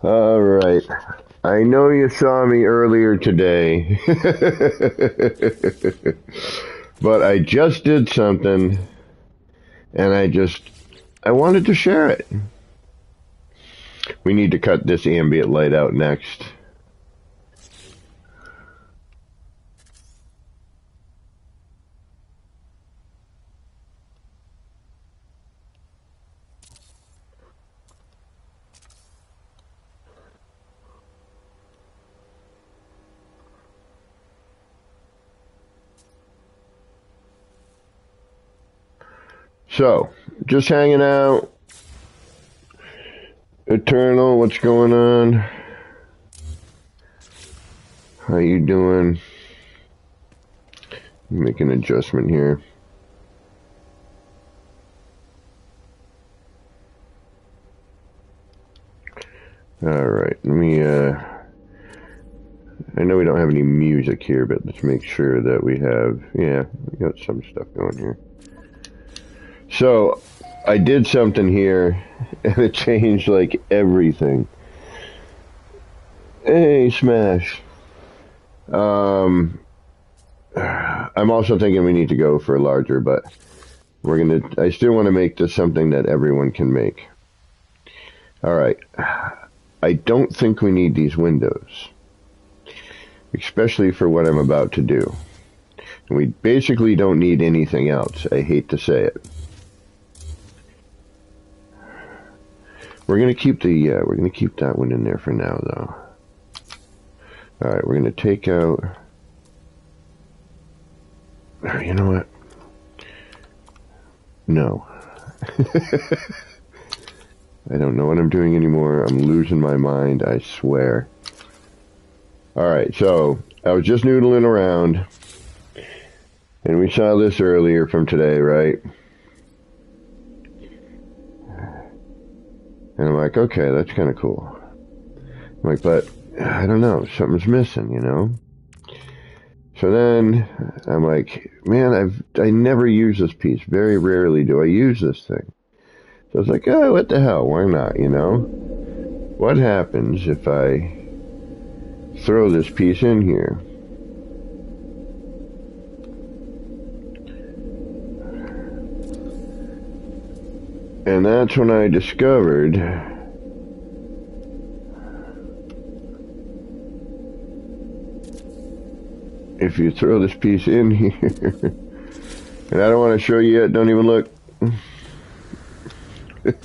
All right. I know you saw me earlier today, but I just did something and I wanted to share it. We need to cut this ambient light out next. So, just hanging out. Eternal, what's going on? How you doing? Make an adjustment here. Alright, let me, I know we don't have any music here, but let's make sure that we have, yeah, we got some stuff going here. So, I did something here, and it changed, like, everything. Hey, Smash. I'm also thinking we need to go for larger, but I still want to make this something that everyone can make. Alright. I don't think we need these windows, especially for what I'm about to do. And we basically don't need anything else. I hate to say it. We're gonna keep that one in there for now, though. All right, we're gonna take out. You know what? No. I don't know what I'm doing anymore. I'm losing my mind, I swear. Alright, so I was just noodling around, and we saw this earlier from today, right? And I'm like, okay, that's kind of cool. I'm like, but I don't know, something's missing, you know? So then I'm like, man, I never use this piece. Very rarely do I use this thing. So I was like, oh, what the hell? Why not, you know? What happens if I throw this piece in here? And that's when I discovered if you throw this piece in here, and I don't want to show you yet, don't even look. But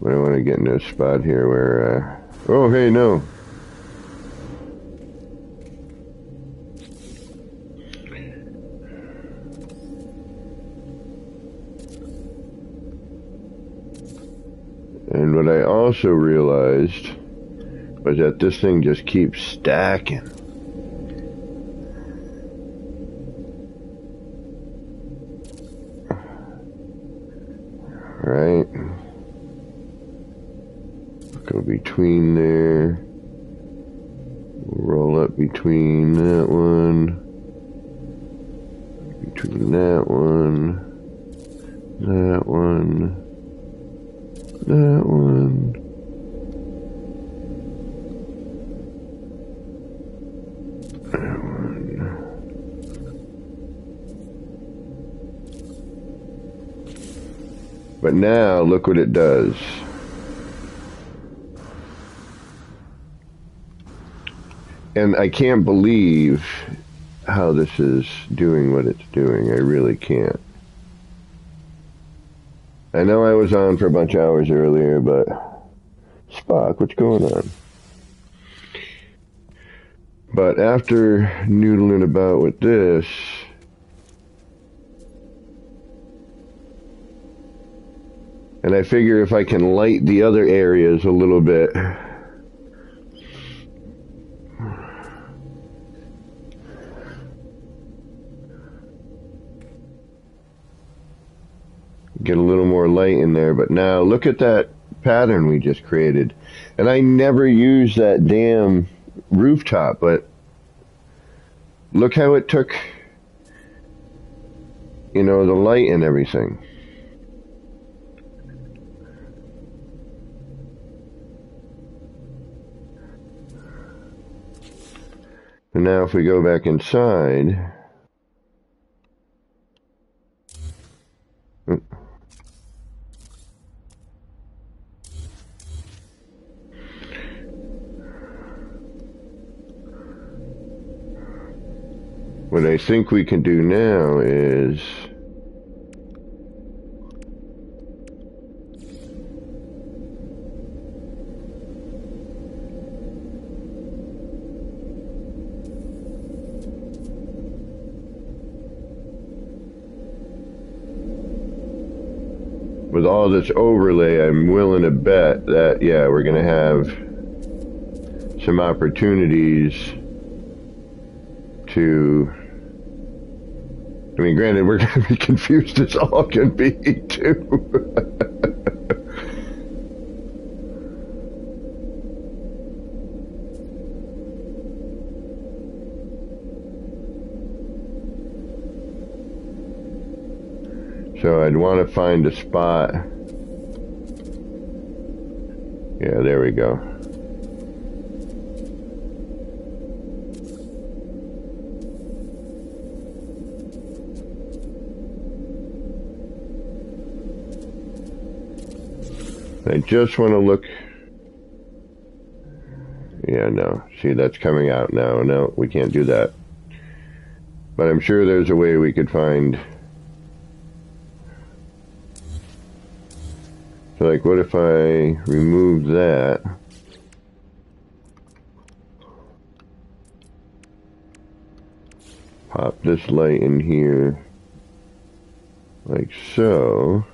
I want to get into a spot here where, oh, hey, no. And what I also realized was that this thing just keeps stacking. Right? Go between there. Roll up between that one. Between that one. That one. That one. That one. But now, look what it does. And I can't believe how this is doing what it's doing. I really can't. I know I was on for a bunch of hours earlier, but Spock, what's going on? But after noodling about with this, and I figure if I can light the other areas a little bit, get a little more light in there. But now look at that pattern we just created. And I never use that damn rooftop, but look how it took, you know, the light and everything. And now if we go back inside, what I think we can do now is with all this overlay, I'm willing to bet that, yeah, we're going to have some opportunities to, I mean, granted, we're going to be confused as all can be, too. So I'd want to find a spot. Yeah, there we go. I just want to look. Yeah, no. See, that's coming out now. No, we can't do that. But I'm sure there's a way we could find. So, like, what if I remove that? Pop this light in here. Like so.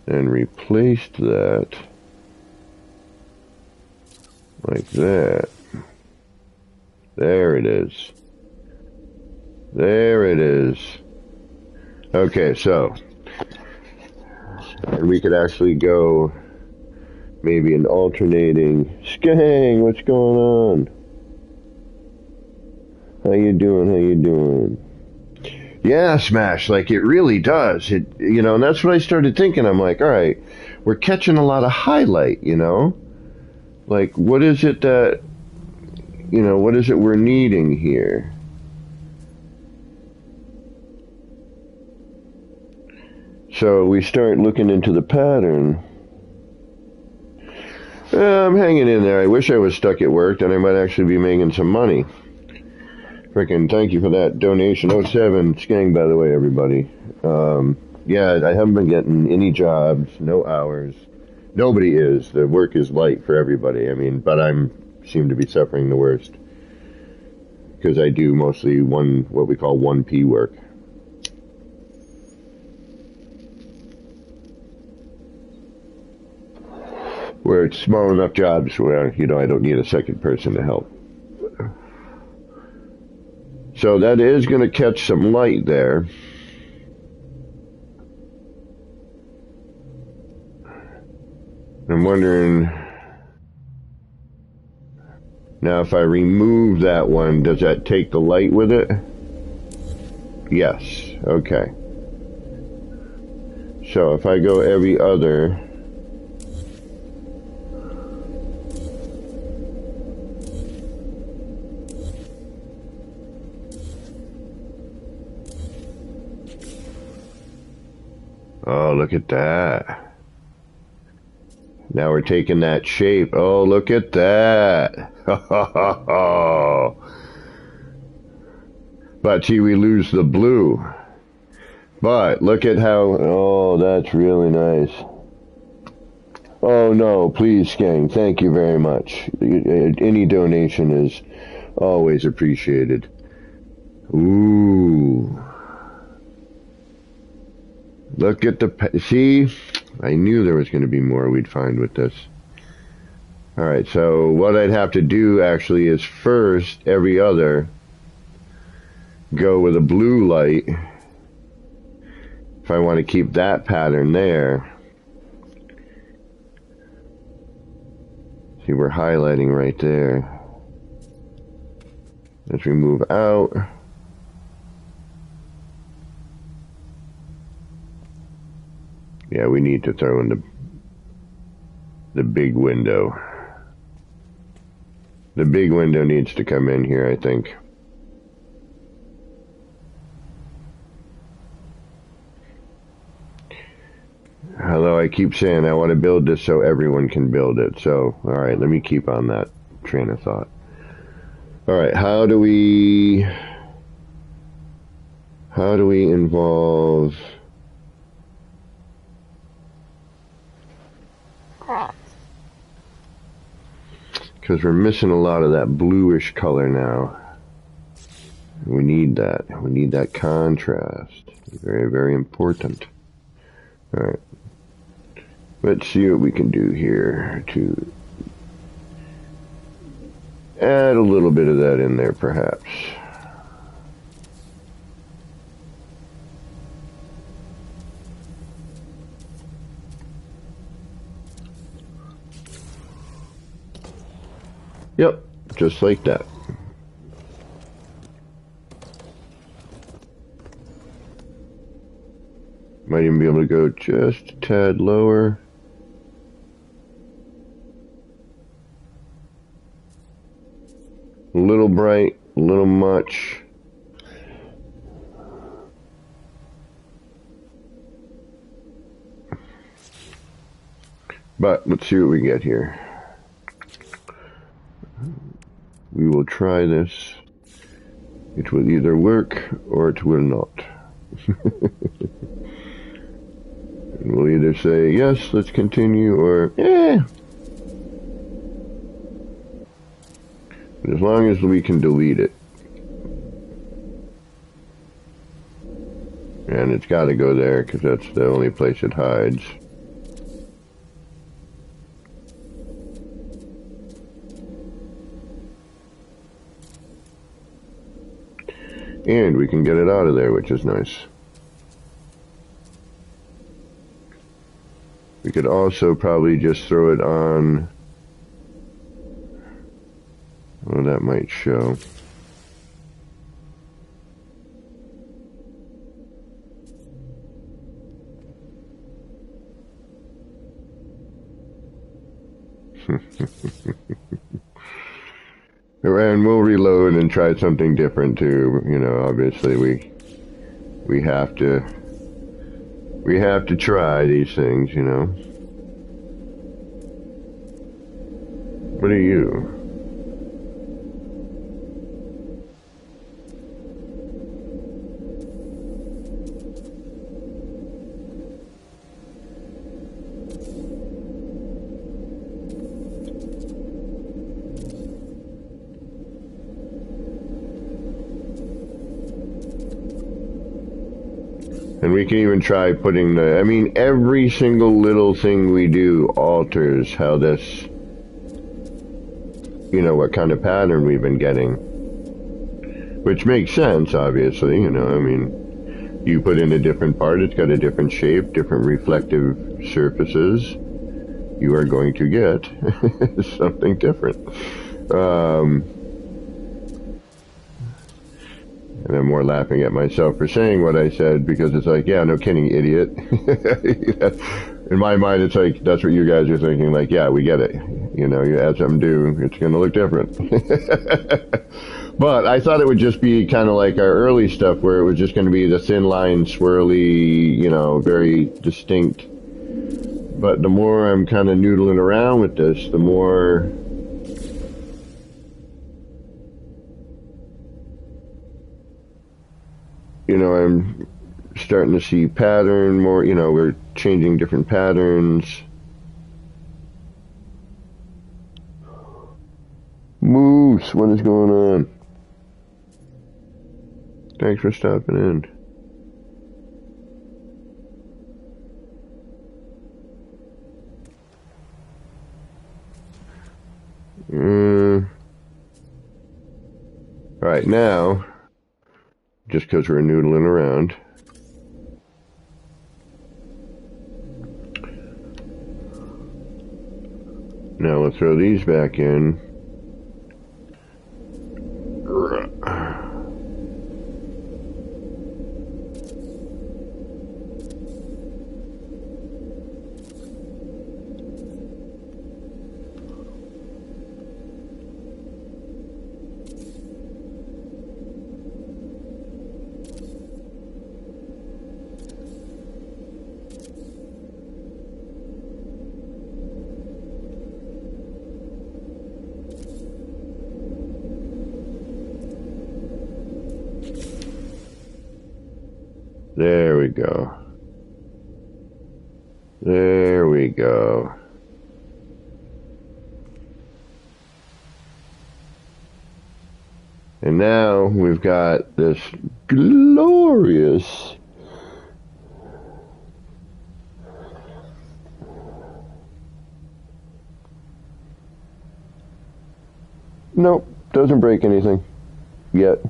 And replaced that. Like that. There it is. There it is. Okay, so. And we could actually go maybe an alternating. Skang, what's going on? How you doing? How you doing? Yeah, Smash, like it really does. It, you know, and that's what I started thinking. I'm like, all right, we're catching a lot of highlight, you know? Like, what is it that, you know, what is it we're needing here? So we start looking into the pattern. I'm hanging in there. I wish I was stuck at work, then I might actually be making some money. Frickin' thank you for that donation. 07 Skang, by the way, everybody. Yeah, I haven't been getting any jobs, no hours. Nobody is. The work is light for everybody. I mean, but seem to be suffering the worst. Because I do mostly what we call 1P work. Where it's small enough jobs where, you know, I don't need a second person to help. So that is going to catch some light there. I'm wondering, now if I remove that one, does that take the light with it? Yes, okay. So if I go every other, oh, look at that. Now we're taking that shape. Oh, look at that. But see, we lose the blue. But look at how, oh, that's really nice. Oh, no, please, Skang. Thank you very much. Any donation is always appreciated. Ooh. Look at the, see, I knew there was going to be more we'd find with this. All right, so what I'd have to do actually is first, every other, go with a blue light. If I want to keep that pattern there. See, we're highlighting right there. Let's remove out. Yeah, we need to throw in the big window. The big window needs to come in here, I think. Although I keep saying I want to build this so everyone can build it. So, alright, let me keep on that train of thought. Alright, how do we involve... Because we're missing a lot of that bluish color now. We need that. We need that contrast. Very, very important. Alright. Let's see what we can do here to add a little bit of that in there, perhaps. Yep, just like that. Might even be able to go just a tad lower. A little bright, a little much. But let's see what we get here. We will try this. It will either work or it will not. We'll either say, yes, let's continue, or, as long as we can delete it. And it's got to go there, because that's the only place it hides. And we can get it out of there, which is nice. We could also probably just throw it on... Well, that might show. And we'll reload and try something different too. You know, obviously we have to try these things, you know. What are you? And we can even try putting the, I mean, every single little thing we do alters how this, you know, what kind of pattern we've been getting. Which makes sense, obviously, you know, I mean, you put in a different part, it's got a different shape, different reflective surfaces. You are going to get something different. And I'm more laughing at myself for saying what I said, because it's like, yeah, no kidding, idiot. In my mind, it's like, that's what you guys are thinking, like, yeah, we get it. You know, you add something new, it's going to look different. But I thought it would just be kind of like our early stuff, where it was just going to be the thin line, swirly, you know, very distinct. But the more I'm kind of noodling around with this, the more... You know, I'm starting to see pattern more, you know, we're changing different patterns. Moose, what is going on? Thanks for stopping in. Alright, now... Just because we're noodling around. Now we'll throw these back in. we go. There we go. And now we've got this glorious nope, doesn't break anything yet.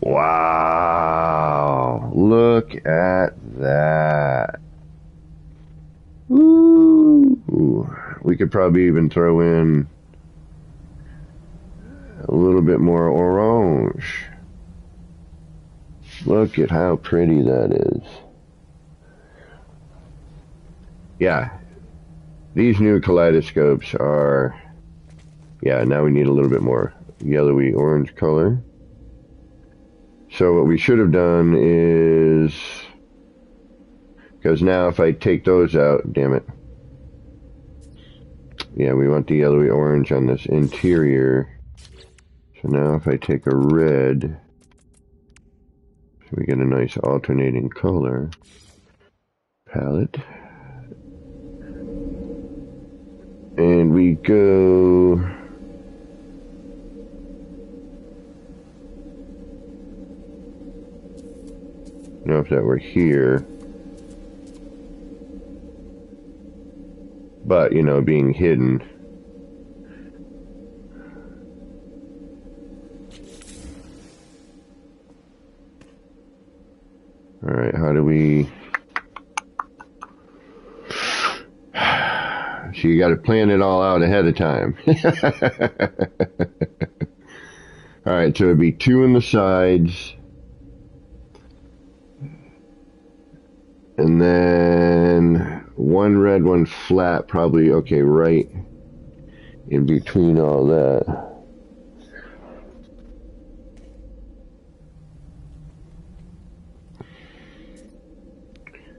Wow, look at that. Ooh. We could probably even throw in a little bit more orange. Look at how pretty that is. Yeah, these new kaleidoscopes are, yeah, now we need a little bit more yellowy orange color. So what we should have done is, because now if I take those out, damn it. Yeah, we want the yellowy orange on this interior. So now if I take a red, so we get a nice alternating color palette. And we go, I don't know if that were here, but you know, being hidden. All right, how do we? So you got to plan it all out ahead of time. All right, so it'd be 2 on the sides, and then 1 red, 1 flat, probably, okay, right in between all that.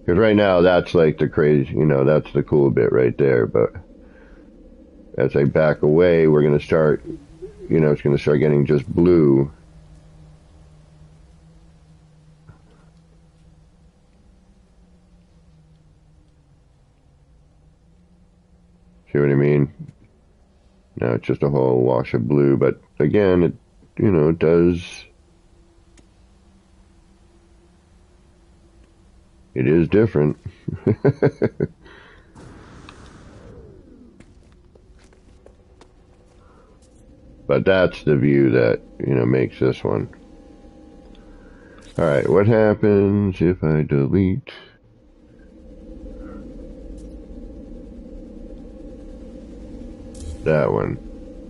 Because right now, that's like the crazy, you know, that's the cool bit right there. But as I back away, we're going to start, you know, it's going to start getting just blue. See what I mean? Now it's just a whole wash of blue. But again, it, you know, it does. It is different. But that's the view that, you know, makes this one. Alright, what happens if I delete? That one.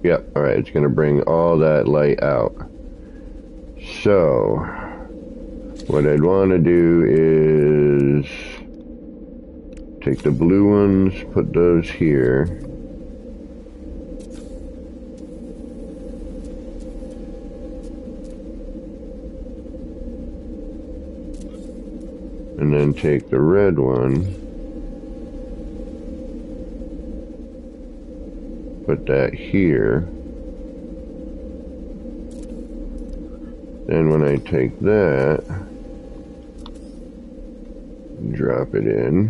Yep, alright, it's going to bring all that light out. So, what I'd want to do is take the blue ones, put those here. And then take the red one, put that here. Then when I take that, drop it in.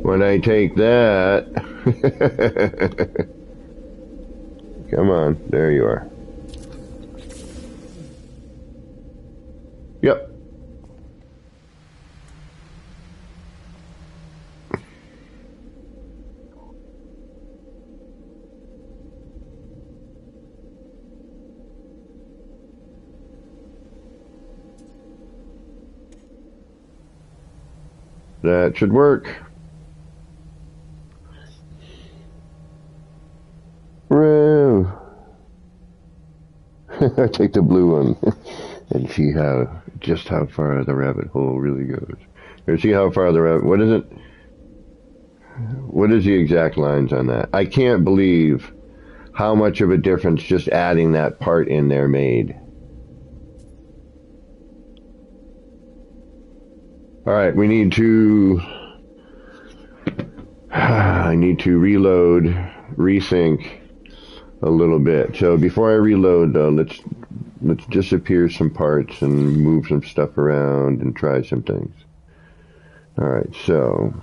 When I take that, come on, there you are. Yep. That should work. Woo. Take the blue one and see just how far the rabbit hole really goes. Or see how far the rabbit, what is it? What is the exact lines on that? I can't believe how much of a difference just adding that part in there made. All right, we need to I need to reload, resync a little bit. So before I reload, though, let's disappear some parts and move some stuff around and try some things. All right, so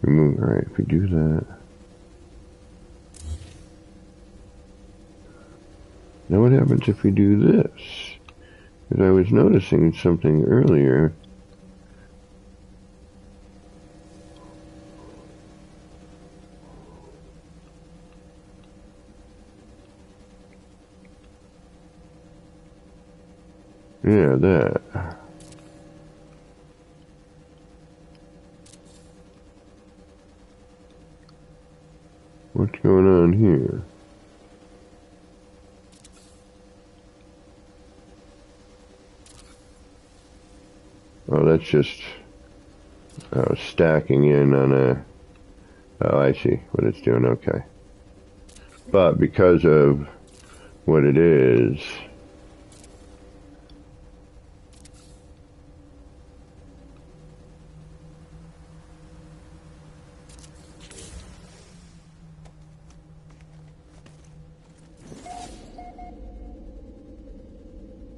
remove. All right, if we do that. Now what happens if we do this? Because I was noticing something earlier. Yeah, that. What's going on here? Oh, that's just stacking in on a... Oh, I see what it's doing. Okay. But because of what it is...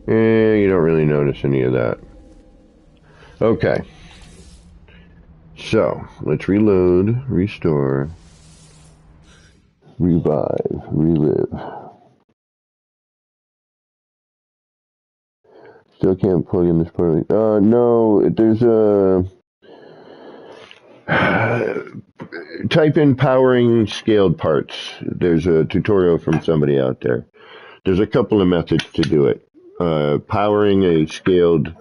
you don't really notice any of that. Okay. So, let's reload, restore, revive, relive. Still can't plug in this part. No, there's a... type in powering scaled parts. There's a tutorial from somebody out there. There's a couple of methods to do it. Powering a scaled...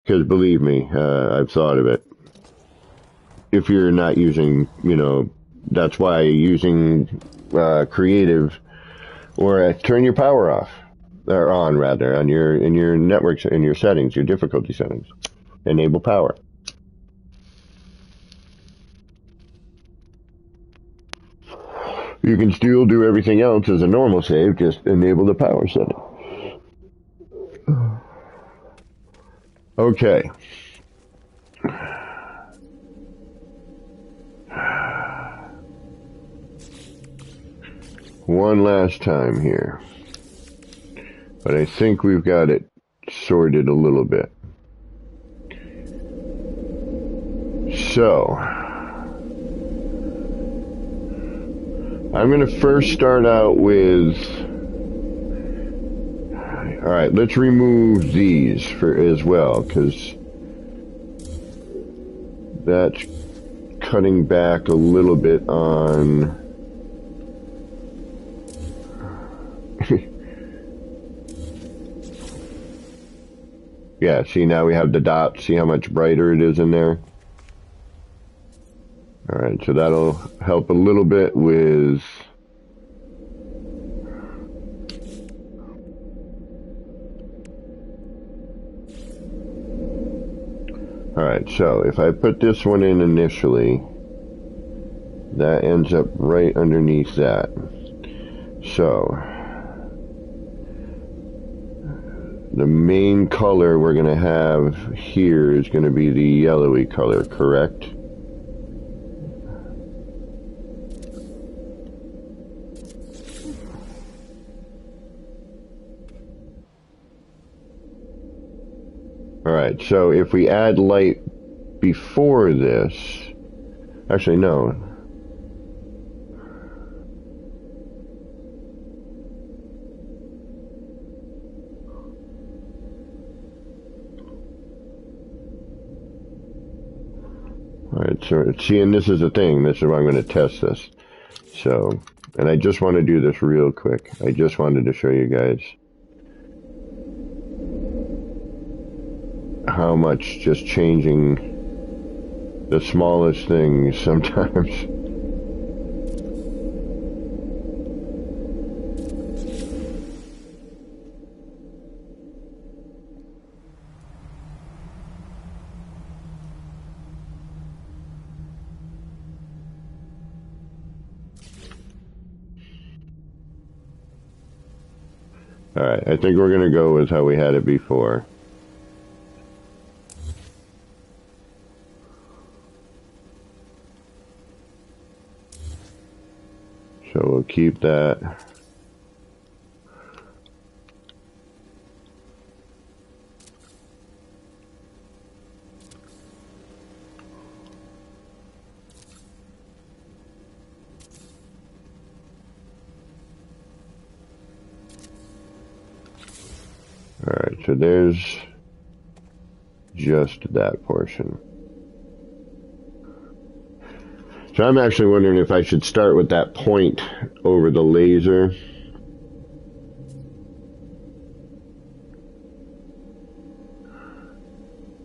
Because believe me, I've thought of it. If you're not using, that's why using creative or turn your power off or on rather on in your networks in your settings, your difficulty settings. Enable power. You can still do everything else as a normal save, just enable the power setting. Okay. One last time here. But I think we've got it sorted a little bit. So, I'm going to first start out with... Alright, let's remove these as well, because that's cutting back a little bit on... Yeah, see now we have the dot. See how much brighter it is in there? Alright, so that'll help a little bit with... Alright, so if I put this one in initially, that ends up right underneath that. So, the main color we're going to have here is going to be the yellowy color, correct? Alright, so if we add light before this, actually no. Alright, so see, and this is the thing, this is where I'm going to test this. So, and I just want to do this real quick. I just wanted to show you guys how much just changing the smallest things sometimes. Alright, I think we're going to go with how we had it before. So we'll keep that. Alright, so there's just that portion. So I'm actually wondering if I should start with that point over the laser.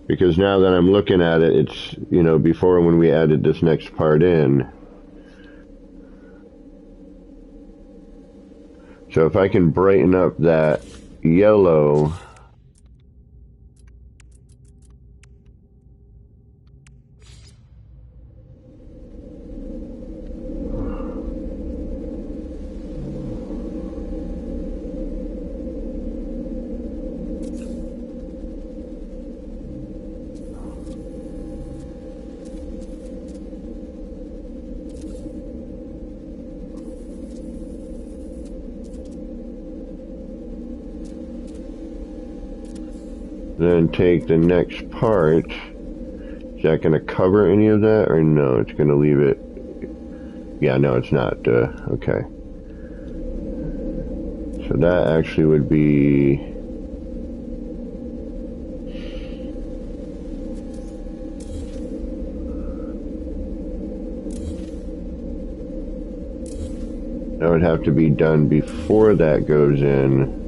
Because now that I'm looking at it, it's, you know, before when we added this next part in. So if I can brighten up that yellow, then take the next part. Is that going to cover any of that, or no? It's going to leave it. Yeah, no, it's not. Okay. So that actually would be. That would have to be done before that goes in.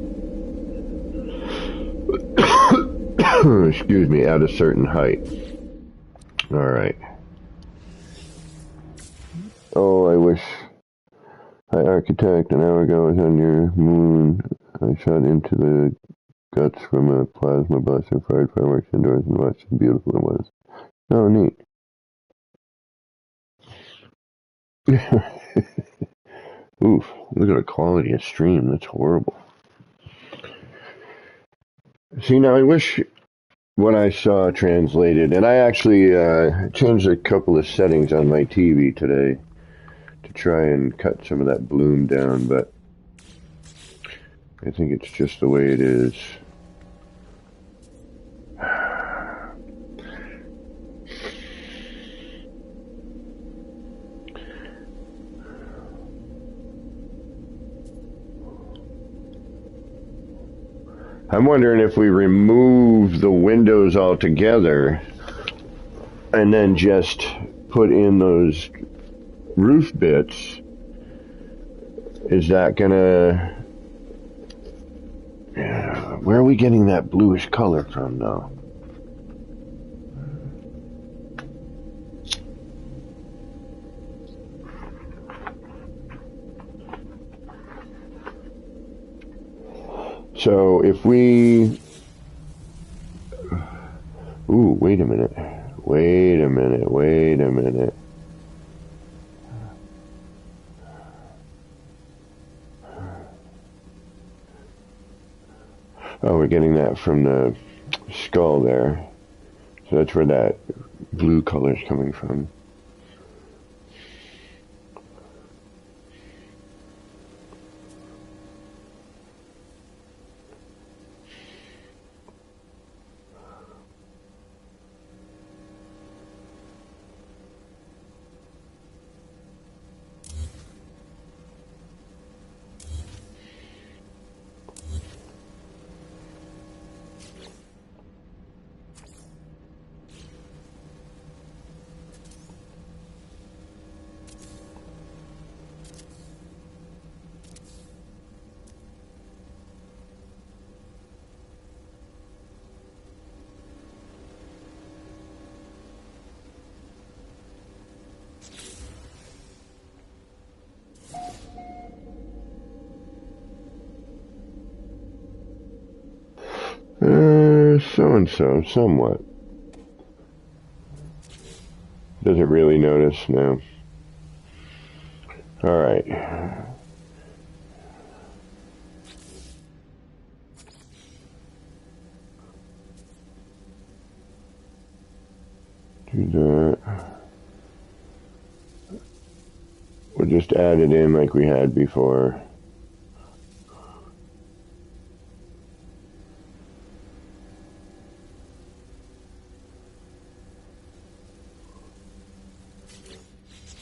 Excuse me, at a certain height. Alright. Oh, I wish. Hi, architect. An hour ago I was on your moon. I shot into the guts from a plasma blaster, fired fireworks indoors, and watched how beautiful it was. Oh, neat. Oof, look at the quality of stream. That's horrible. See, now I wish what I saw translated, and I actually changed a couple of settings on my TV today to try and cut some of that bloom down, but I think it's just the way it is. I'm wondering if we remove the windows altogether and then just put in those roof bits, is that gonna... Where are we getting that bluish color from, though? So if we... Ooh, wait a minute. Wait a minute, wait a minute. Oh, we're getting that from the skull there. So that's where that blue color is coming from. So-and-so, somewhat. Doesn't really notice now. Alright. Do that. We'll just add it in like we had before.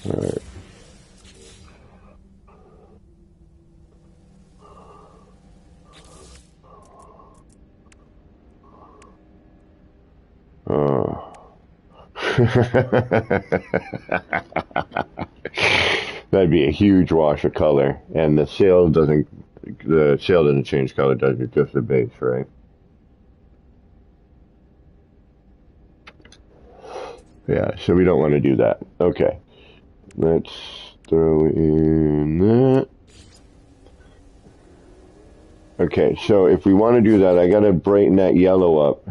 All right. Oh. That'd be a huge wash of color, and the sail doesn't change color, does it? Just the base, right? Yeah, so we don't want to do that. Okay, let's throw in that. Okay, so if we want to do that, I gotta brighten that yellow up.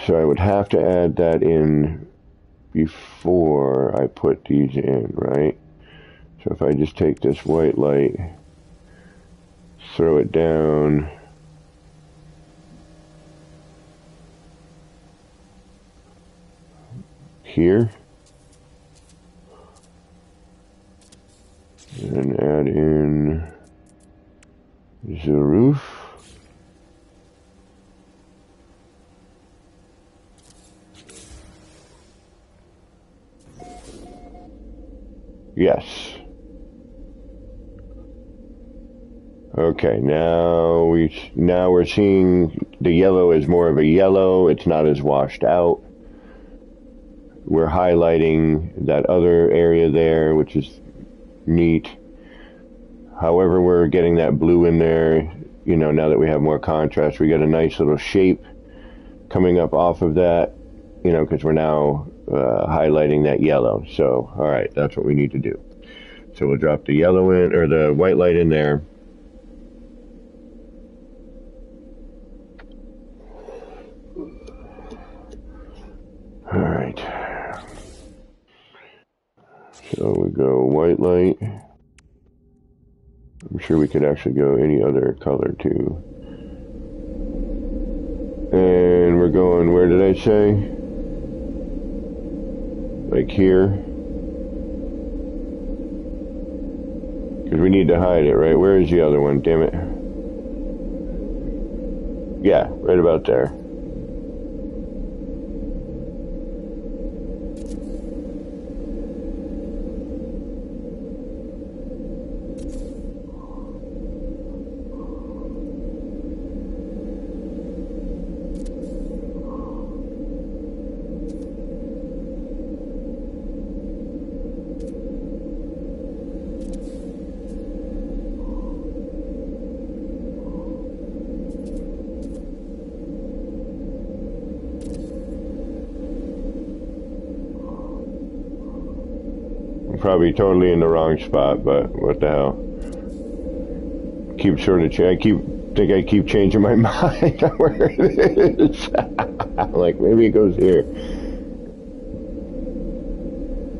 So I would have to add that in before I put these in, right? So if I just take this white light, throw it down, here, and add in the roof. Yes. Okay, now we're seeing the yellow is more of a yellow. It's not as washed out. We're highlighting that other area there, which is neat. However, we're getting that blue in there, you know, now that we have more contrast. We got a nice little shape coming up off of that, you know, because we're now highlighting that yellow. So, all right, that's what we need to do. So we'll drop the yellow in, or the white light in there. All right. So we go white light. I'm sure we could actually go any other color too. And we're going, where did I say? Like here. Because we need to hide it, right? Where is the other one? Damn it. Yeah, right about there. Probably totally in the wrong spot, but what the hell? Keep sort of I keep changing my mind on where it is. Like maybe it goes here.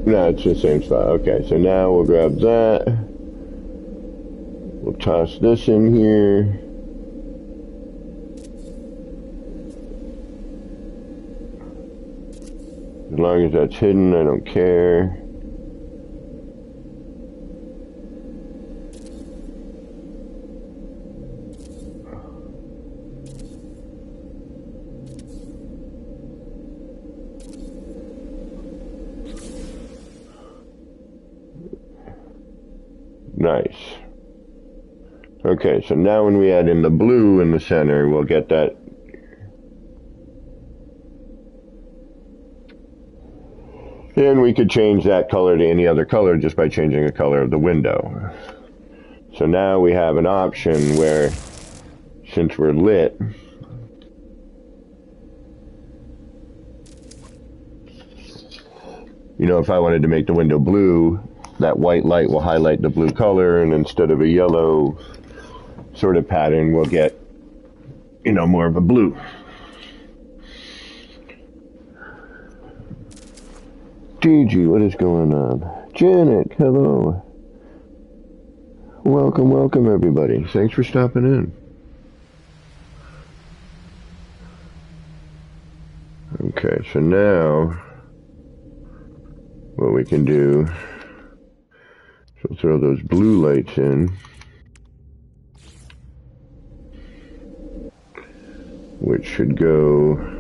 No, it's the same spot. Okay, so now we'll grab that. We'll toss this in here. As long as that's hidden, I don't care. Nice. Okay, so now when we add in the blue in the center, we'll get that. And we could change that color to any other color just by changing the color of the window. So now we have an option where, since we're lit, you know, if I wanted to make the window blue, that white light will highlight the blue color, and instead of a yellow sort of pattern, we'll get, you know, more of a blue. DG, what is going on? Janet, hello. Welcome, welcome everybody. Thanks for stopping in. Okay, so now what we can do is we'll throw those blue lights in, which should go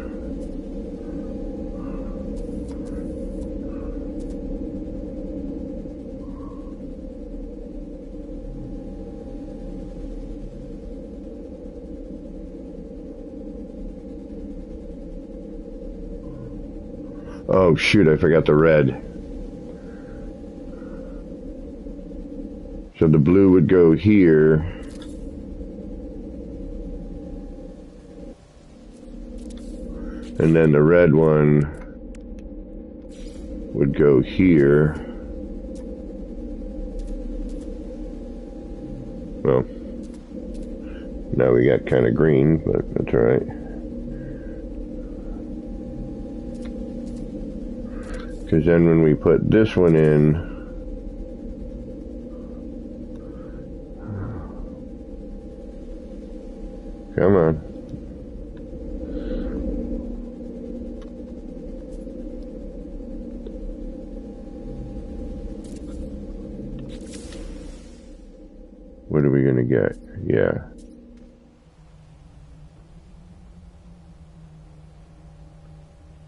oh shoot, I forgot the red. So the blue would go here. And then the red one would go here. Well, now we got kind of green, but that's all right. Because then when we put this one in, come on. What are we going to get? Yeah.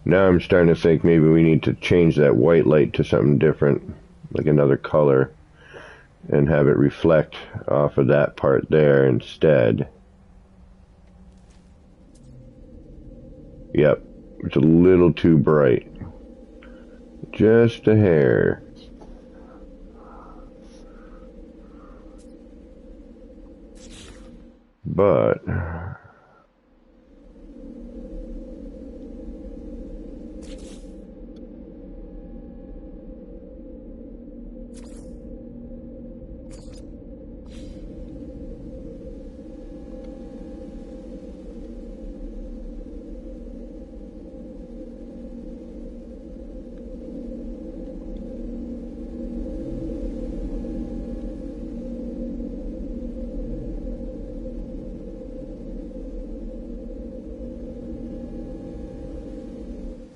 Now I'm starting to think maybe we need to change that white light to something different, like another color, and have it reflect off of that part there instead. Yep, it's a little too bright. Just a hair. But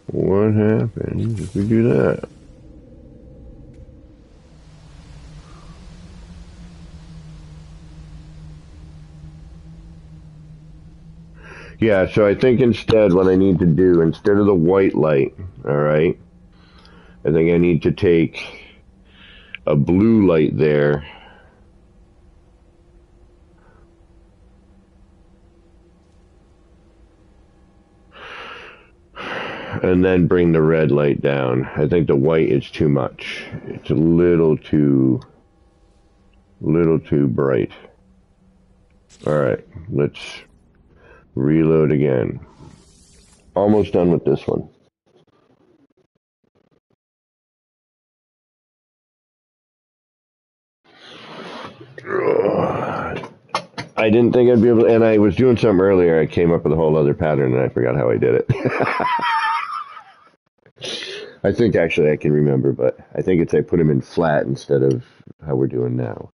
what happens if we do that? Yeah, so I think instead what I need to do, instead of the white light, alright, I think I need to take a blue light there. And then bring the red light down. I think the white is too much. It's a little too bright. Alright, let's reload again. Almost done with this one. I didn't think I'd be able to, and I was doing something earlier. I came up with a whole other pattern and I forgot how I did it. I think actually I can remember, but I think it's I put them in flat instead of how we're doing now.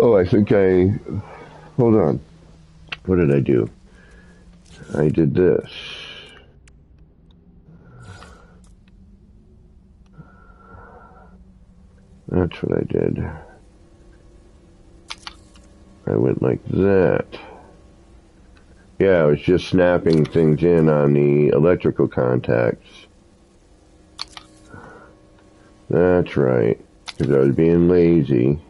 Oh, I think hold on. What did I do? I did this. That's what I did. I went like that. Yeah, I was just snapping things in on the electrical contacts. That's right, because I was being lazy.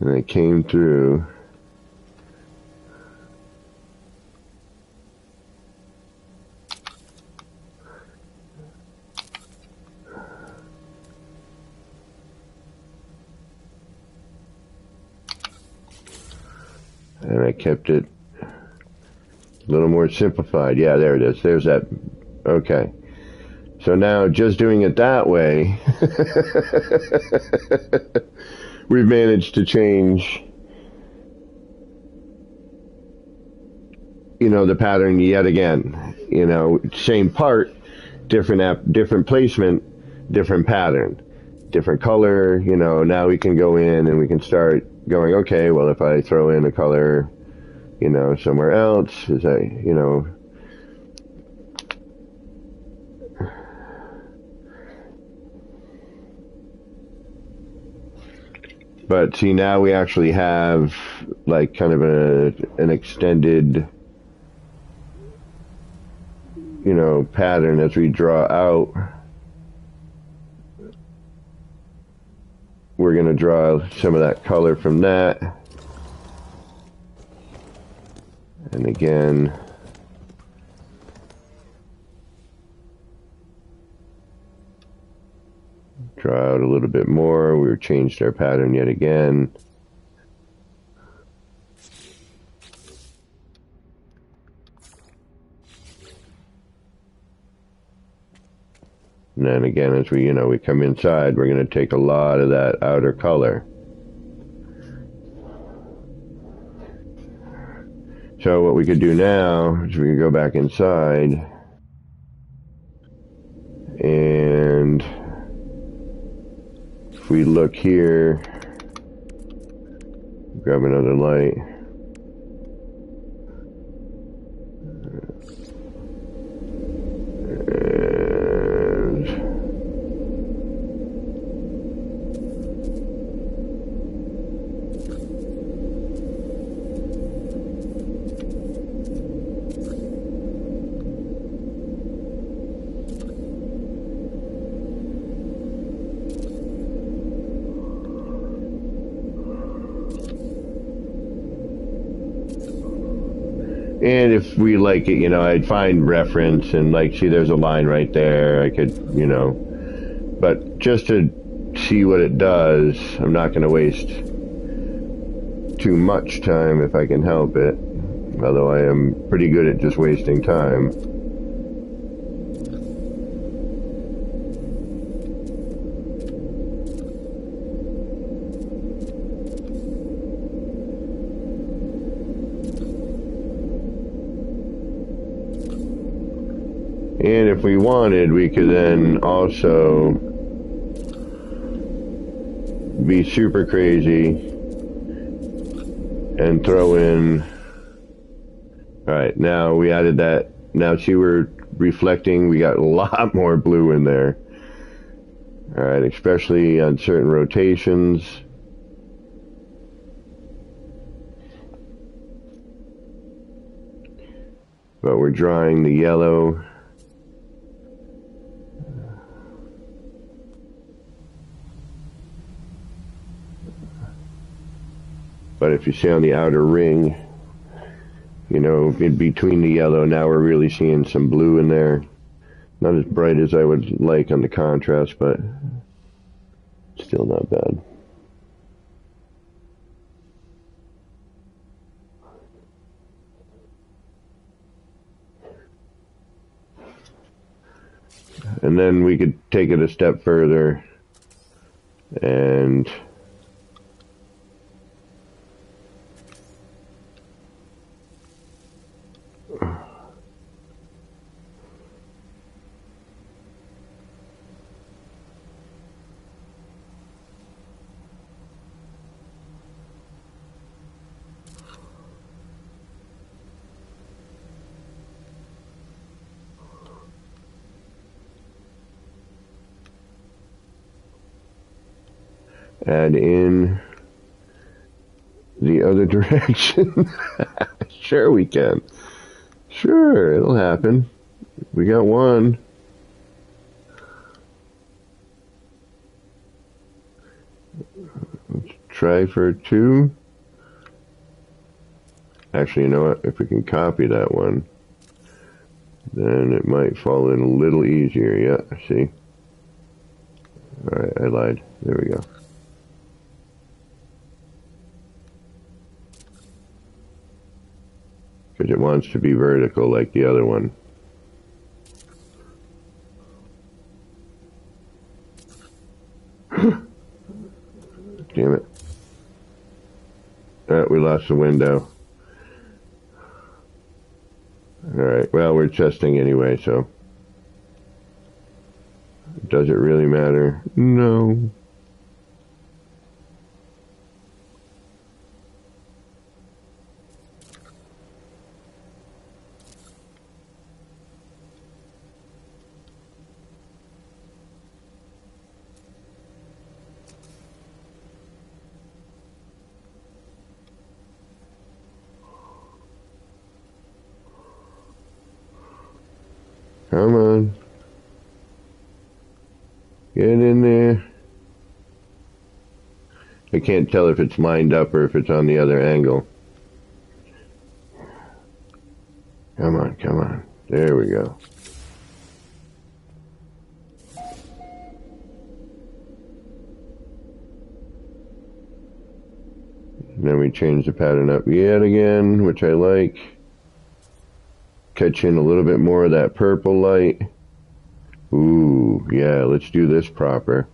And I came through. And I kept it a little more simplified. Yeah, there it is. There's that. Okay. So now just doing it that way, we've managed to change, the pattern yet again. Same part, different placement, different pattern. different color, you know, now we can go in and we can start going, okay, well, if I throw in a color, you know, somewhere else, is that, you know, but see, now we actually have like kind of an extended, you know, pattern as we draw out. We're going to draw some of that color from that. And again, draw out a little bit more. We've changed our pattern yet again. And then again, as we, you know, we come inside, we're going to take a lot of that outer color. So what we could do now is we can go back inside and if we look here, grab another light. And if we like it, you know, I'd find reference and like, see, there's a line right there. I could, you know, but just to see what it does, I'm not going to waste too much time if I can help it. Although I am pretty good at just wasting time. And if we wanted, we could then also be super crazy and throw in. Alright, now we added that. Now see, we're reflecting. We got a lot more blue in there. Alright, especially on certain rotations. But we're drawing the yellow. But if you see on the outer ring, you know, in between the yellow, now we're really seeing some blue in there. Not as bright as I would like on the contrast, but still not bad. And then we could take it a step further and add in the other direction. Sure we can. Sure, it'll happen. We got one. Let's try for two. Actually, you know what? If we can copy that one, then it might fall in a little easier. Yeah, see? Alright, I lied. There we go. Because it wants to be vertical like the other one. Damn it. We lost the window. Alright, well, we're testing anyway, so it Does it really matter? No. Come on. Get in there. I can't tell if it's lined up or if it's on the other angle. Come on, come on. There we go. And then we change the pattern up yet again, which I like. Catch in a little bit more of that purple light. Ooh, yeah, let's do this proper.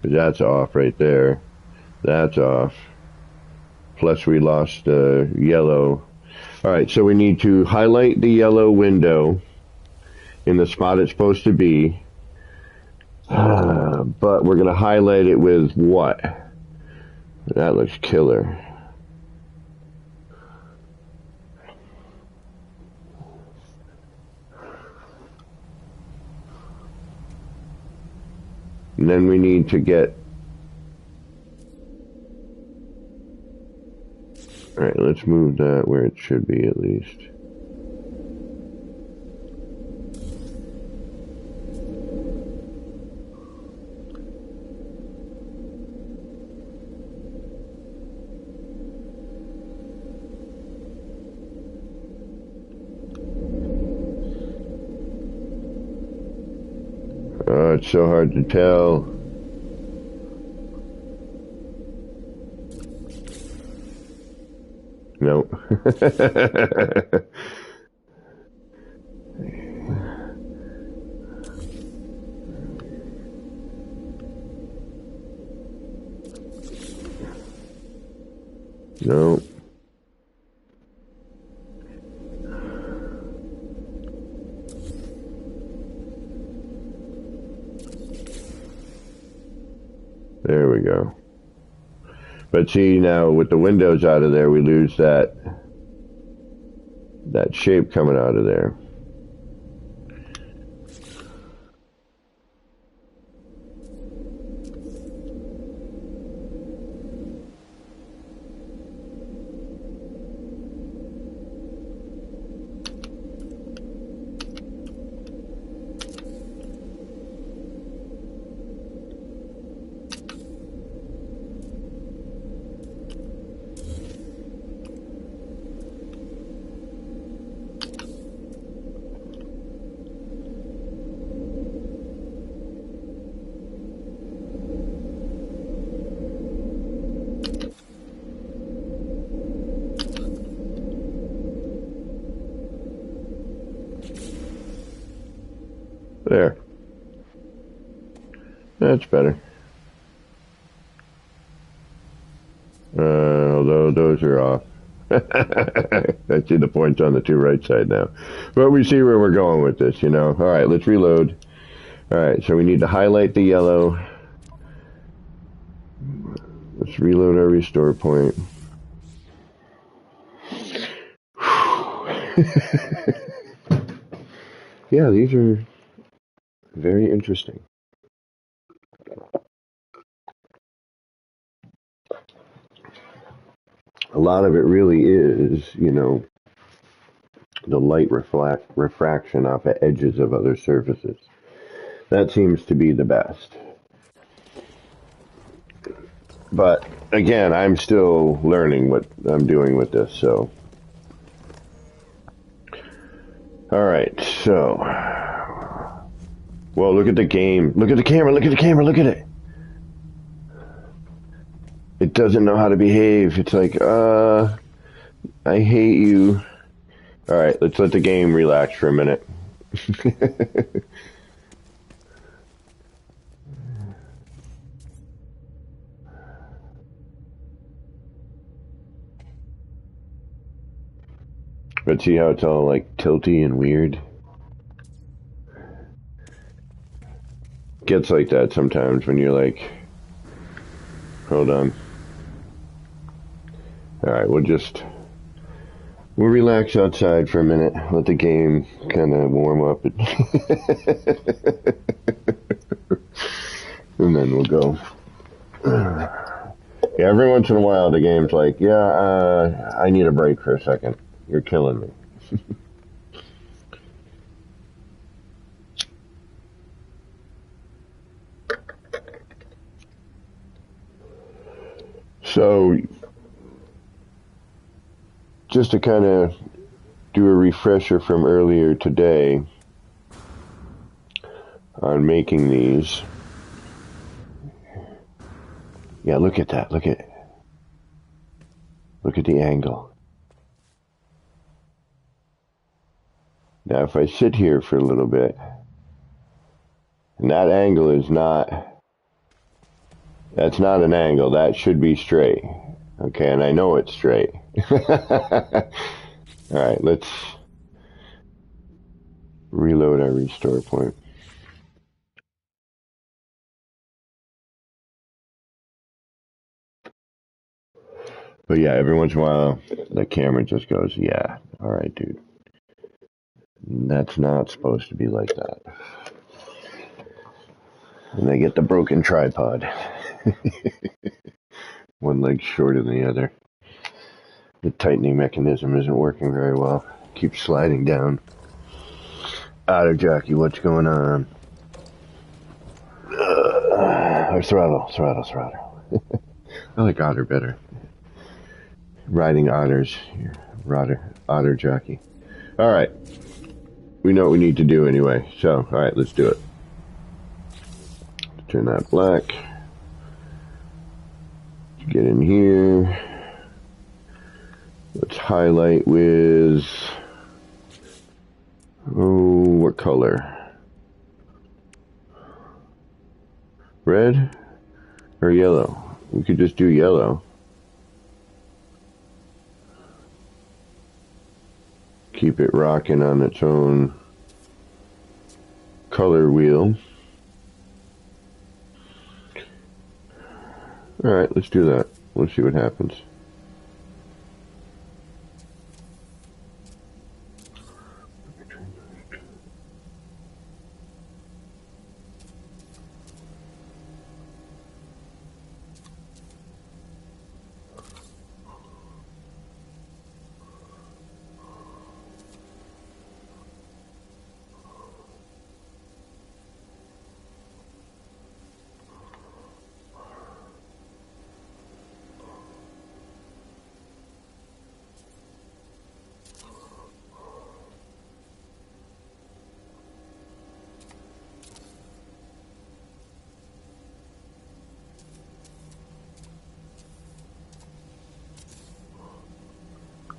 'Cause that's off right there. That's off. Plus we lost yellow. Alright, so we need to highlight the yellow window in the spot it's supposed to be. But we're going to highlight it with what? That looks killer. And then we need to get... Alright, let's move that where it should be at least. Oh, it's so hard to tell. Nope. Nope. There we go. But see, now with the windows out of there, we lose that shape coming out of there. There. That's better. Although those are off. I see the points on the two right side now. But we see where we're going with this, you know. Alright, let's reload. Alright, so we need to highlight the yellow. Let's reload our restore point. Yeah, these are very interesting. A lot of it really is, you know, the light refraction off the edges of other surfaces. That seems to be the best. But again, I'm still learning what I'm doing with this, so. Alright, so. Well, look at the game. Look at the camera, look at the camera, look at it. It doesn't know how to behave. It's like, I hate you. Alright, let's let the game relax for a minute. But see how it's all like tilty and weird? gets like that sometimes when you're like, hold on. Alright, we'll relax outside for a minute, let the game kind of warm up, and then we'll go. Yeah, every once in a while the game's like, yeah, I need a break for a second. You're killing me. So, just to kind of do a refresher from earlier today on making these. Yeah, look at that. Look at the angle. Now, if I sit here for a little bit, and that angle is that's not an angle. That should be straight. Okay, and I know it's straight. All right, let's reload our restore point. But yeah, every once in a while, the camera just goes, yeah, all right, dude. That's not supposed to be like that. And I get the broken tripod. One leg shorter than the other. The tightening mechanism isn't working very well. Keeps sliding down. Auto jockey, what's going on? Or throttle. I like otter better. Riding otters. Otter jockey. Alright. We know what we need to do anyway. So, alright, let's do it. Turn that black. Get in here. Let's highlight with, what color? Red or yellow? We could just do yellow. Keep it rocking on its own color wheel. Alright, let's do that. Let's see what happens.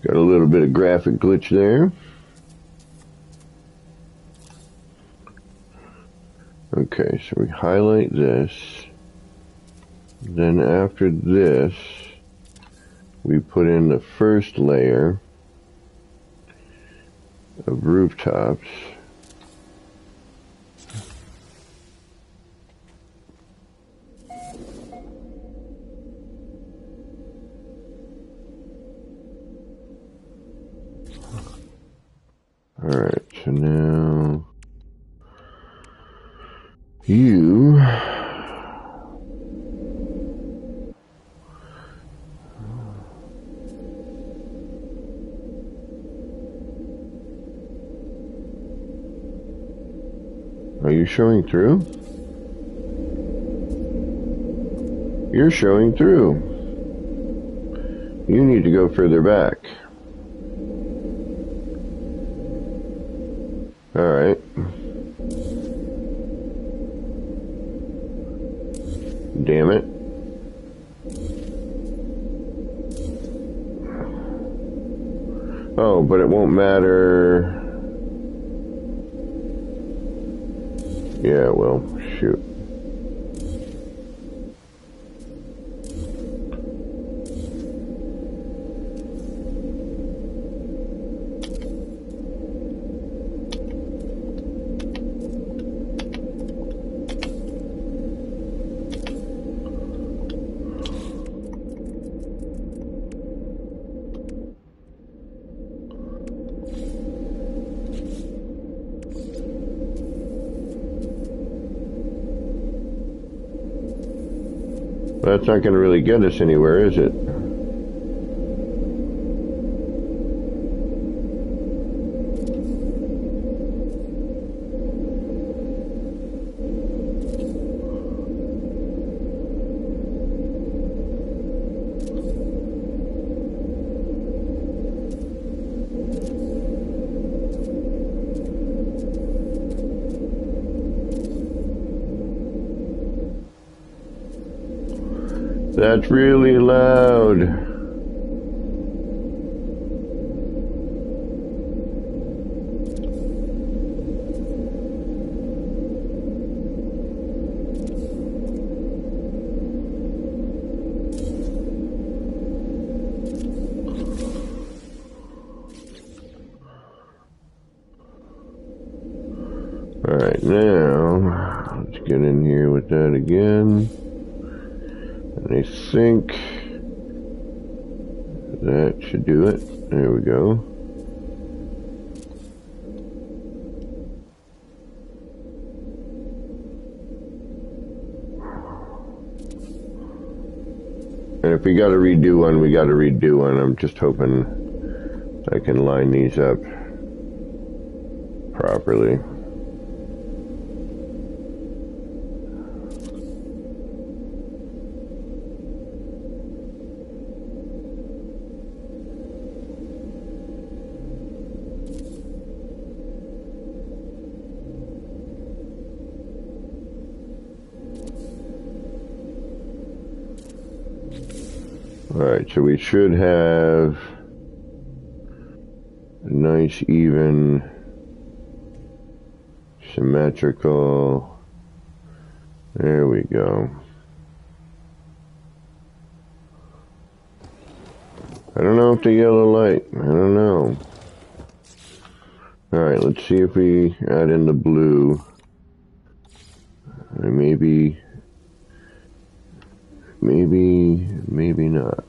Got a little bit of graphic glitch there. Okay, so we highlight this. Then after this, we put in the first layer of rooftops. Alright, so now you are you showing through? You're showing through. You need to go further back. Alright. Damn it. Oh, but it won't matter. Yeah, well, shoot. But that's not going to really get us anywhere, is it? That's really loud. Alright, now let's get in here with that again. And I think that should do it. There we go. And if we got to redo one, we got to redo one. I'm just hoping I can line these up properly. Alright, so we should have a nice, even, symmetrical. There we go. I don't know if the yellow light, I don't know. Alright, let's see if we add in the blue. Maybe not.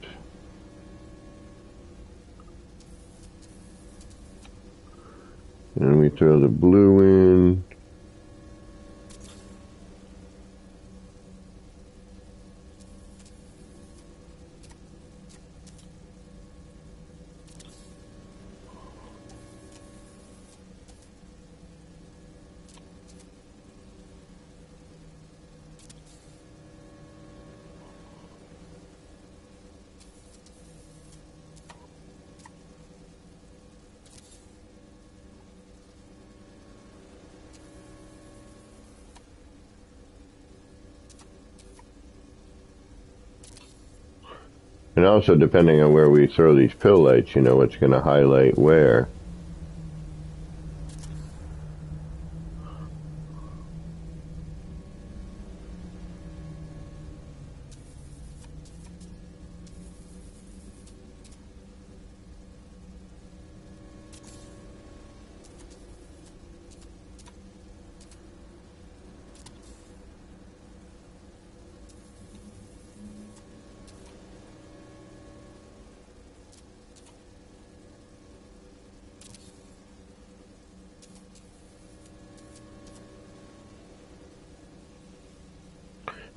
And we throw the blue in. And also, depending on where we throw these pill lights, you know, what's going to highlight where.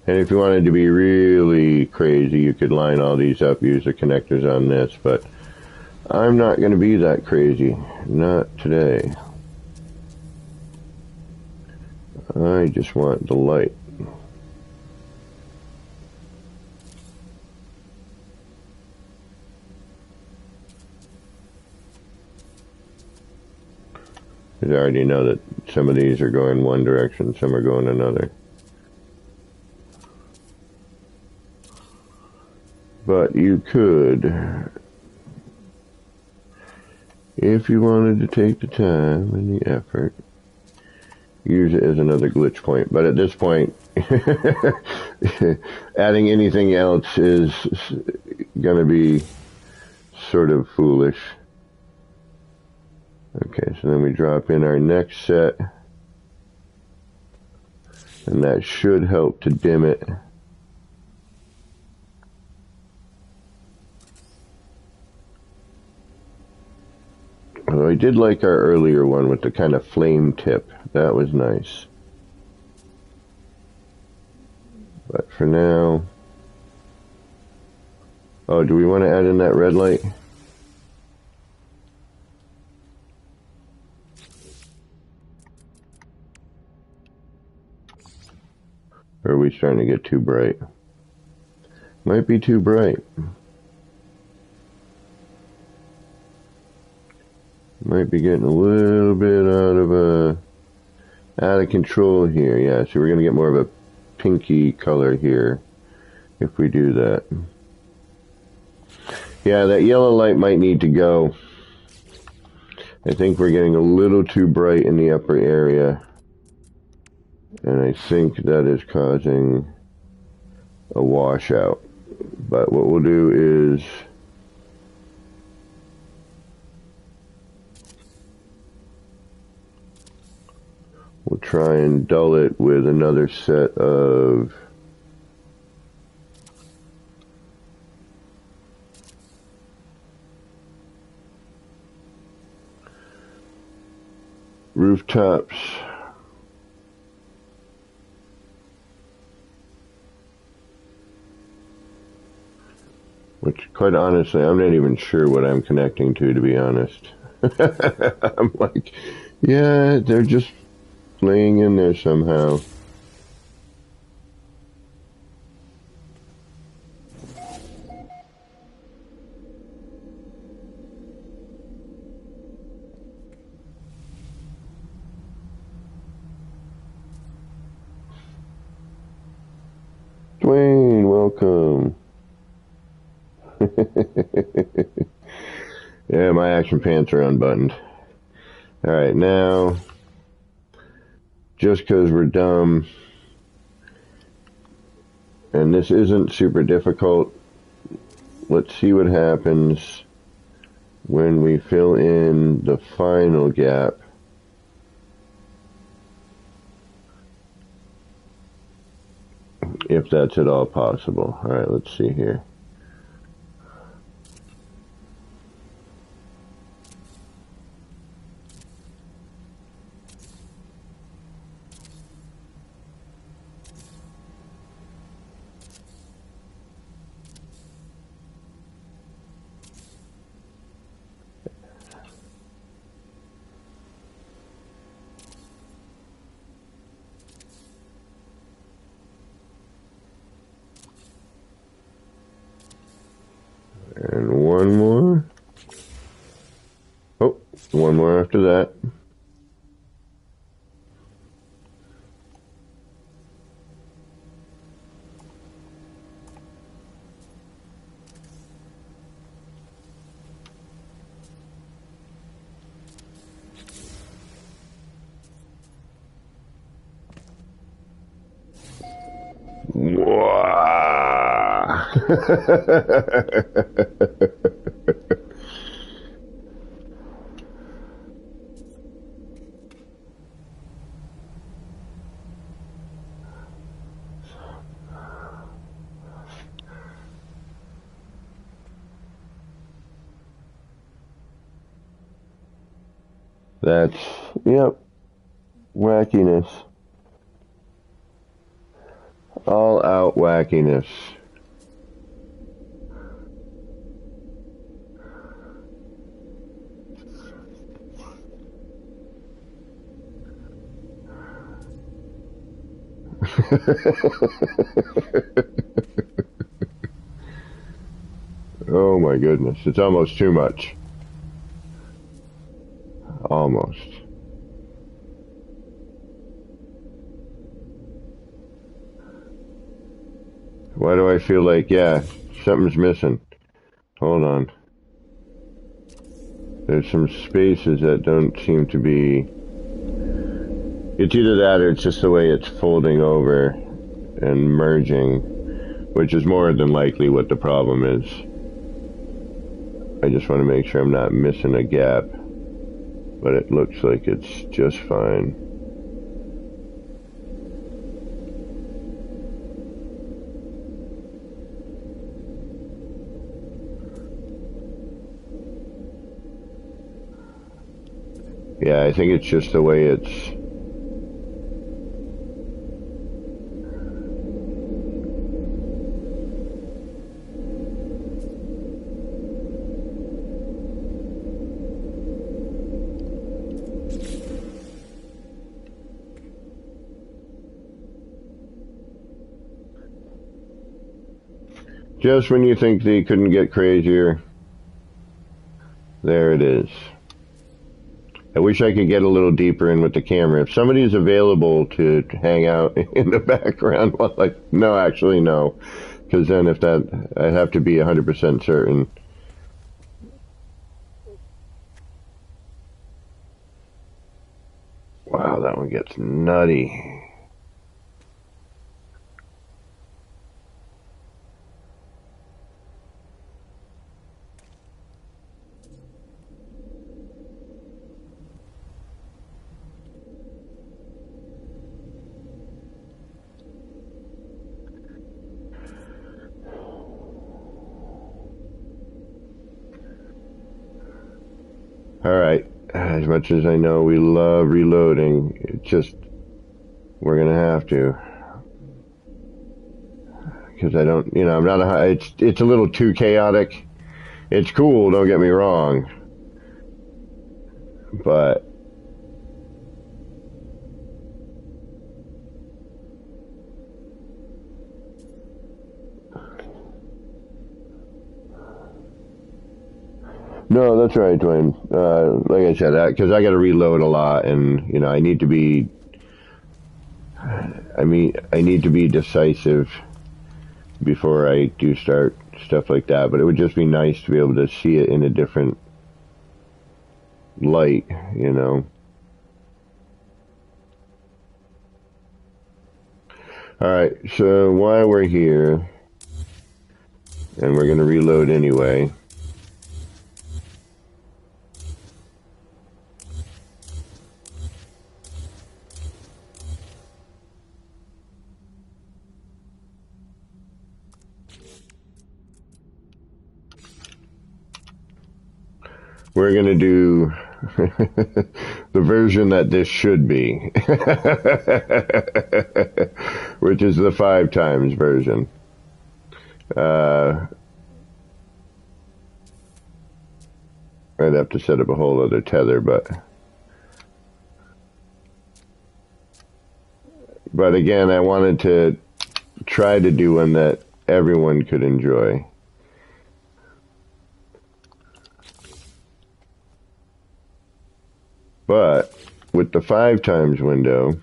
And if you wanted to be really crazy, you could line all these up, use the connectors on this, but I'm not going to be that crazy. Not today. I just want the light. Because I already know that some of these are going one direction, some are going another. But you could, if you wanted to take the time and the effort, use it as another glitch point. But at this point, adding anything else is going to be sort of foolish. Okay, so then we drop in our next set, and that should help to dim it. Although I did like our earlier one with the kind of flame tip. That was nice. But for now, Oh, do we want to add in that red light? Or are we starting to get too bright? Might be too bright. Might be getting a little bit out of control here. Yeah, so we're going to get more of a pinky color here if we do that. Yeah, that yellow light might need to go. I think we're getting a little too bright in the upper area. And I think that is causing a washout. But what we'll do is we'll try and dull it with another set of rooftops. Which, quite honestly, I'm not even sure what I'm connecting to be honest. I'm like, yeah, they're just laying in there somehow. Dwayne, welcome. Yeah, my action pants are unbuttoned. Alright, now, just because we're dumb, and this isn't super difficult, let's see what happens when we fill in the final gap. If that's at all possible. Alright, let's see here. And one more. Oh, one more after that. Wow. That's, yep, wackiness. All out wackiness. Oh my goodness, it's almost too much. Almost. Why do I feel like, yeah, something's missing? Hold on. There's some spaces that don't seem to be... It's either that or it's just the way it's folding over and merging, which is more than likely what the problem is. I just want to make sure I'm not missing a gap, but it looks like it's just fine. Yeah, I think it's just the way it's... Just when you think they couldn't get crazier, there it is. I wish I could get a little deeper in with the camera. If somebody is available to hang out in the background, well, like, no, actually, no. Because then if that, I'd have to be 100% certain. Wow, that one gets nutty. Alright, as much as I know we love reloading, it's just, we're gonna have to. Because I don't, you know, I'm not it's a little too chaotic. It's cool, don't get me wrong. But no, that's right, Dwayne. Like I said, because I got to reload a lot, and you know, I need to be. I need to be decisive before I do start stuff like that. But it would just be nice to be able to see it in a different light, you know. All right, so while we're here, and we're gonna reload anyway. We're going to do the version that this should be, which is the 5 times version. I'd have to set up a whole other tether, but again, I wanted to try to do one that everyone could enjoy. But with the 5 times window,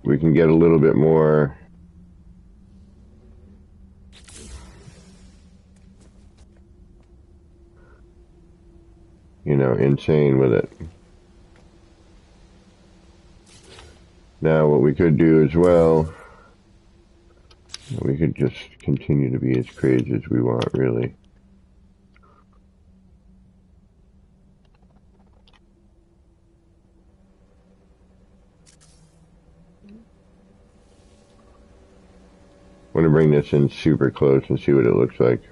we can get a little bit more insane with it. Now what we could do as well, we could just continue to be as crazy as we want, really. I want to bring this in super close and see what it looks like.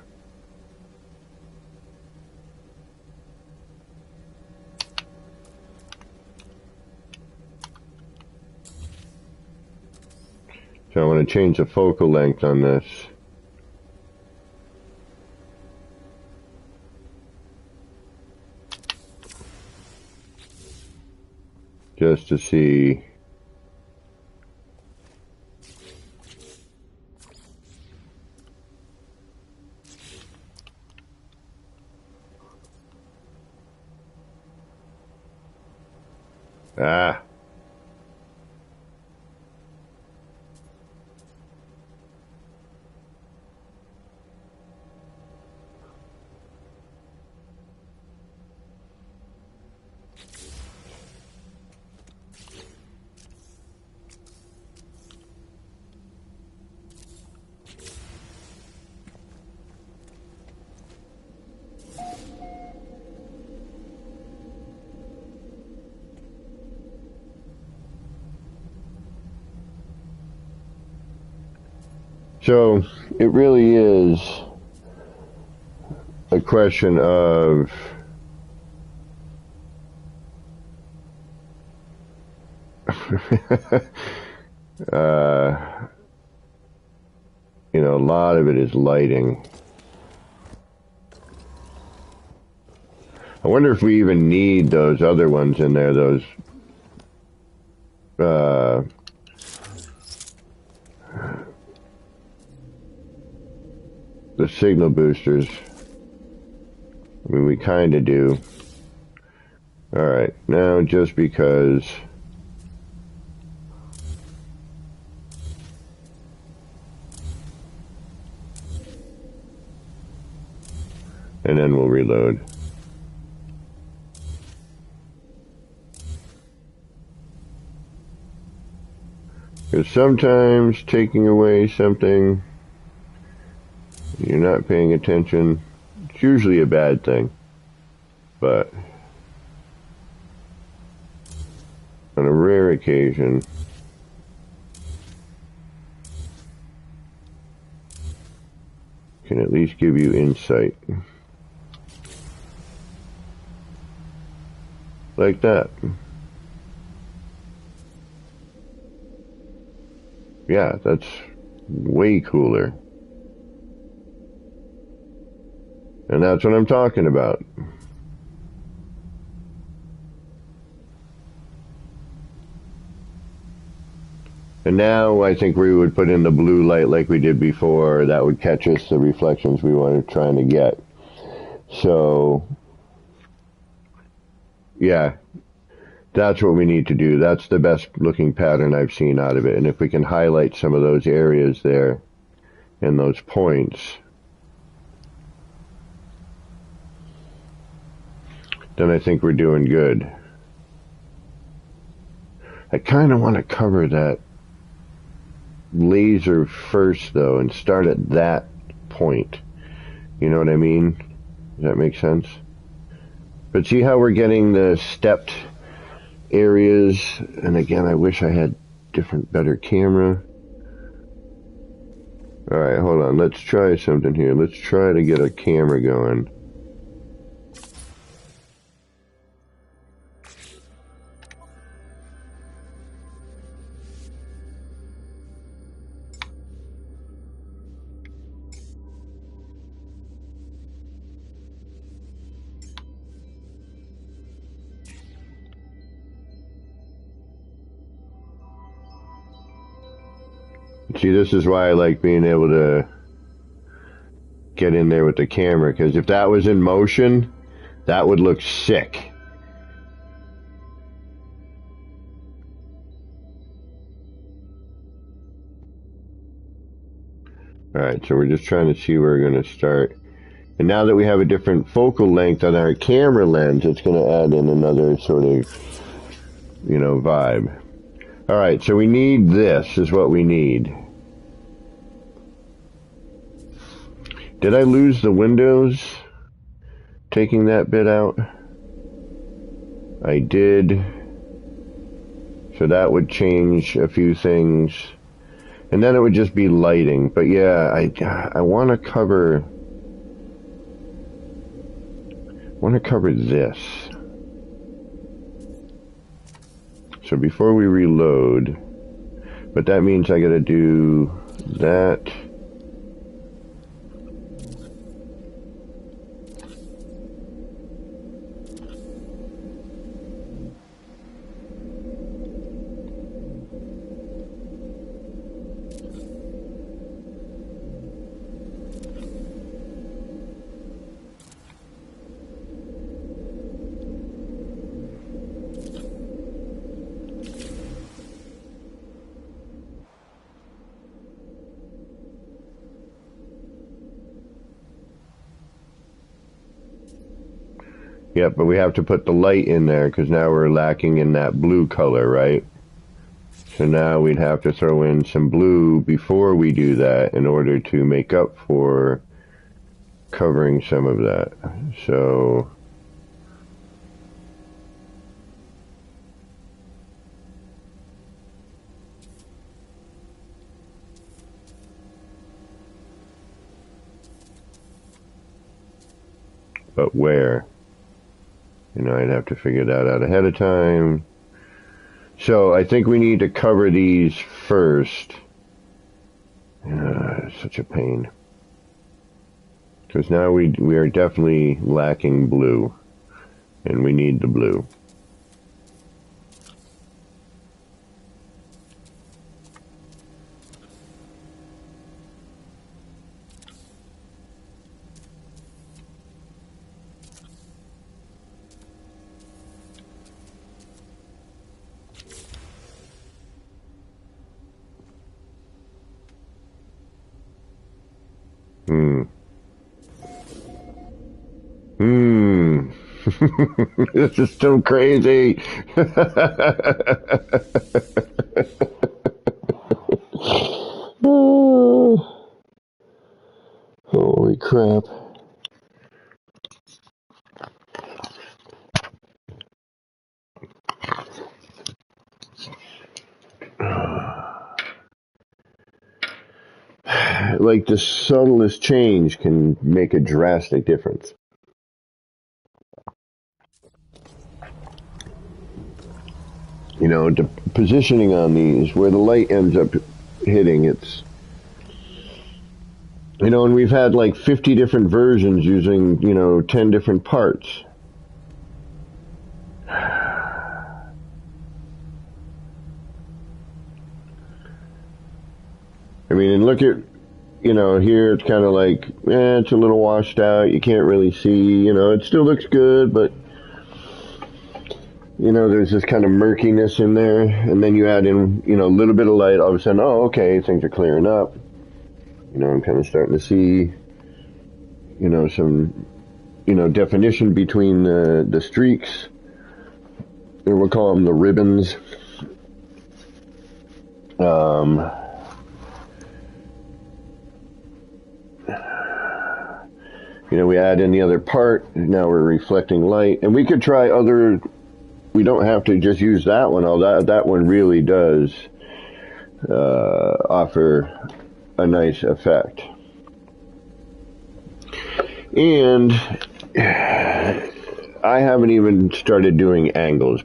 So I want to change the focal length on this. Just to see. Ah. So it really is a question of you know, a lot of it is lighting. I wonder if we even need those other ones in there, those the signal boosters. I mean, we kind of do. Alright, now just because... And then we'll reload. Because sometimes taking away something, you're not paying attention, it's usually a bad thing. But on a rare occasion, can at least give you insight. Like that. Yeah, that's way cooler. And that's what I'm talking about. And now I think we would put in the blue light like we did before. That would catch us the reflections we were trying to get. So, yeah, that's what we need to do. That's the best looking pattern I've seen out of it. And if we can highlight some of those areas there and those points, then I think we're doing good. I kind of want to cover that laser first, though, and start at that point. You know what I mean? Does that make sense? But see how we're getting the stepped areas? And again, I wish I had better camera. Alright, hold on. Let's try something here. Let's try to get a camera going. See, this is why I like being able to get in there with the camera, because if that was in motion, that would look sick. Alright, so we're just trying to see where we're going to start. And now that we have a different focal length on our camera lens, it's going to add in another sort of, you know, vibe. Alright, so we need this, is what we need. Did I lose the windows taking that bit out? I did. So that would change a few things. And then it would just be lighting. But yeah, I want to cover this. So before we reload, but that means I gotta do that. Yep, but we have to put the light in there because now we're lacking in that blue color, right? So now we'd have to throw in some blue before we do that in order to make up for covering some of that. So but where? You know, I'd have to figure that out ahead of time. So I think we need to cover these first. Such a pain. Because now we are definitely lacking blue, and we need the blue. Hmm. Hmm. This is so crazy. Oh, holy crap. Like the subtlest change can make a drastic difference. You know, the positioning on these, where the light ends up hitting, it's, you know, and we've had like 50 different versions using, you know, 10 different parts. I mean, and look at, you know, here it's kind of like, it's a little washed out. You can't really see, you know, it still looks good, but, you know, there's this kind of murkiness in there. And then you add in, you know, a little bit of light, all of a sudden, oh, okay, things are clearing up. You know, I'm kind of starting to see, you know, some, you know, definition between the streaks, or we'll call them the ribbons. You know, we add in the other part, now we're reflecting light, and we could try other, we don't have to just use that one, although that one really does offer a nice effect. And I haven't even started doing angles,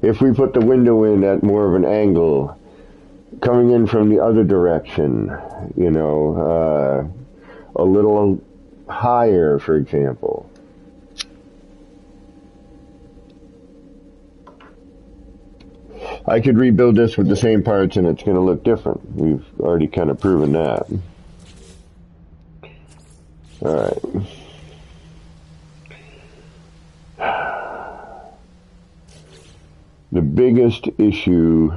if we put the window in at more of an angle, coming in from the other direction, you know, a little higher, for example. I could rebuild this with the same parts and it's going to look different. We've already kind of proven that. Alright. The biggest issue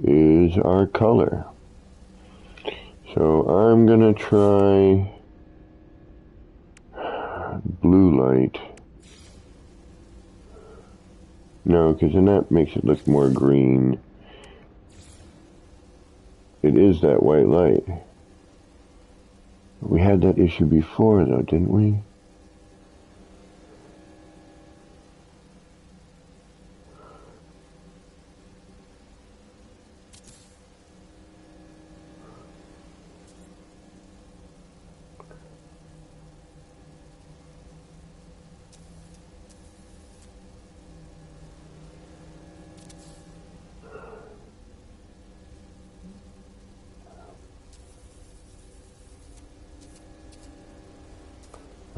is our color. So I'm going to try blue light. No, because then that makes it look more green. It is that white light. We had that issue before, though, didn't we?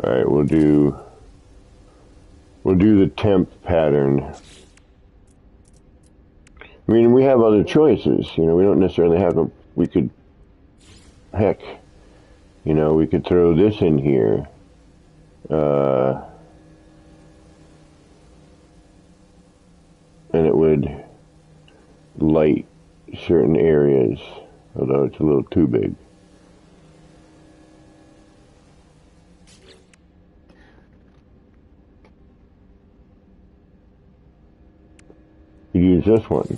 All right, we'll do the temp pattern. I mean, we have other choices. You know, we don't necessarily have them. We could, heck, you know, we could throw this in here. And it would light certain areas, although it's a little too big. You use this one,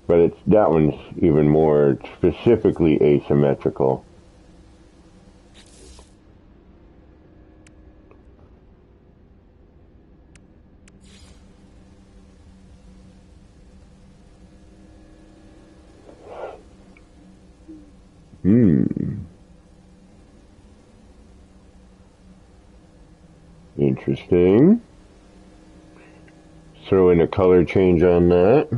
but that one's even more specifically asymmetrical. Interesting. Throw in a color change on that.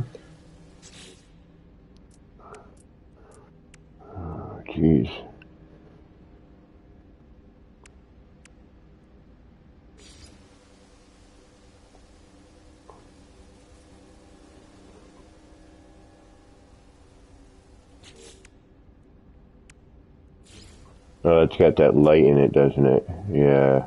Jeez. Oh, it's got that light in it, doesn't it? Yeah.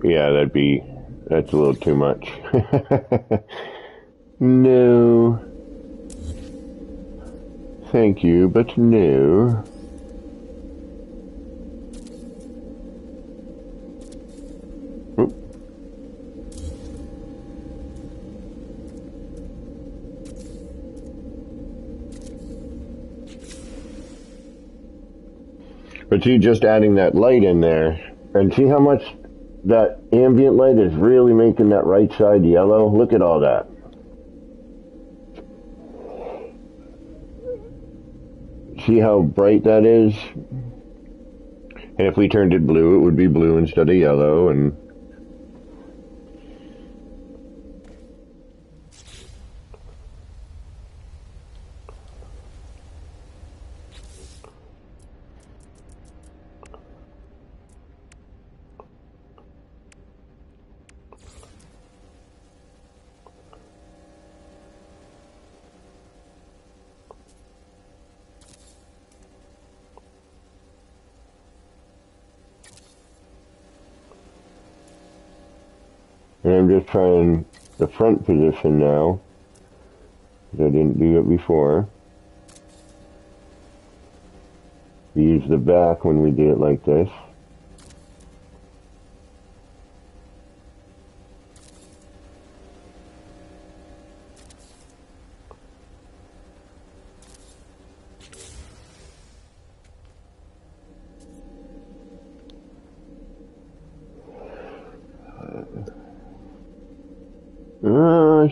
Yeah, that's a little too much. No. Thank you, but no. Oop. But see, just adding that light in there, and see how much that ambient light is really making that right side yellow? Look at all that. See how bright that is? And if we turned it blue, it would be blue instead of yellow, and I'm just trying the front position now. I didn't do it before. We use the back when we do it like this.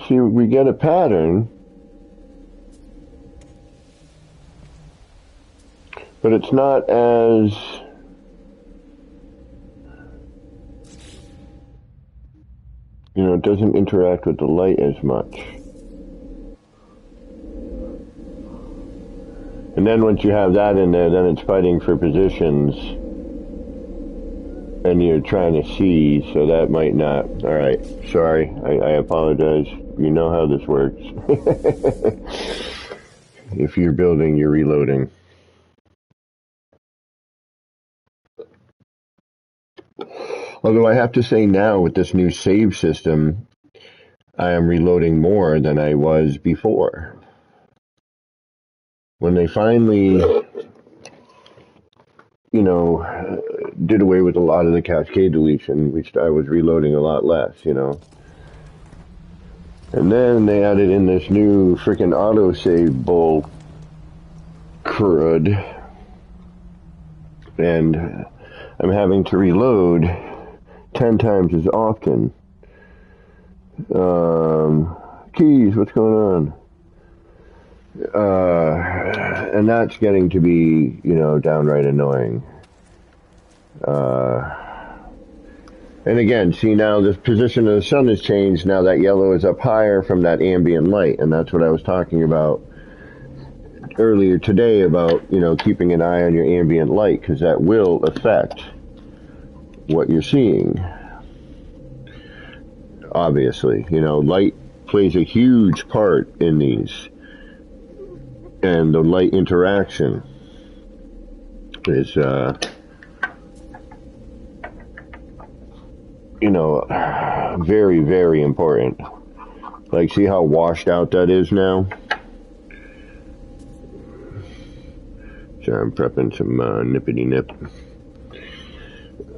See, we get a pattern, but it's not as it doesn't interact with the light as much. And then once you have that in there, then it's fighting for positions, and you're trying to see, so that might not. All right, sorry, I apologize. You know how this works. If you're building, you're reloading. Although I have to say now, with this new save system, I am reloading more than I was before. When they finally, did away with a lot of the cascade deletion, I was reloading a lot less, And then they added in this new freaking autosave bull crud. And I'm having to reload 10 times as often. Keys, what's going on? And that's getting to be, downright annoying. And again, see now the position of the sun has changed. Now that yellow is up higher from that ambient light. And that's what I was talking about earlier today about, keeping an eye on your ambient light, because that will affect what you're seeing. Obviously, light plays a huge part in these. And the light interaction is, very, very important. Like, see how washed out that is now? So I'm prepping some nippity nip.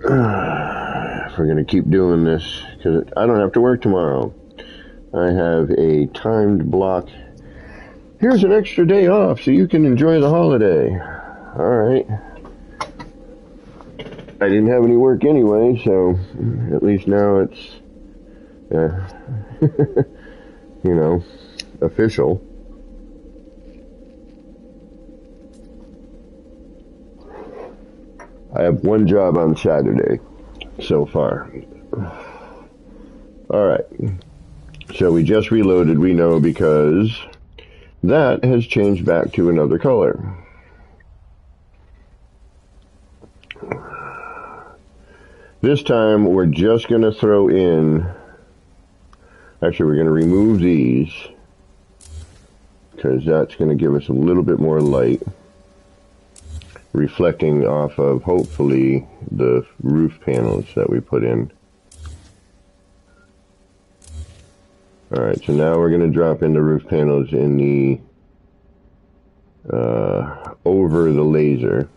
If we're going to keep doing this, because I don't have to work tomorrow. I have a timed block. Here's an extra day off so you can enjoy the holiday. Alright. I didn't have any work anyway, so at least now it's, official. I have one job on Saturday so far. Alright. So we just reloaded, we know, because that has changed back to another color. This time we're just going to throw in, actually we're going to remove these, because that's going to give us a little bit more light, reflecting off of, hopefully, the roof panels that we put in. Alright, so now we're going to drop in the roof panels in the, over the laser.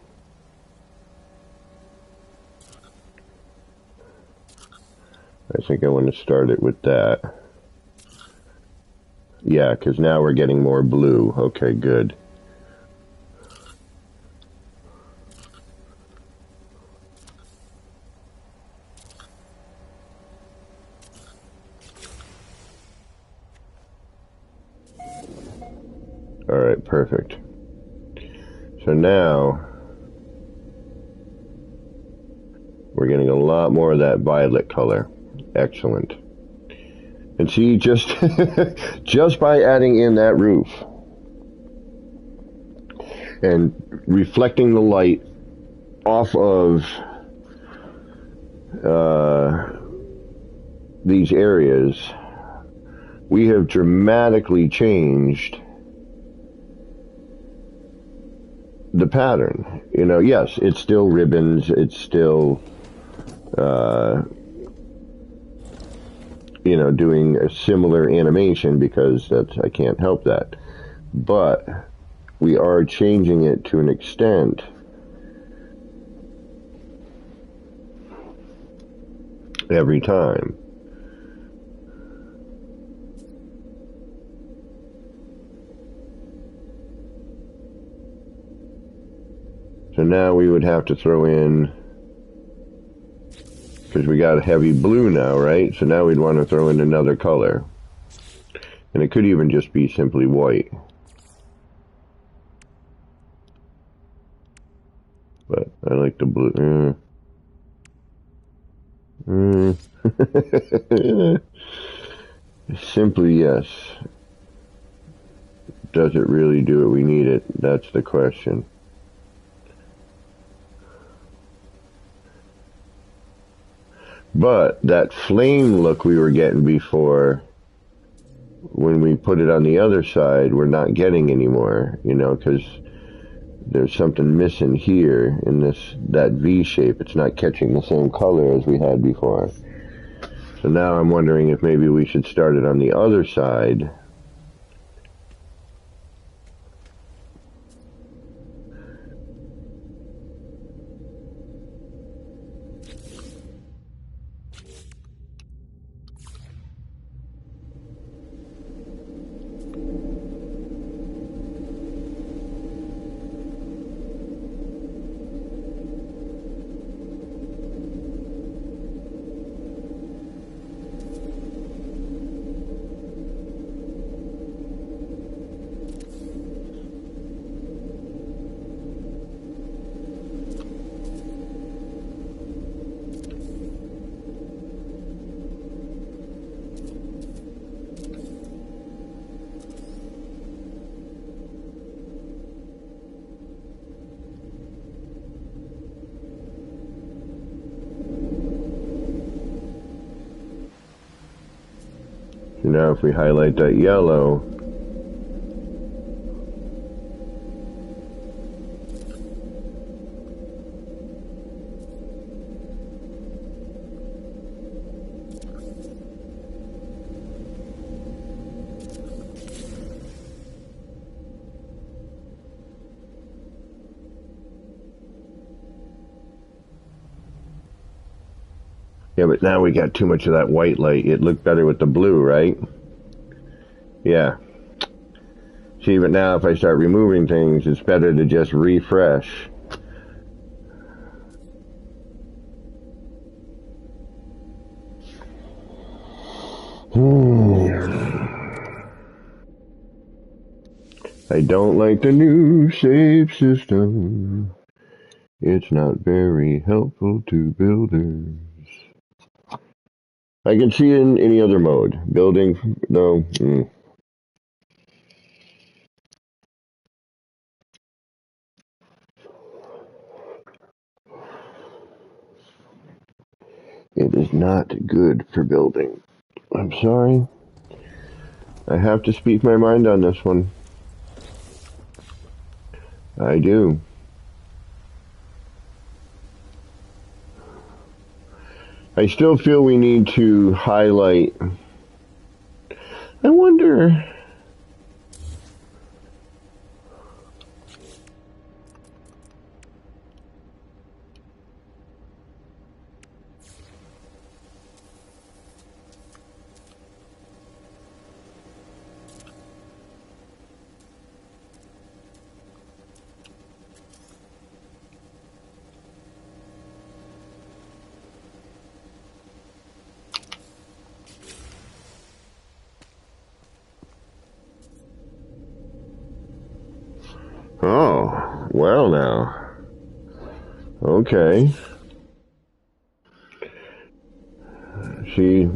I think I want to start it with that. Yeah, because now we're getting more blue. Okay, good. Alright, perfect. So now we're getting a lot more of that violet color. Excellent. And see, just just by adding in that roof and reflecting the light off of these areas, we have dramatically changed the pattern. You know, yes, it's still ribbons, it's still you know, doing a similar animation, because that's, I can't help that. But we are changing it to an extent every time. So now we would have to throw in, because we got a heavy blue now, right? So now we'd want to throw in another color. And it could even just be simply white. But I like the blue. Simply yes. Does it really do what we need it? That's the question. But that flame look we were getting before, when we put it on the other side, we're not getting anymore, you know, because there's something missing here in that V shape. It's not catching the same color as we had before. So now I'm wondering if maybe we should start it on the other side. So now if we highlight that yellow, yeah, but now we got too much of that white light. It looked better with the blue, right? Yeah. See, but now if I start removing things, it's better to just refresh. I don't like the new save system. It's not very helpful to builders. I can see it in any other mode. Building, no. It is not good for building. I'm sorry. I have to speak my mind on this one. I do. I still feel we need to highlight. I wonder. Oh, well now. Okay. See.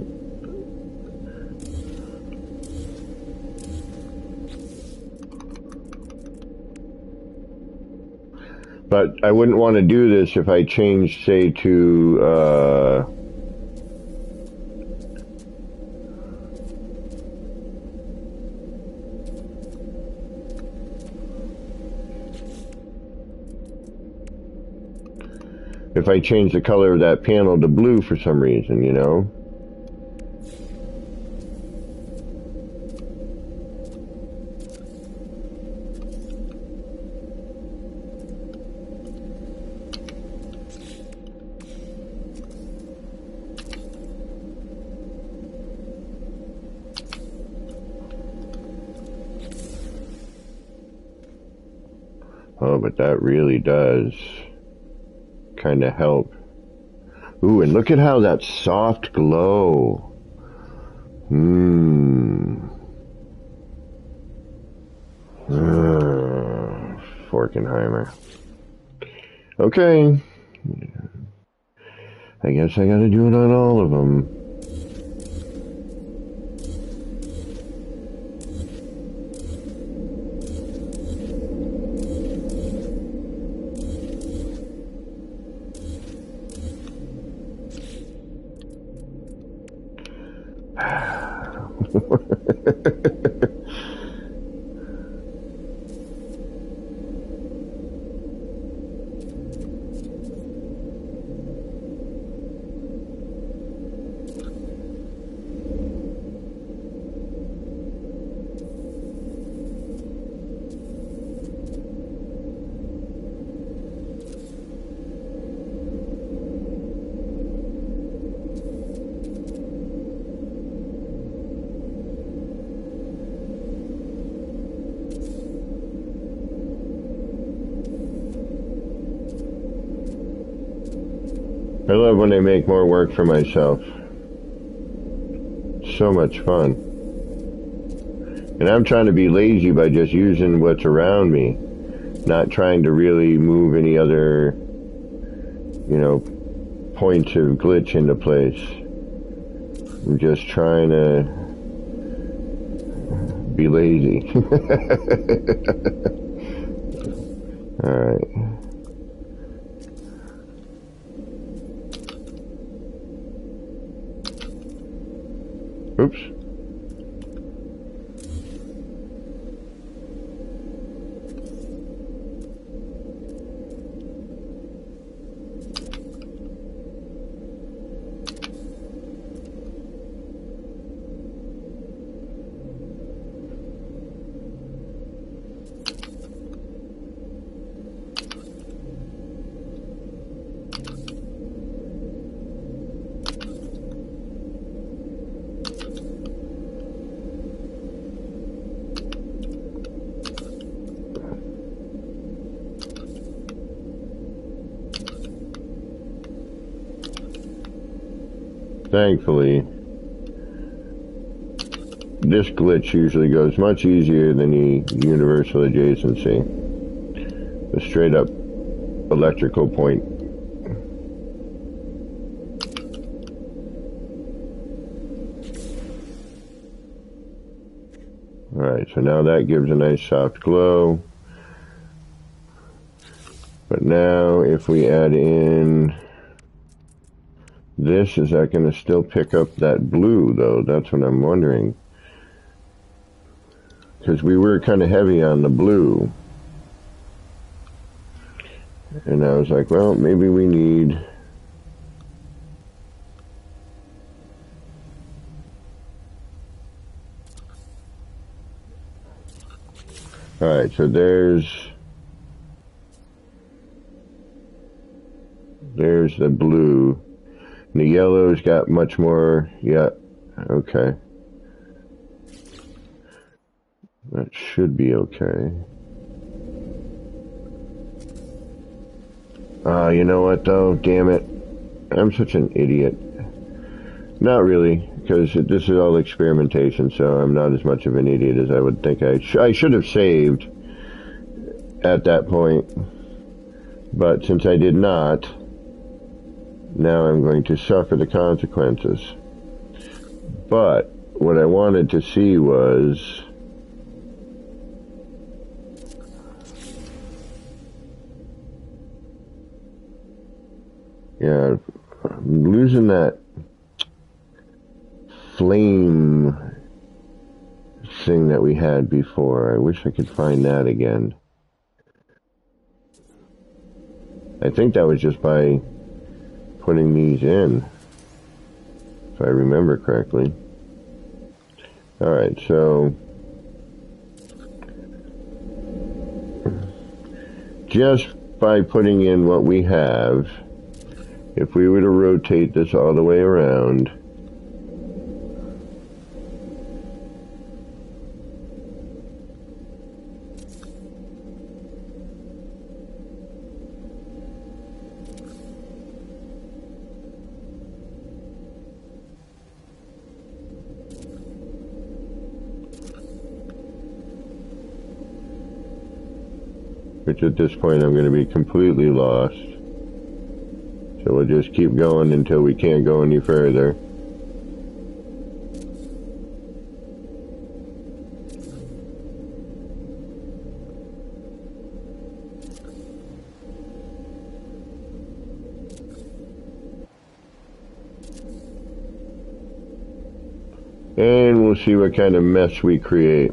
But I wouldn't want to do this if I changed, say, to, if I change the color of that panel to blue for some reason, you know? Oh, but that really does kind of help. Ooh, and look at how that soft glow. Forkenheimer. Okay. I guess I gotta do it on all of them. I love when I make more work for myself. So much fun. And I'm trying to be lazy by just using what's around me. Not trying to really move any other, you know, points of glitch into place. I'm just trying to be lazy. Alright. Oops. Thankfully, this glitch usually goes much easier than the universal adjacency. The straight up electrical point. Alright, so now that gives a nice soft glow. But now if we add in this, is that going to still pick up that blue though? That's what I'm wondering. Because we were kind of heavy on the blue. And I was like, well, maybe we need... Alright, so there's the blue. And the yellow's got much more, yeah, okay. That should be okay. You know what though? Damn it. I'm such an idiot. Not really, because this is all experimentation, so I'm not as much of an idiot as I would think I should have saved at that point. But since I did not, now I'm going to suffer the consequences. But what I wanted to see was... Yeah, I'm losing that flame thing that we had before. I wish I could find that again. I think that was just by putting these in, if I remember correctly. Alright, so just by putting in what we have, if we were to rotate this all the way around, which at this point I'm going to be completely lost. So we'll just keep going until we can't go any further. And we'll see what kind of mess we create.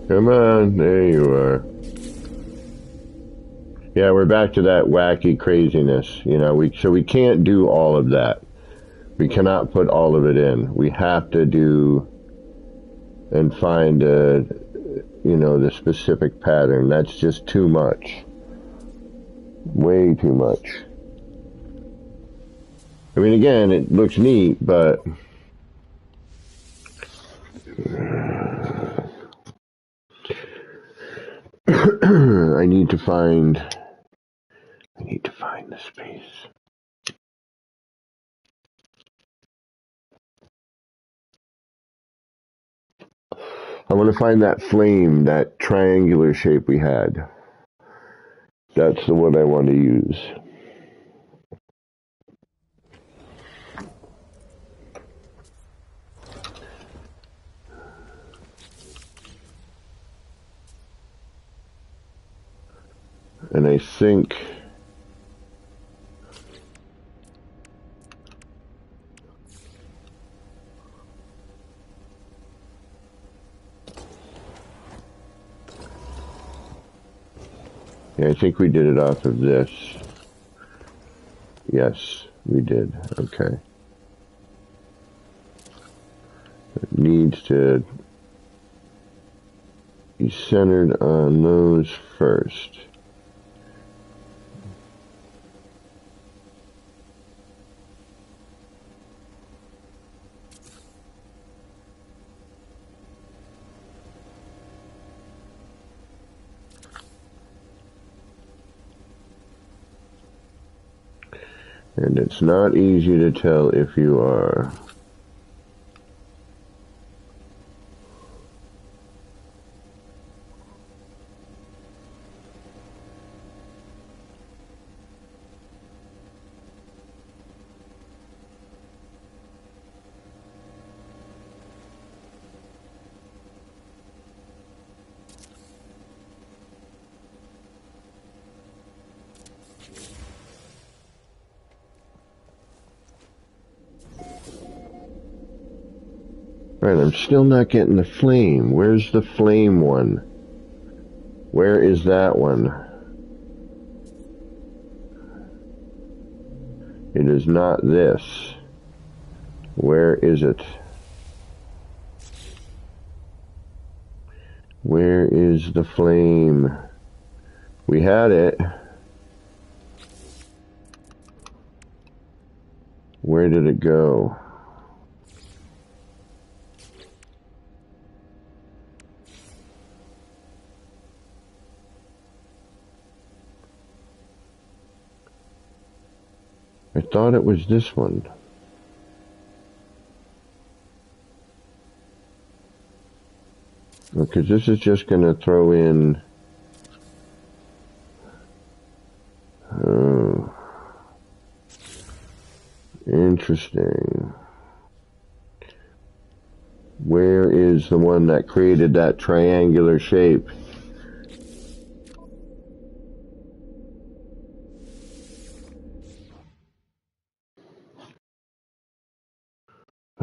Come on, there you are. Yeah, we're back to that wacky craziness, you know, so we can't do all of that. We cannot put all of it in. We have to do and find you know, the specific pattern. That's just too much. Way too much. I mean, again, it looks neat, but I need to find the space. I want to find that flame, that triangular shape we had. That's the one I want to use. And I think Yeah, I think we did it off of this. Yes, we did. Okay. It needs to be centered on those first. And it's not easy to tell if you are. Right, I'm still not getting the flame. Where's the flame one? Where is that one? It is not this. Where is it? Where is the flame? We had it. Where did it go? I thought it was this one. Because this is just going to throw in... Oh. Interesting. Where is the one that created that triangular shape?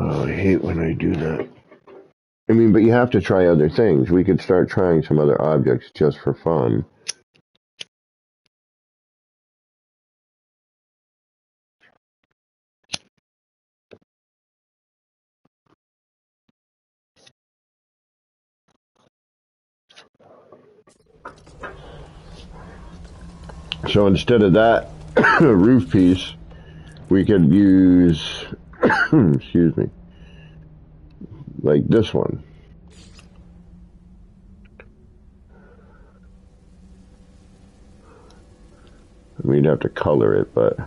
Oh, I hate when I do that. I mean, but you have to try other things. We could start trying some other objects just for fun. So instead of that roof piece, we could use, excuse me, like this one. We'd have to color it, but...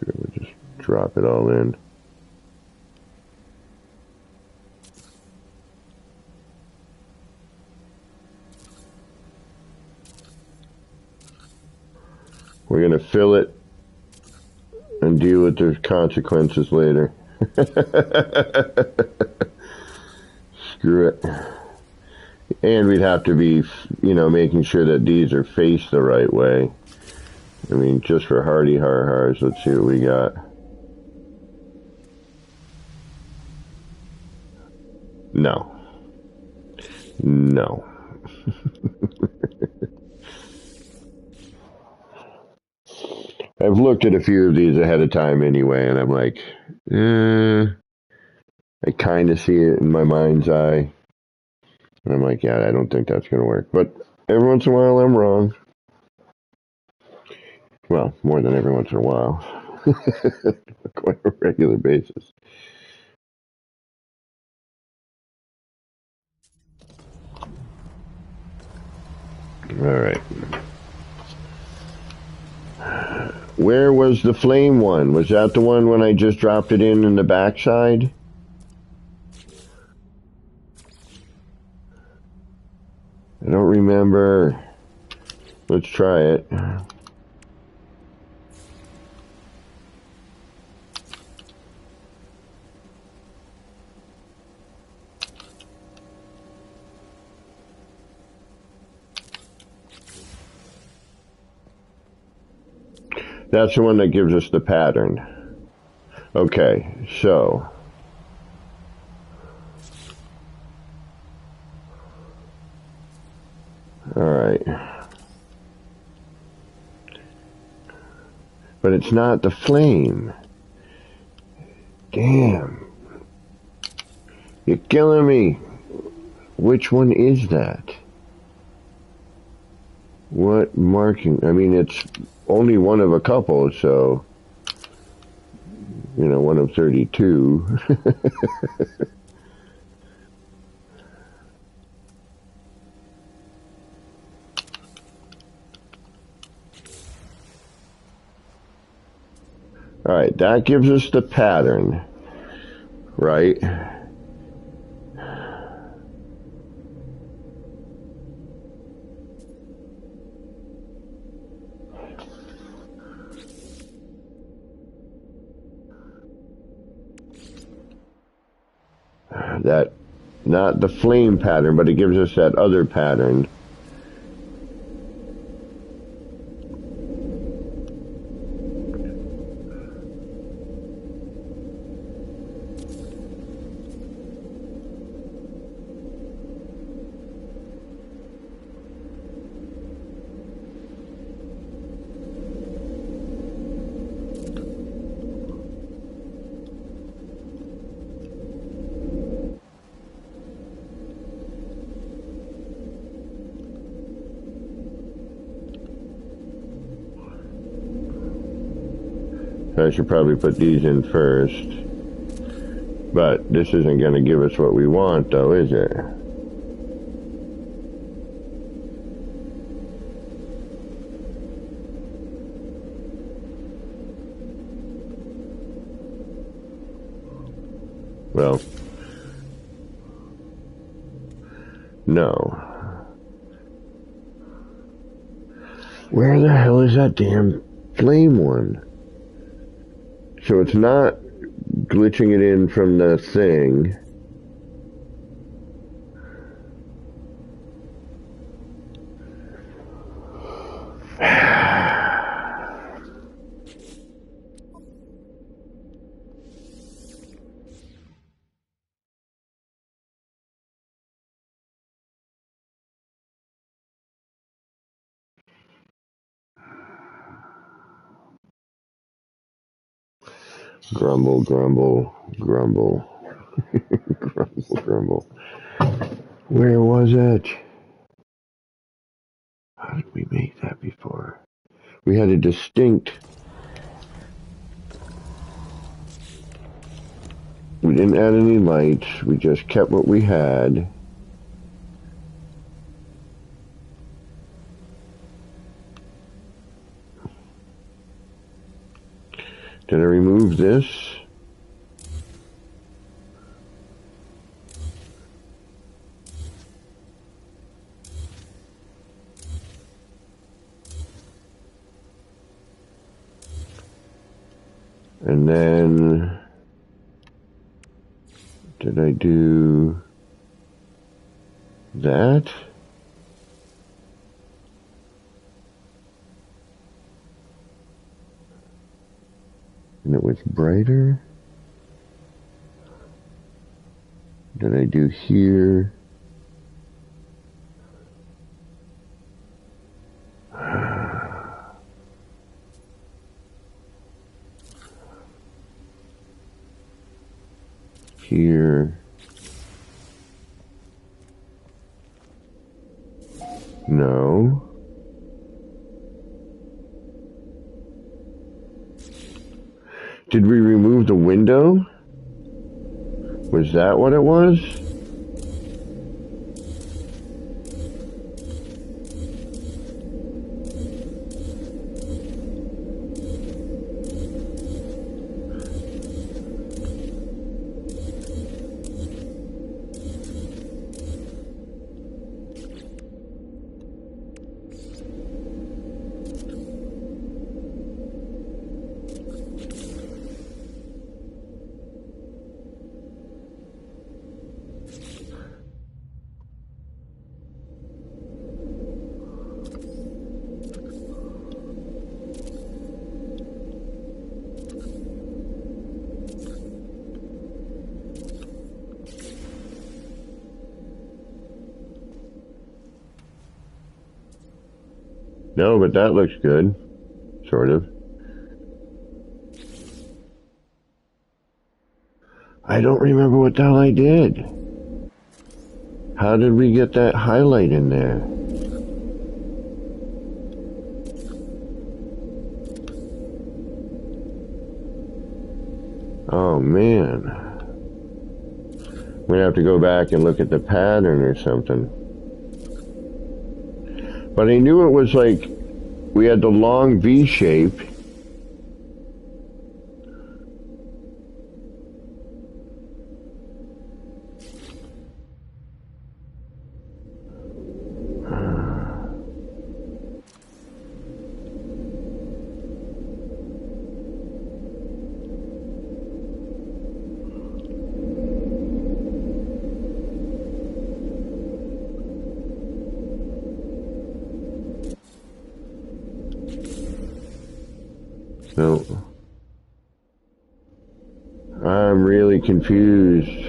We'll just drop it all in. We're going to fill it and deal with the consequences later. Screw it. And we'd have to be, making sure that these are faced the right way. I mean, just for hardy har-hars, let's see what we got. No. No. I've looked at a few of these ahead of time anyway, and I'm like, I kind of see it in my mind's eye. And I'm like, yeah, I don't think that's going to work. But every once in a while, I'm wrong. Well, more than every once in a while. Quite a regular basis. All right. Where was the flame one? Was that the one when I just dropped it in the backside? I don't remember. Let's try it. That's the one that gives us the pattern. Okay, so all right. But it's not the flame. Damn. You're killing me. Which one is that? What marking? I mean, it's only one of a couple, so, you know, one of 32. All right, that gives us the pattern, right? That, not the flame pattern, but it gives us that other pattern. I should probably put these in first. But this isn't going to give us what we want, though, is it? Well, no. Where the hell is that damn flame one? So it's not glitching it in from the thing. Grumble, grumble, grumble. Grumble, grumble. Where was it? How did we make that before? We had a distinct... We didn't add any lights. We just kept what we had. Did I remove this? And then, did I do that? And it was brighter? Did I do here? Here. No. Did we remove the window? Was that what it was? No, but that looks good. Sort of. I don't remember what the hell I did. How did we get that highlight in there? Oh, man. I'm going to have to go back and look at the pattern or something. But I knew it was like, we had the long V shape. No. I'm really confused.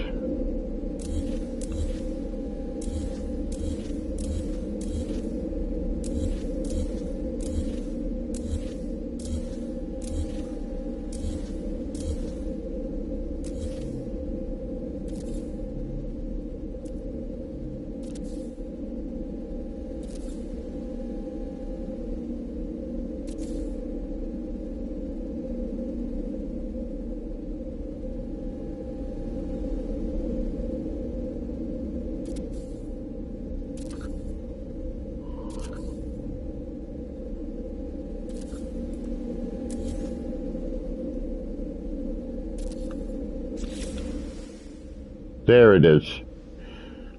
There it is.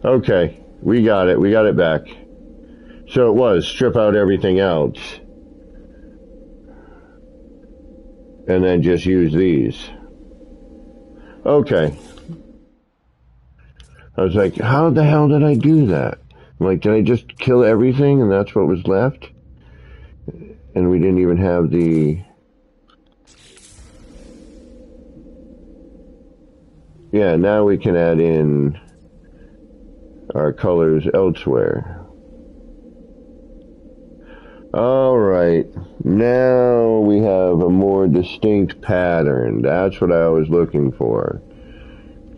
Okay, we got it. We got it back. So it was strip out everything else. And then just use these. Okay. I was like, how the hell did I do that? I'm like, did I just kill everything and that's what was left? And we didn't even have the... Yeah, now we can add in our colors elsewhere. Alright, now we have a more distinct pattern. That's what I was looking for.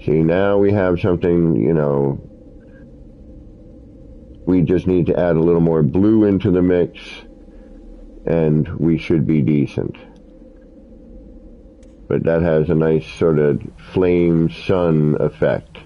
See, now we have something, you know, we just need to add a little more blue into the mix, and we should be decent. But that has a nice sort of flame sun effect.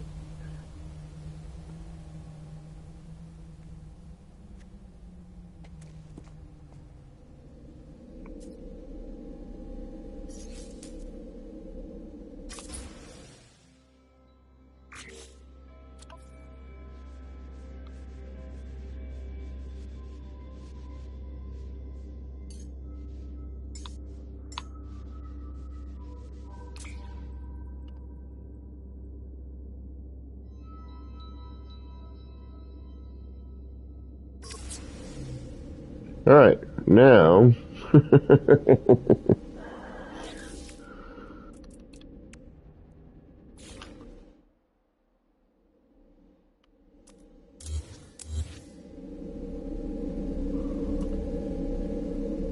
All right, now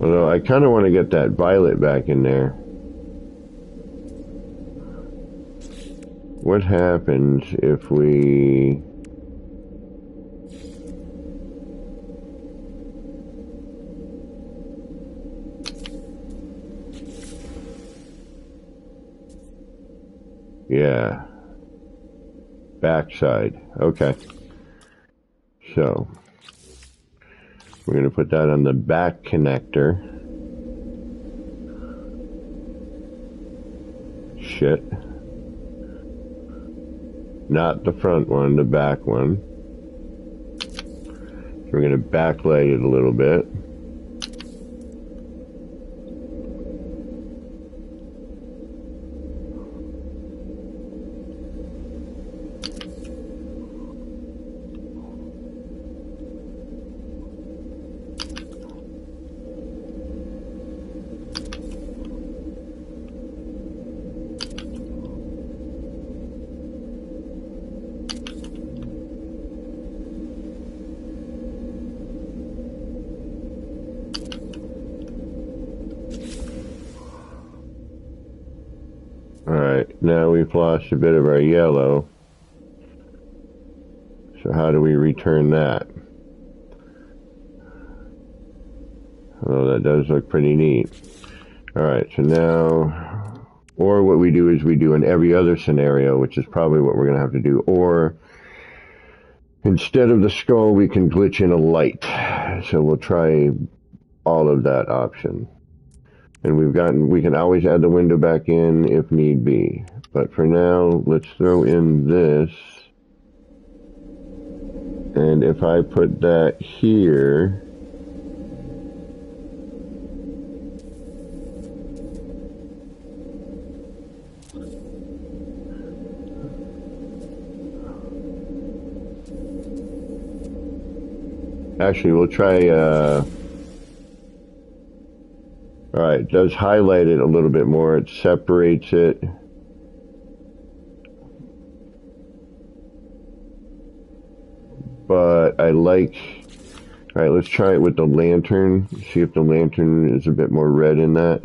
although I kind of want to get that violet back in there. What happens if we... Yeah. Backside. Okay. So, we're going to put that on the back connector. Shit. Not the front one, the back one. So we're going to backlight it a little bit. Alright, now we've lost a bit of our yellow. So how do we return that? Oh, that does look pretty neat. Alright, so now, or what we do is we do in every other scenario, which is probably what we're going to have to do, or instead of the skull, we can glitch in a light. So we'll try all of that option. And we can always add the window back in if need be. But for now, let's throw in this. And if I put that here, actually we'll try, alright, it does highlight it a little bit more. It separates it. But I like, alright, let's try it with the lantern. See if the lantern is a bit more red in that.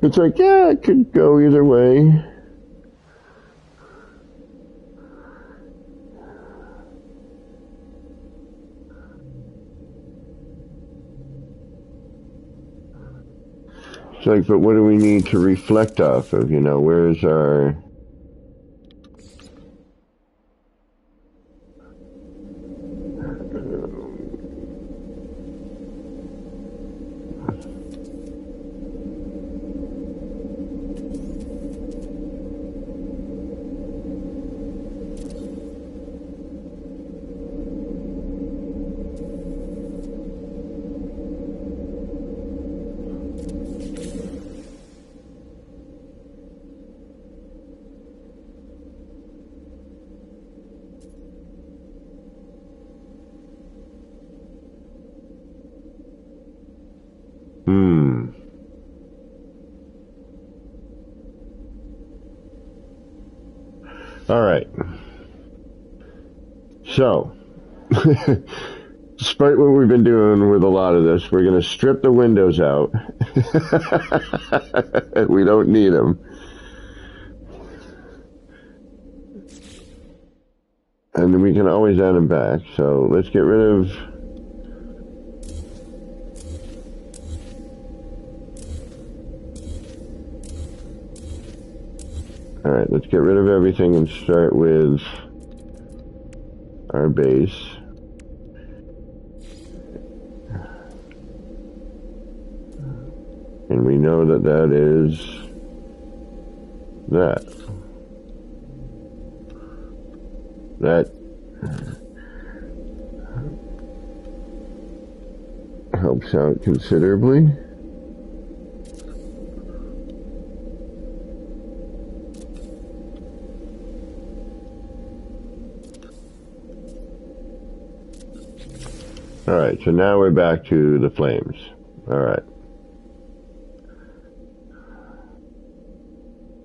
It's like, yeah, it could go either way. It's like, but what do we need to reflect off of? You know, where's our... All right. So, despite what we've been doing with a lot of this, we're going to strip the windows out. We don't need them. And then we can always add them back. So let's get rid of... Alright, let's get rid of everything and start with our base. And we know that that is that. That helps out considerably. Alright, so now we're back to the flames. Alright.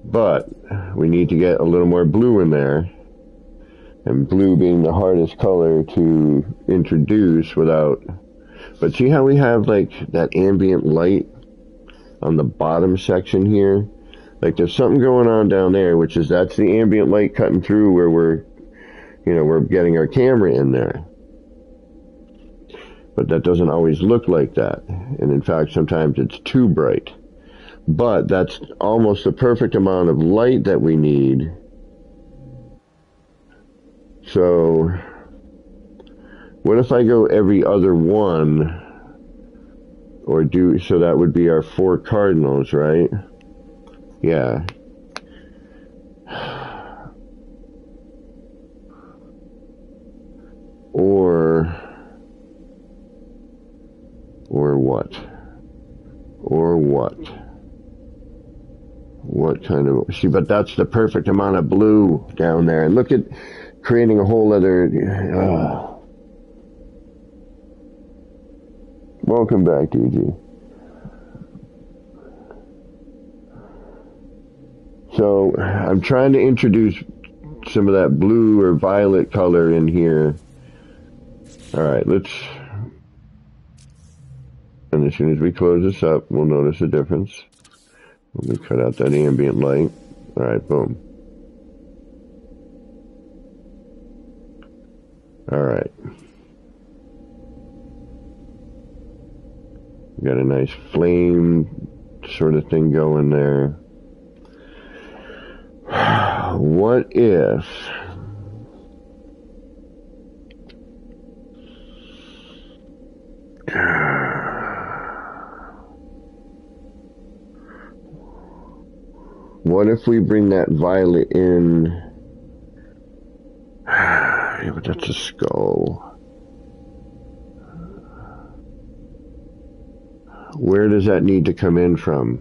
But we need to get a little more blue in there. And blue being the hardest color to introduce without... But see how we have like that ambient light on the bottom section here? Like there's something going on down there, which is that's the ambient light cutting through where we're getting our camera in there. But that doesn't always look like that. And in fact, sometimes it's too bright. But that's almost the perfect amount of light that we need. So What if I go every other one? Or do, so that would be our 4 cardinals, right? Yeah. Or what? Or what? What kind of, see, but that's the perfect amount of blue down there. And look at creating a whole other, welcome back, DG. So I'm trying to introduce some of that blue or violet color in here. All right, let's, and as soon as we close this up, we'll notice a difference. Let me cut out that ambient light. All right, boom. All right. We got a nice flame sort of thing going there. What if we bring that violet in? Yeah, but that's a skull. Where does that need to come in from?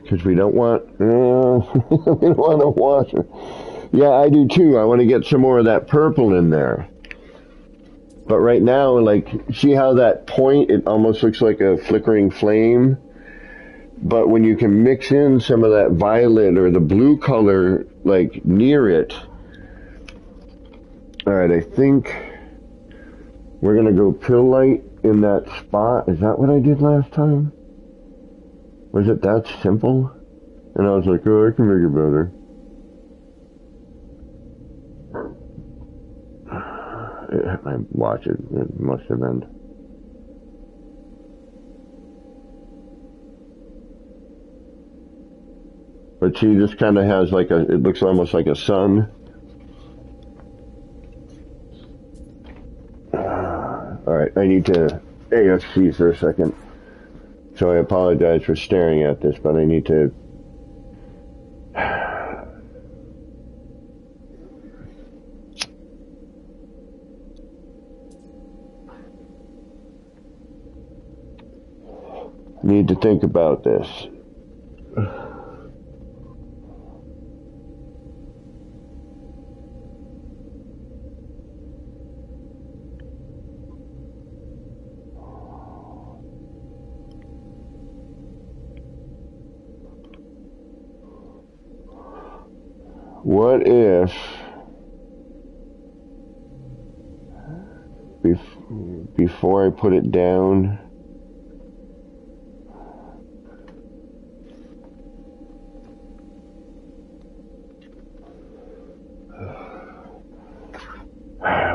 Because we don't want, we don't want to wash it. Yeah, I do too. I want to get some more of that purple in there. But right now, like, see how that point, it almost looks like a flickering flame? But when you can mix in some of that violet or the blue color, like, near it. Alright, I think we're going to go pill light in that spot. Is that what I did last time? Was it that simple? And I was like, oh, I can make it better. I watch it. It must have been. But see, this kind of has like a, it looks almost like a sun. Alright, I need to AFC for a second. So I apologize for staring at this, but I need to... need to think about this. What if before I put it down,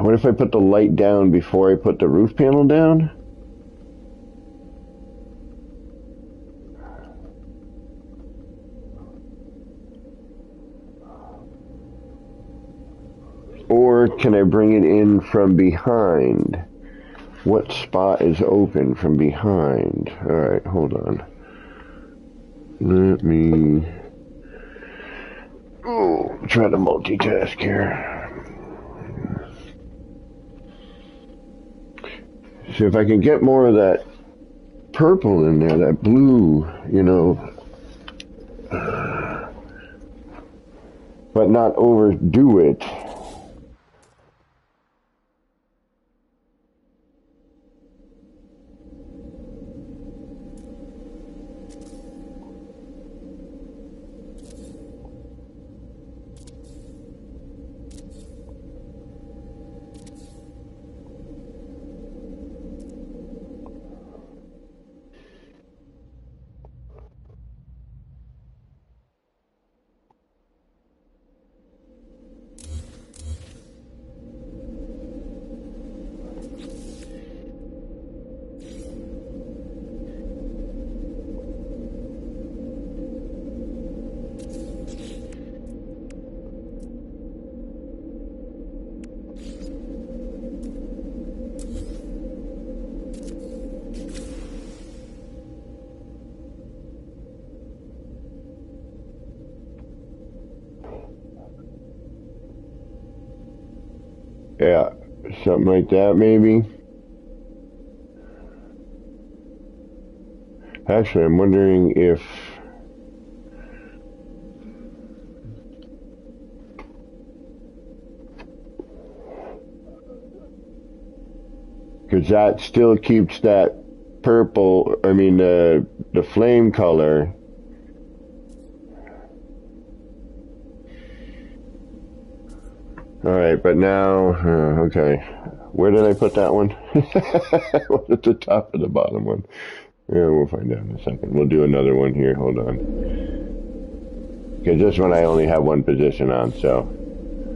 what if I put the light down before I put the roof panel down? Or can I bring it in from behind? What spot is open from behind? Alright, hold on. Let me... try to multitask here. See if I can get more of that purple in there, that blue, you know, but not overdo it. Yeah, something like that maybe. Actually, I'm wondering if because that still keeps that purple, I mean the flame color. All right, but now, okay. Where did I put that one? Was it the top or the bottom one? Yeah, we'll find out in a second. We'll do another one here. Hold on. Because this one I only have one position on, so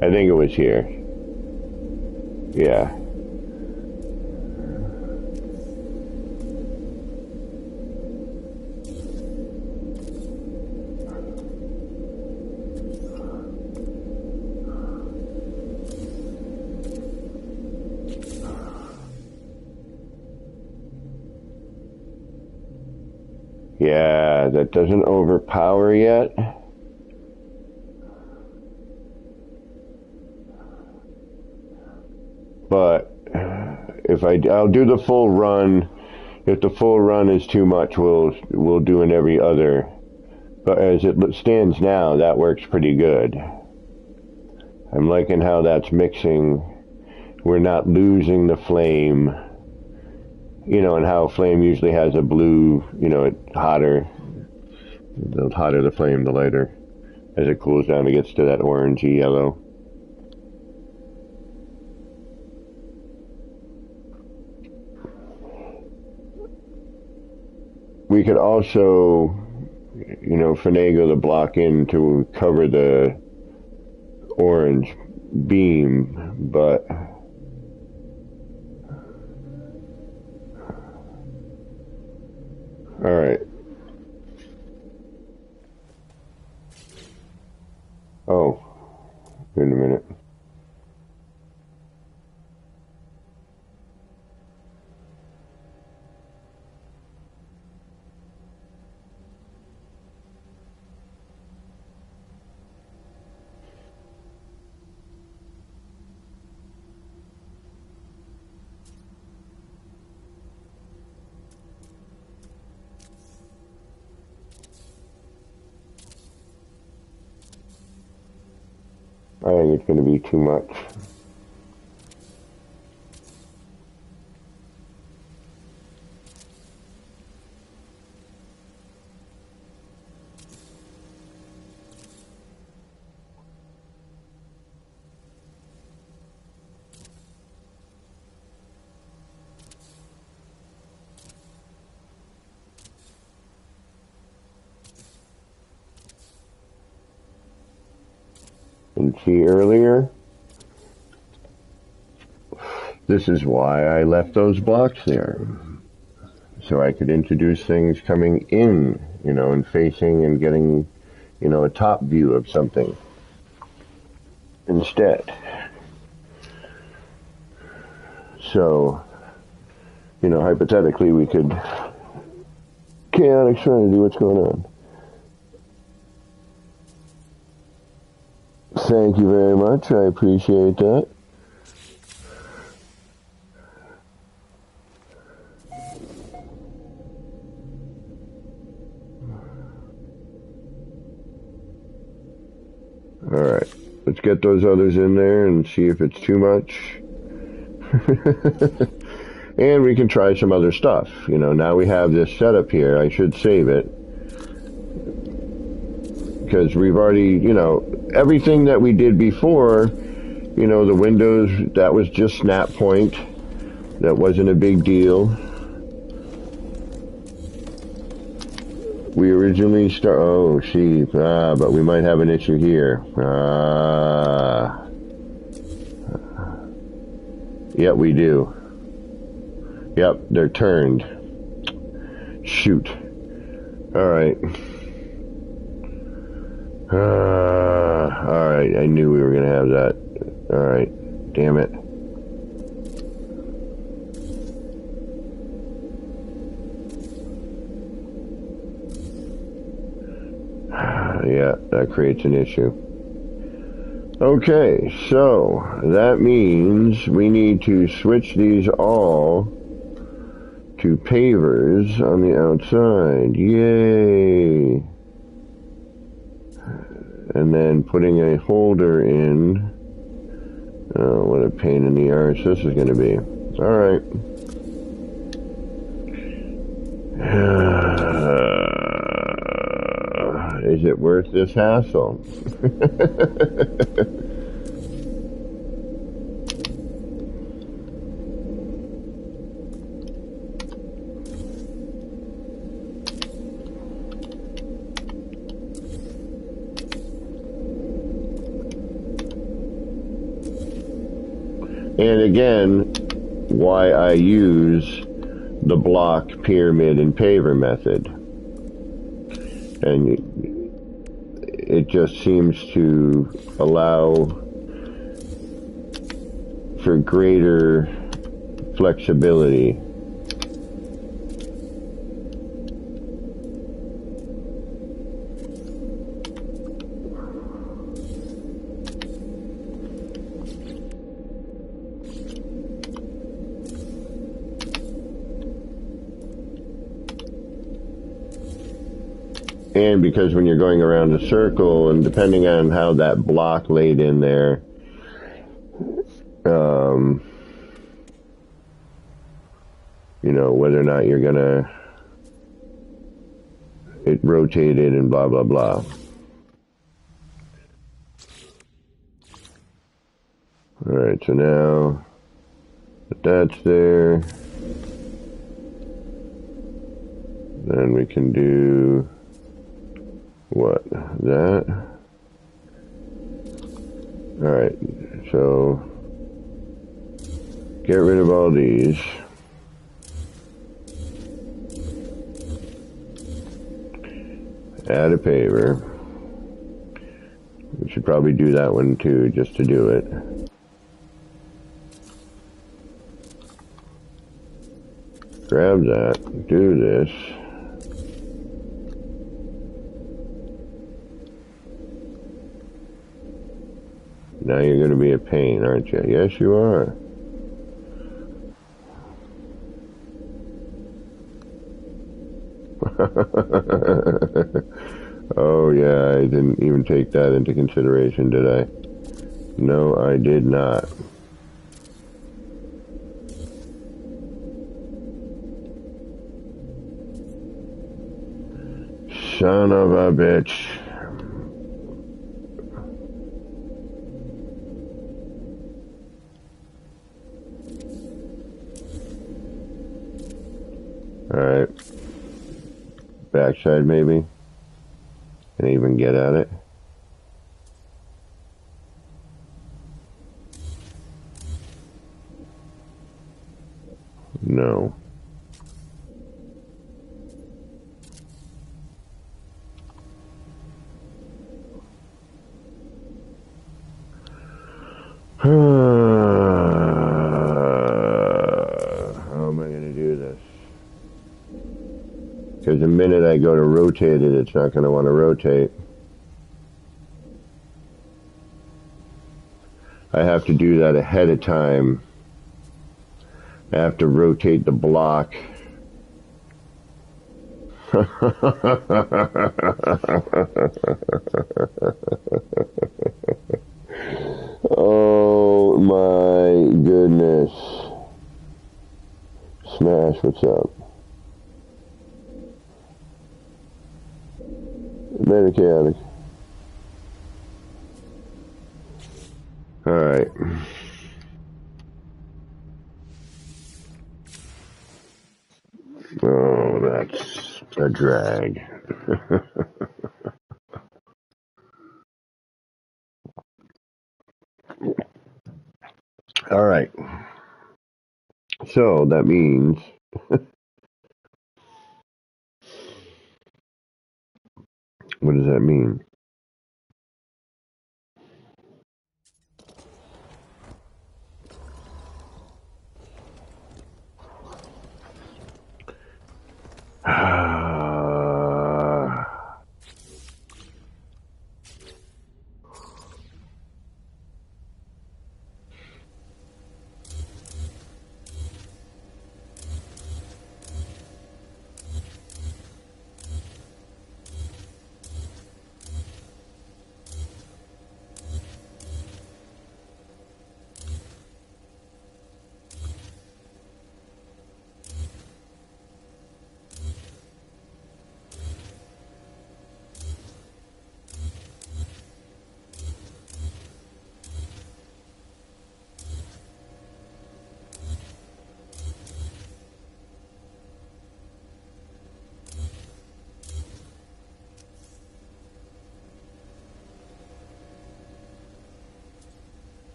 I think it was here. Yeah. Yeah, that doesn't overpower yet. But if I'll do the full run. If the full run is too much, we'll do an every other. But as it stands now, that works pretty good. I'm liking how that's mixing. We're not losing the flame. You know, and how flame usually has a blue, you know, it's hotter. The hotter the flame, the lighter. As it cools down, it gets to that orangey yellow. We could also, you know, finagle the block in to cover the orange beam, but all right. Oh, wait a minute. I think it's going to be too much. And see earlier, this is why I left those blocks there. So I could introduce things coming in, you know, and facing and getting, you know, a top view of something instead. So, you know, hypothetically we could chaotic serenity, what's going on? Thank you very much. I appreciate that. All right. Let's get those others in there and see if it's too much. And we can try some other stuff. You know, now we have this setup here. I should save it. Because we've already, you know, everything that we did before, you know, the windows, that was just snap point. That wasn't a big deal. We originally oh, sheep. But we might have an issue here. Yep, we do. Yep, they're turned. Shoot. Alright. Alright, I knew we were going to have that. Alright, damn it. Yeah, that creates an issue. Okay, so that means we need to switch these all to pavers on the outside. Yay! And then putting a holder in. Oh, what a pain in the arse this is going to be. Alright. Is it worth this hassle? And again, why I use the block, pyramid, and paver method. And it just seems to allow for greater flexibility. And because when you're going around a circle, and depending on how that block laid in there, you know, whether or not you're gonna, it rotated and blah, blah, blah. Alright, so now that that's there, then we can do what? That? Alright, so get rid of all these. Add a paver. We should probably do that one too, just to do it. Grab that, do this. Now you're going to be a pain, aren't you? Yes, you are. Oh yeah, I didn't even take that into consideration, did I? No, I did not. Son of a bitch. Alright. Backside maybe? Can I even get at it? No. How am I going to do this? Because the minute I go to rotate it, it's not going to want to rotate. I have to do that ahead of time. I have to rotate the block. Oh my goodness. Smash, what's up? Medicatic. Alright. Oh, that's a drag. Alright. So, that means... What does that mean?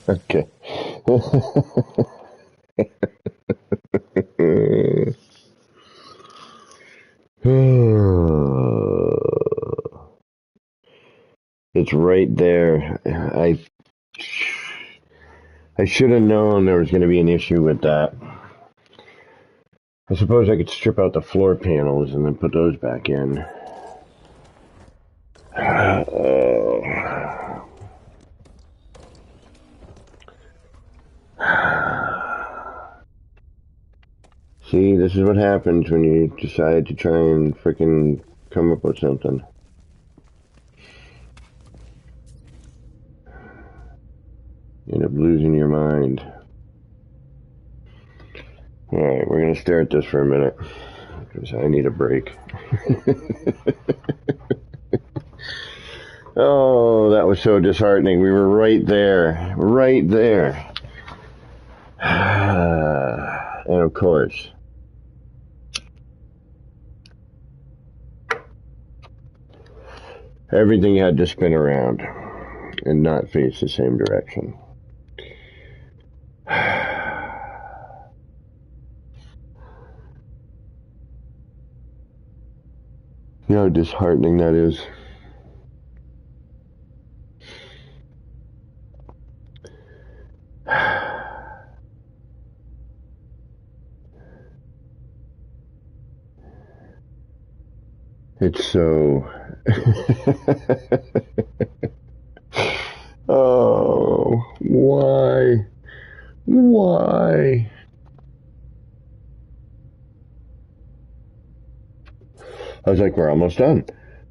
Okay. It's right there. I should have known there was going to be an issue with that. I suppose I could strip out the floor panels and then put those back in. See, this is what happens when you decide to try and frickin' come up with something. You end up losing your mind. Alright, we're gonna stare at this for a minute, because I need a break. Oh, that was so disheartening. We were right there. Right there. And of course, everything had to spin around and not face the same direction. You know how disheartening that is? It's so... Oh, why? Why? I was like, we're almost done.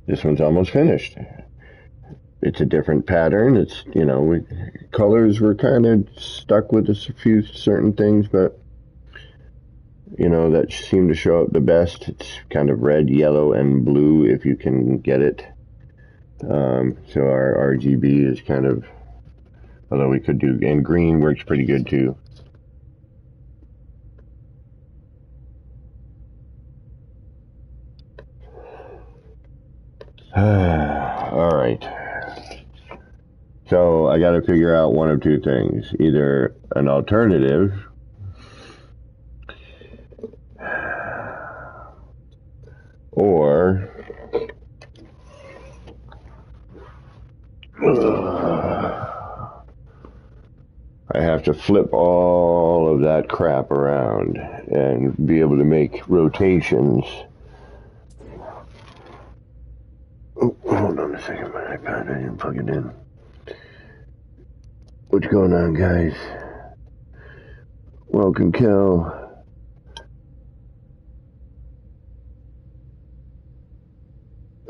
This one's almost finished. It's a different pattern. It's, you know, colors were kind of stuck with a few certain things, but, you know, that seemed to show up the best. It's kind of red, yellow, and blue if you can get it. So our RGB is kind of, although we could do, and green works pretty good too. All right. So I got to figure out one of two things. Either an alternative or I have to flip all of that crap around and be able to make rotations. Oh, hold on a second, my iPad, I didn't plug it in. What's going on, guys? Welcome, Kel.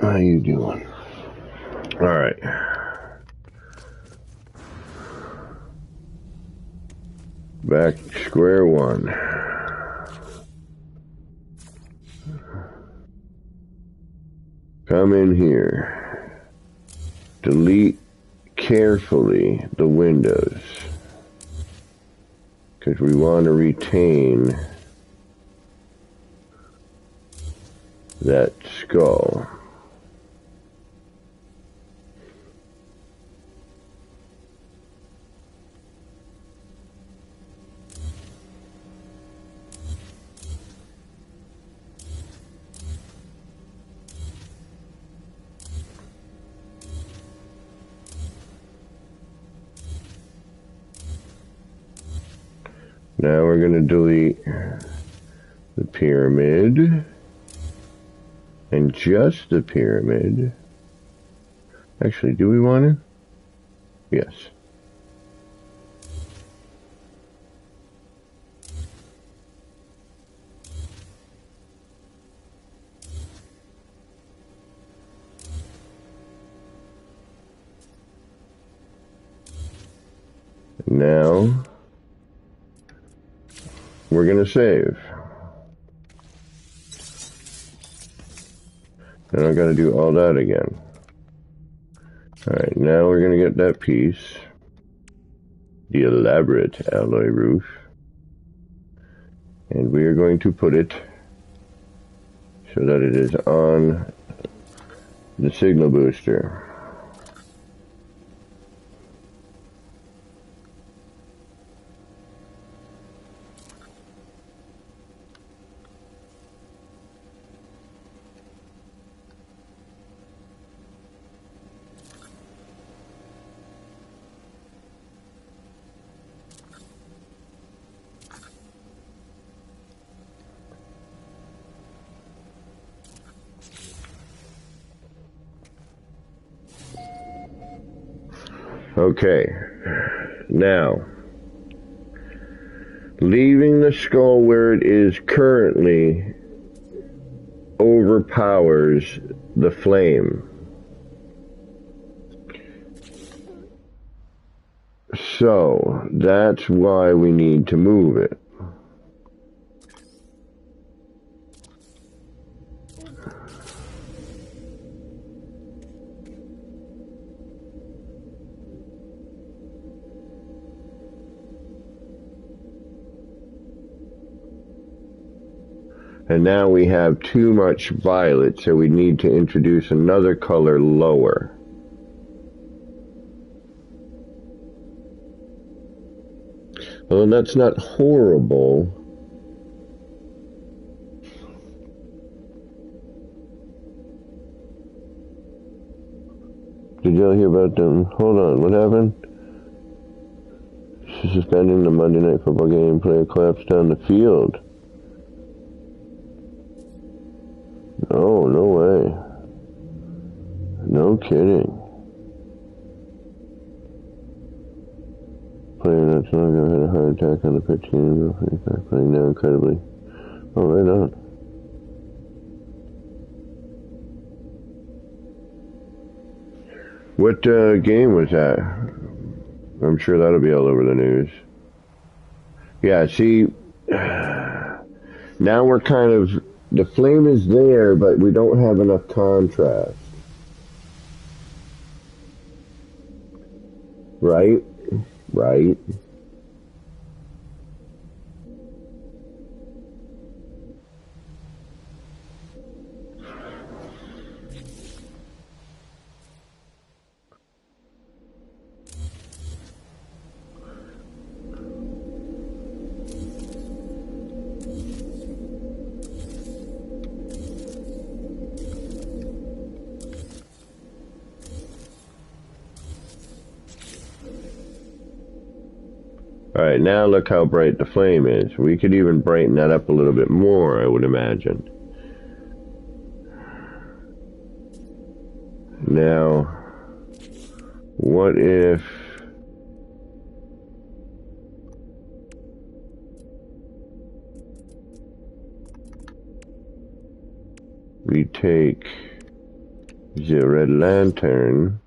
How you doing? All right. Back to square one. Come in here. Delete carefully the windows, because we want to retain that skull. Now we're going to delete the pyramid and just the pyramid. Actually, do we want to? Yes. Now we're going to save. Then I got to do all that again. Alright, now we're going to get that piece. The elaborate alloy roof. And we are going to put it so that it is on the signal booster. Okay. Now, leaving the skull where it is currently overpowers the flame. So, that's why we need to move it. And now we have too much violet, so we need to introduce another color lower. Well, that's not horrible. Did y'all hear about them? Hold on, what happened? Suspending the Monday Night Football game, player collapsed down the field. Oh, no way. No kidding. Player not so long ago had a heart attack on the pitch game. Playing now incredibly. Oh, right on. What game was that? I'm sure that'll be all over the news. Yeah, see, now we're kind of, the flame is there, but we don't have enough contrast. Right? Right. Alright, now look how bright the flame is. We could even brighten that up a little bit more, I would imagine. Now, what if we take the red lantern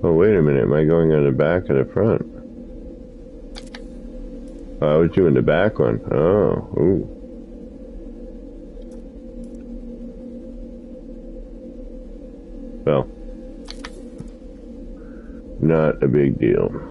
oh, wait a minute, am I going on the back or the front? Oh, I was doing the back one. Oh, ooh. Well, not a big deal.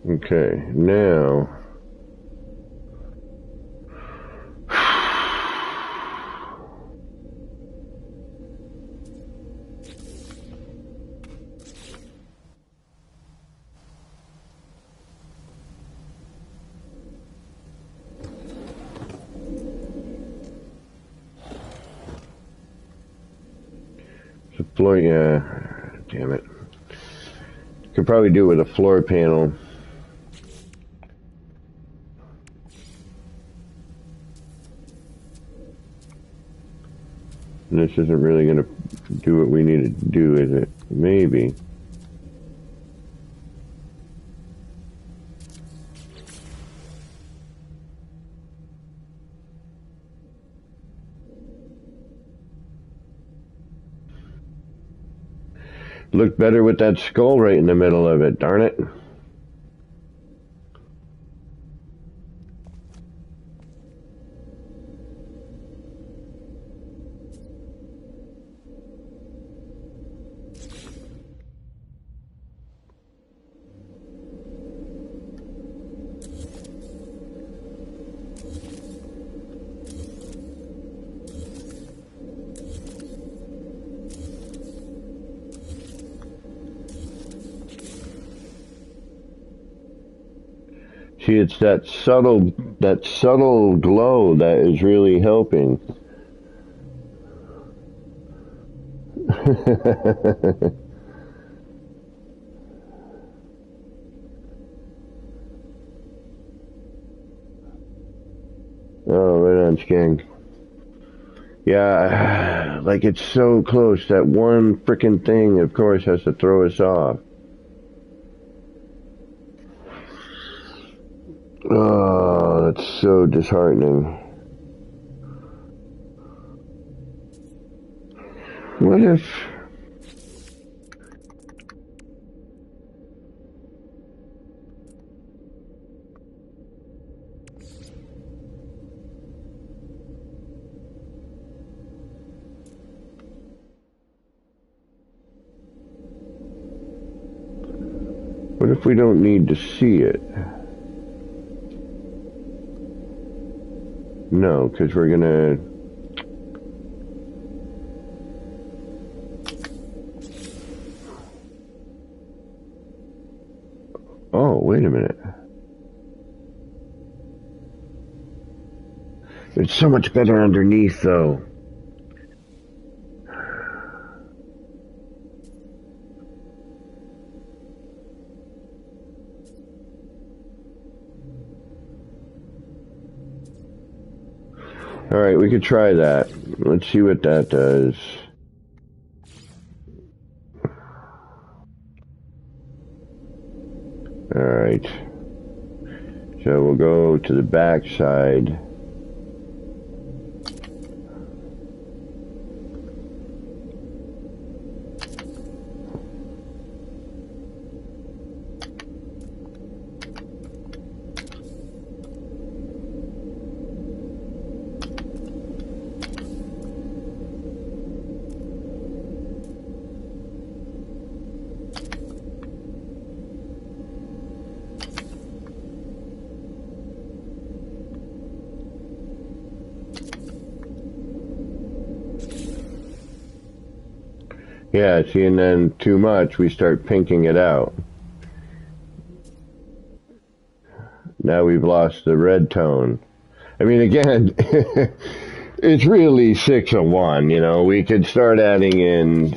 Okay, now the floor, yeah, damn it. Could probably do it with a floor panel. this isn't really going to do what we need to do, is it? Maybe. Looked better with that skull right in the middle of it, darn it. See, it's that subtle glow that is really helping. Oh, right on, Skang. Yeah, like it's so close. That one frickin' thing, of course, has to throw us off. Oh, that's so disheartening. What if... What if we don't need to see it? No, because we're gonna... Oh, wait a minute. It's so much better underneath, though. Alright, we could try that. Let's see what that does. Alright. So we'll go to the back side. Yeah, see, and then too much, we start pinking it out. Now we've lost the red tone. I mean, again, it's really 601, you know. We could start adding in,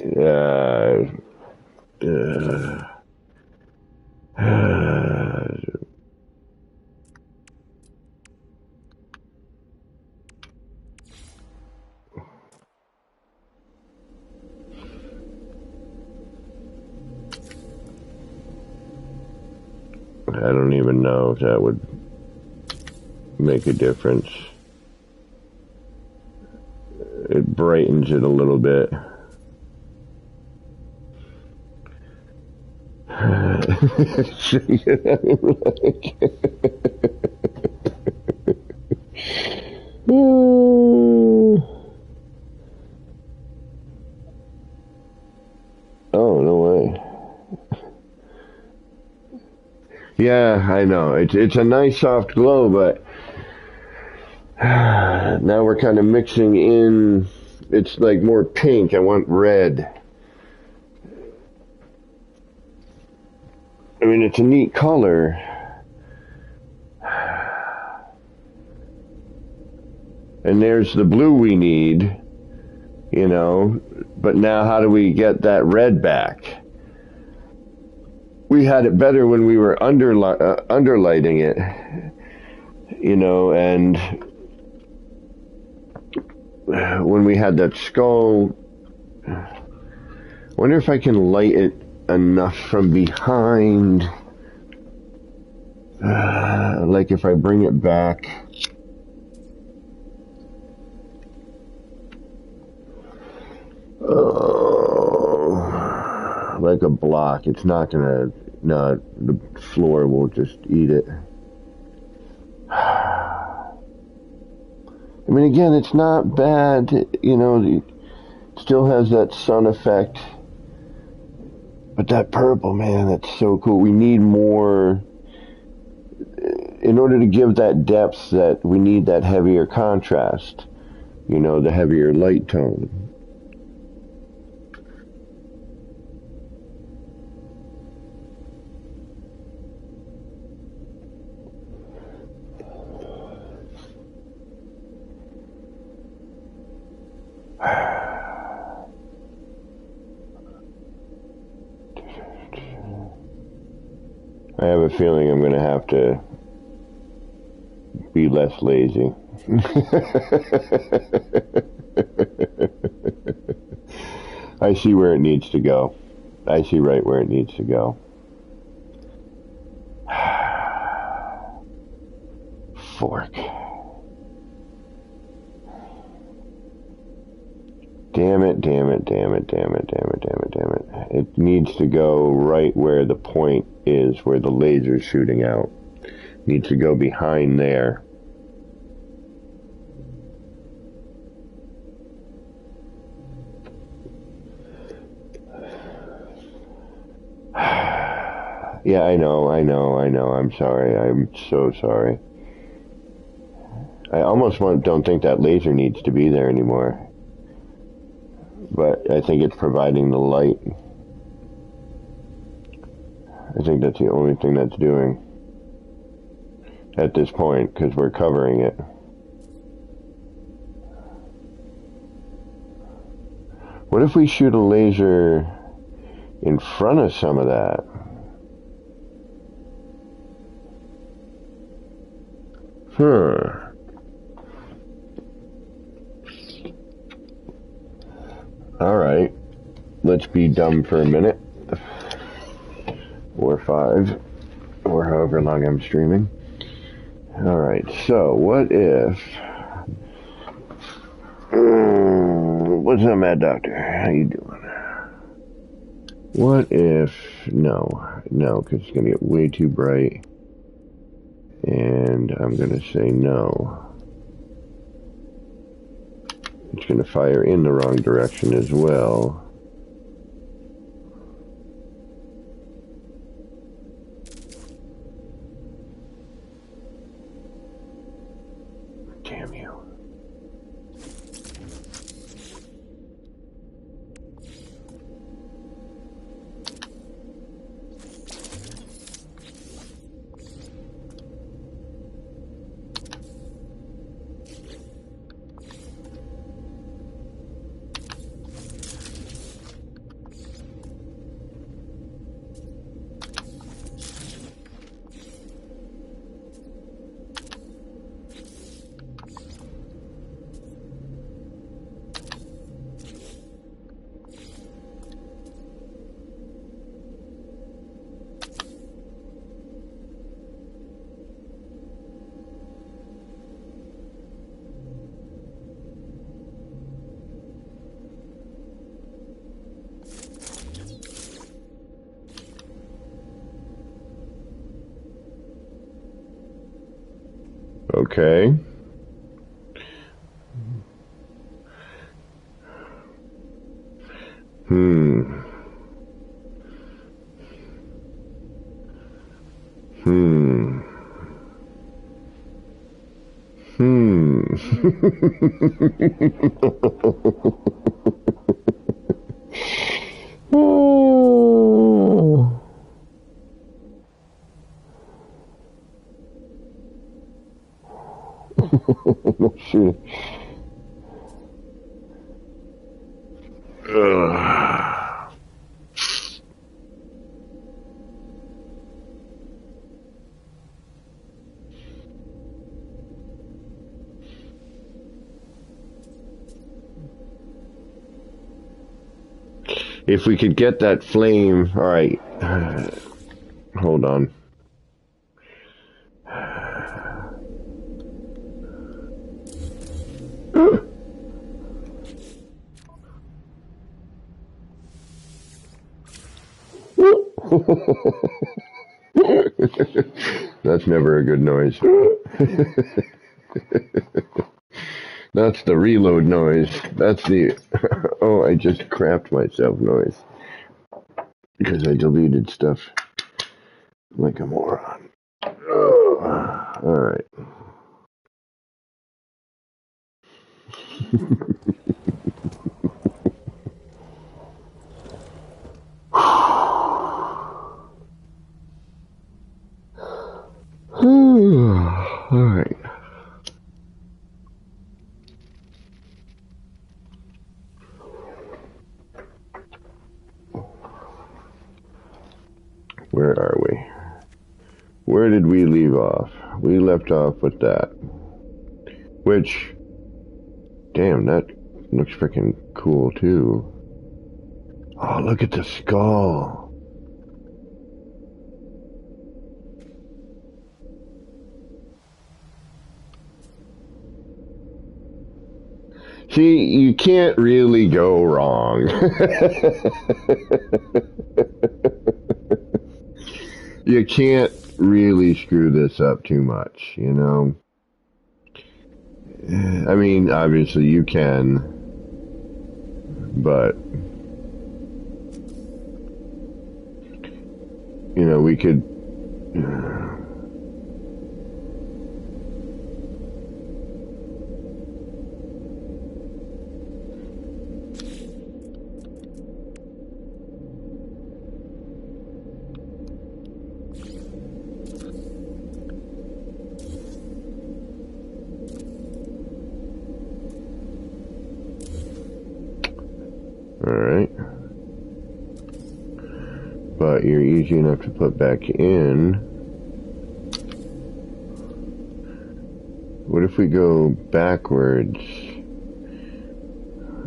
I don't even know if that would make a difference. It brightens it a little bit. Oh, no way. Yeah, I know. It's a nice soft glow, but now we're kind of mixing in. It's like more pink. I want red. I mean, it's a neat color. And there's the blue we need, you know. But now how do we get that red back? We had it better when we were underlighting it, you know, and when we had that skull, I wonder if I can light it enough from behind. Like if I bring it back. Like a block. It's not gonna, no, the floor will just eat it. I mean, again, it's not bad, you know, it still has that sun effect. But that purple, man, that's so cool. We need more, in order to give that depth, that we need that heavier contrast, you know, the heavier light tone. I have a feeling I'm going to have to be less lazy. I see where it needs to go. I see right where it needs to go. Fork. Damn it, damn it, damn it, damn it, damn it, damn it, damn it. It needs to go right where the point is, where the laser's shooting out. It needs to go behind there. Yeah, I know. I'm sorry. I'm so sorry. I almost don't think that laser needs to be there anymore. But I think it's providing the light. I think that's the only thing that's doing at this point, because we're covering it. What if we shoot a laser in front of some of that? Alright, let's be dumb for a minute. Or 5, or however long I'm streaming. Alright, so what if... what's up, Mad Doctor? How you doing? What if... No, because it's going to get way too bright. And I'm going to say no. It's going to fire in the wrong direction as well. Damn you. Okay. Oh. Shoot. If we could get that flame... Alright. Hold on. That's never a good noise. That's the reload noise. That's the oh, I just crapped myself noise. Because I deleted stuff like a moron. Oh, alright. Alright. Where are we? Where did we leave off? We left off with that. Which, damn, that looks freaking cool too. Oh, look at the skull. See, you can't really go wrong. You can't really screw this up too much, you know? I mean, obviously you can, but, you know, we could... Alright. But you're easy enough to put back in. What if we go backwards?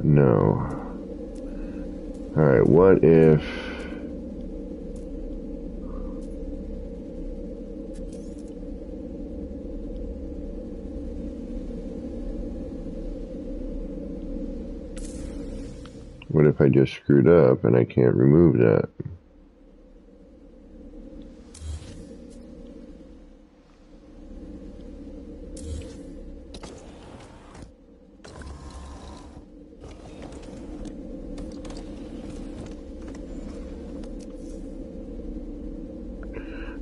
No. Alright, what if... What if I just screwed up and I can't remove that?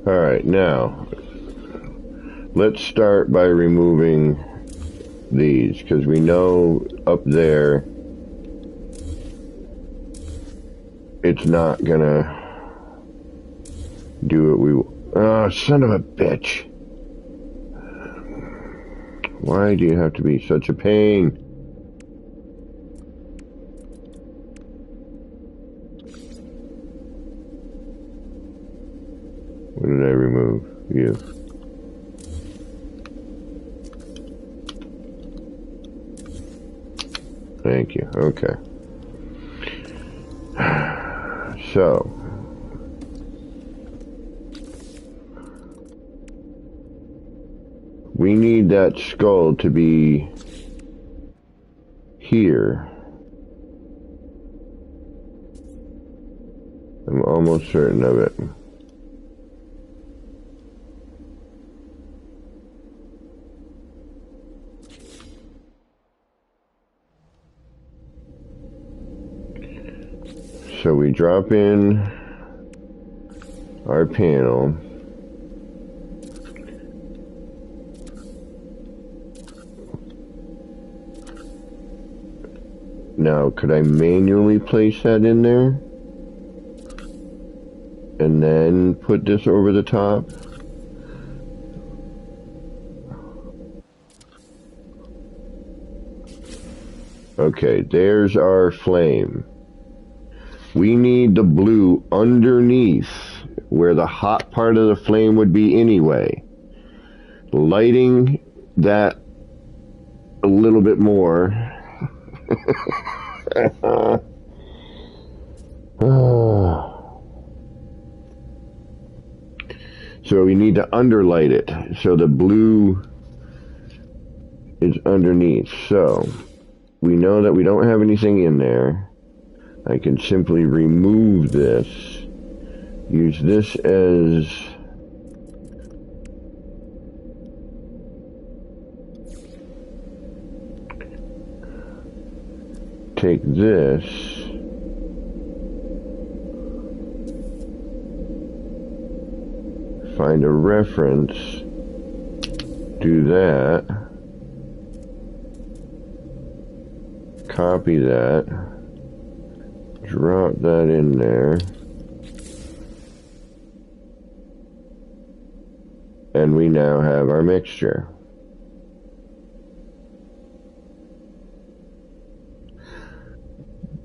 Alright, now, let's start by removing these, because we know up there it's not gonna do what we... Oh, son of a bitch. Why do you have to be such a pain? What did I remove? You. Thank you. Okay. So, we need that skull to be here. I'm almost certain of it. So we drop in our panel. Now, could I manually place that in there? And then put this over the top? Okay, there's our flame. We need the blue underneath where the hot part of the flame would be anyway. Lighting that a little bit more. So we need to underlight it. So the blue is underneath. So we know that we don't have anything in there. I can simply remove this. Use this as take this, find a reference, do that, copy that, drop that in there, and we now have our mixture.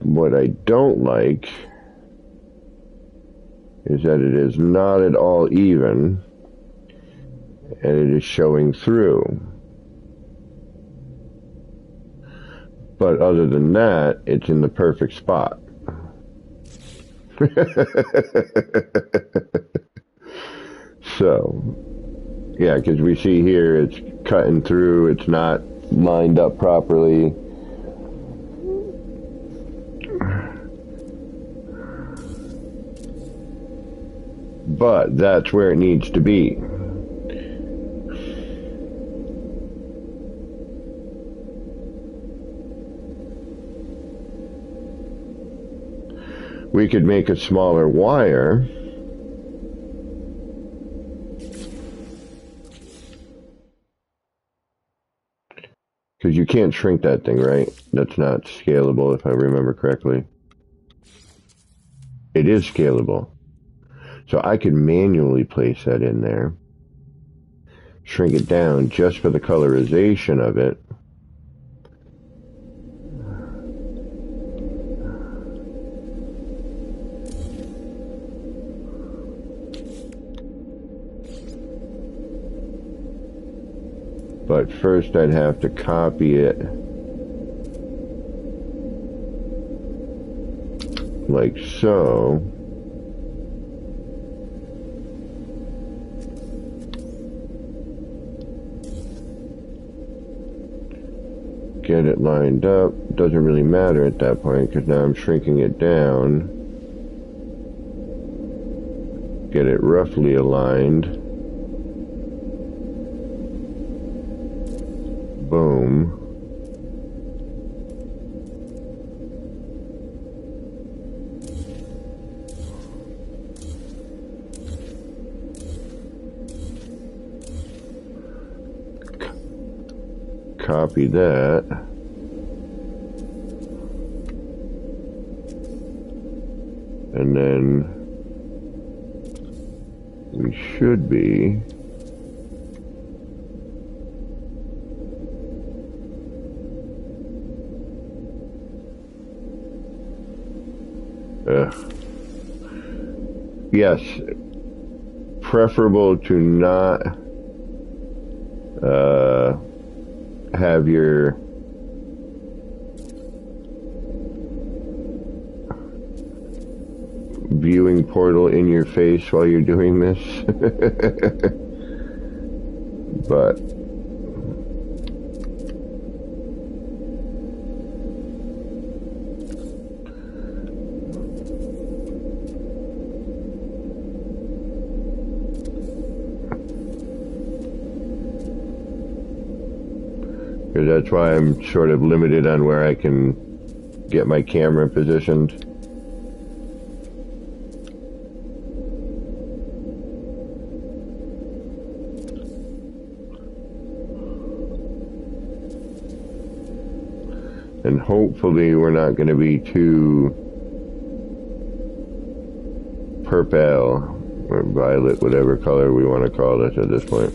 What I don't like is that it is not at all even, and it is showing through. But other than that, it's in the perfect spot. So, yeah, because we see here it's cutting through, it's not lined up properly. But that's where it needs to be. We could make a smaller wire. Because you can't shrink that thing, right? That's not scalable if I remember correctly. It is scalable. So I could manually place that in there. Shrink it down just for the colorization of it. But first I'd have to copy it like so. Get it lined up. Doesn't really matter at that point because now I'm shrinking it down. Get it roughly aligned. Boom. Copy that. And then we should be yes, preferable to not have your viewing portal in your face while you're doing this. But that's why I'm sort of limited on where I can get my camera positioned. And hopefully we're not going to be too purple or violet, whatever color we want to call this at this point.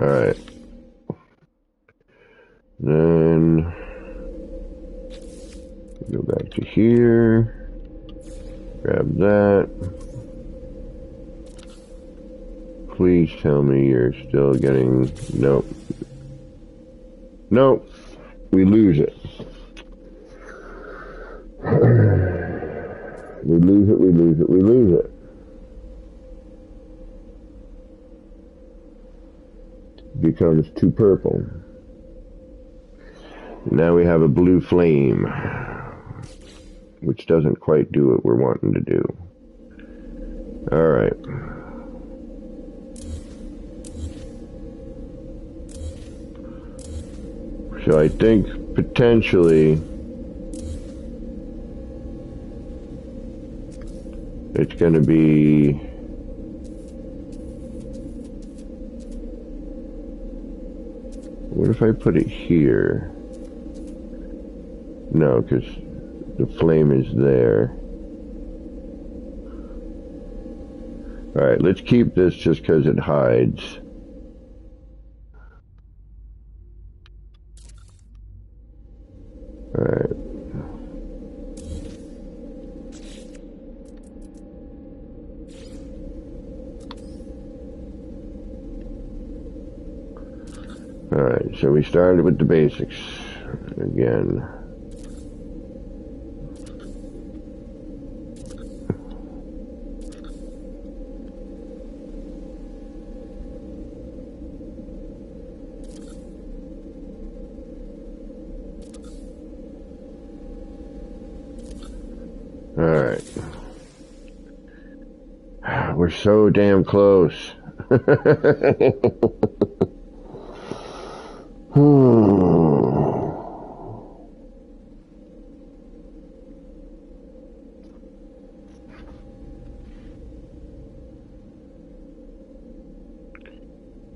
Alright. Then go back to here, grab that. Please tell me you're still getting, nope. Nope, we lose it. We lose it, we lose it, we lose it. Becomes too purple. Now we have a blue flame, which doesn't quite do what we're wanting to do. Alright. So I think potentially it's going to be what if I put it here? No, because the flame is there. Alright, let's keep this just because it hides. Alright. Alright, so we started with the basics again. Alright. We're so damn close.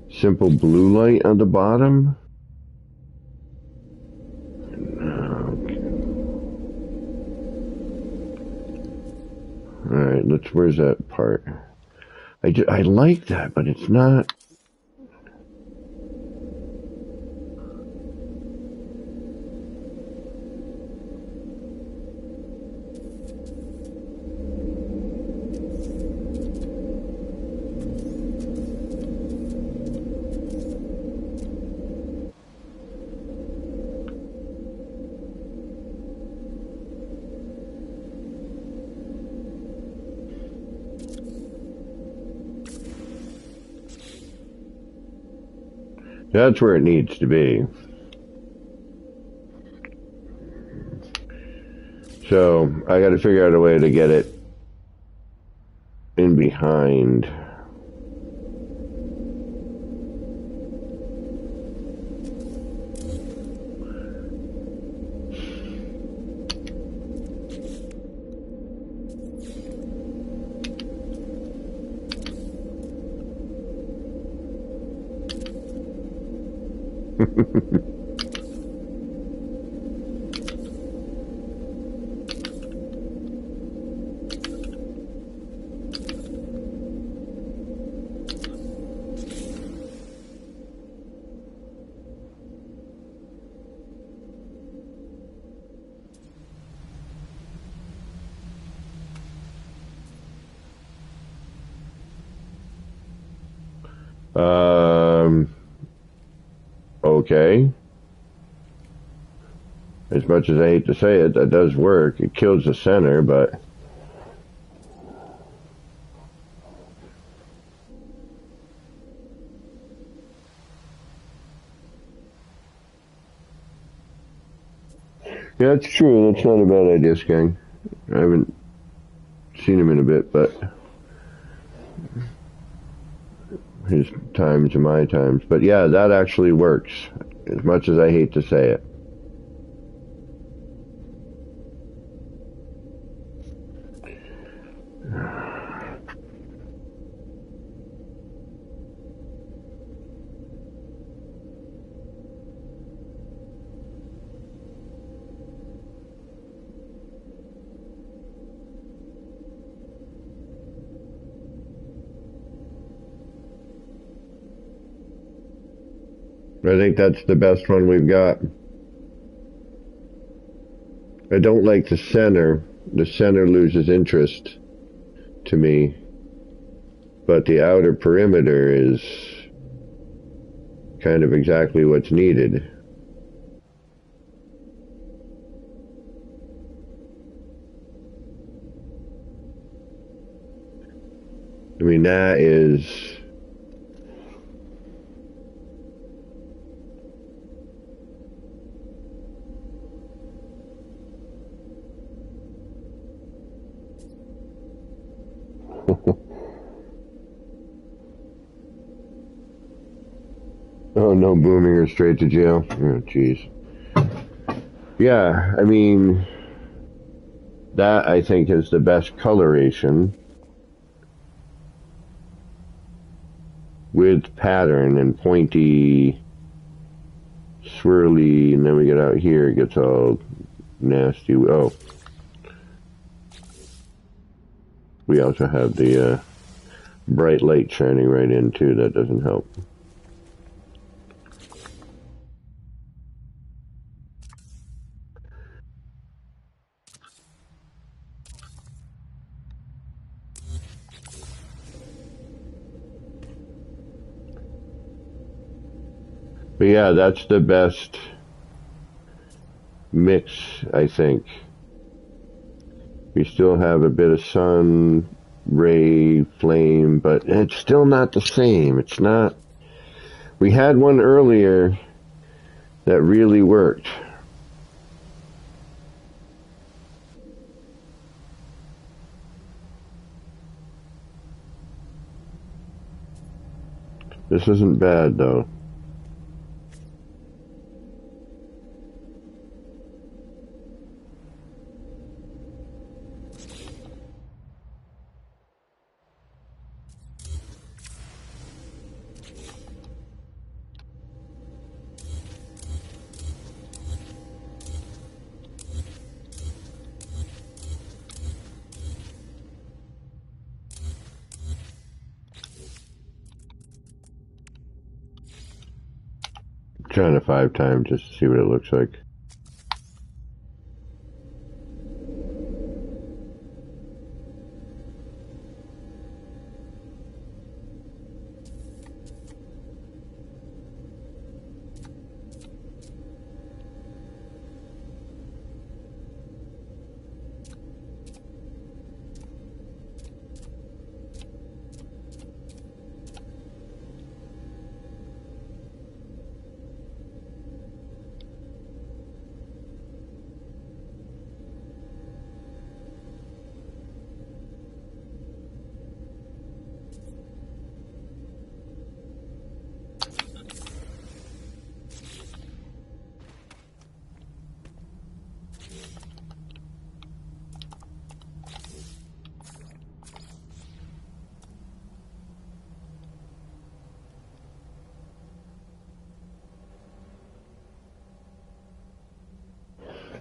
Simple blue light on the bottom. Alright, where's that part? I like that, but it's not. That's where it needs to be. So I got to figure out a way to get it in behind. Okay. As much as I hate to say it, that does work. It kills the center, but yeah, that's true. That's not a bad idea, Skang. I haven't seen him in a bit, but his times and my times. But yeah, that actually works. As much as I hate to say it. I think that's the best one we've got. I don't like the center. The center loses interest to me. But the outer perimeter is kind of exactly what's needed. I mean, that is... Oh, no booming or straight to jail. Oh, jeez. Yeah, I mean, that I think is the best coloration with pattern and pointy, swirly, and then we get out here, it gets all nasty. Oh, we also have the bright light shining right in too. That doesn't help. But yeah, that's the best mix, I think. We still have a bit of sun, ray, flame, but it's still not the same. It's not... We had one earlier that really worked. This isn't bad, though. Trying it 5 times just to see what it looks like.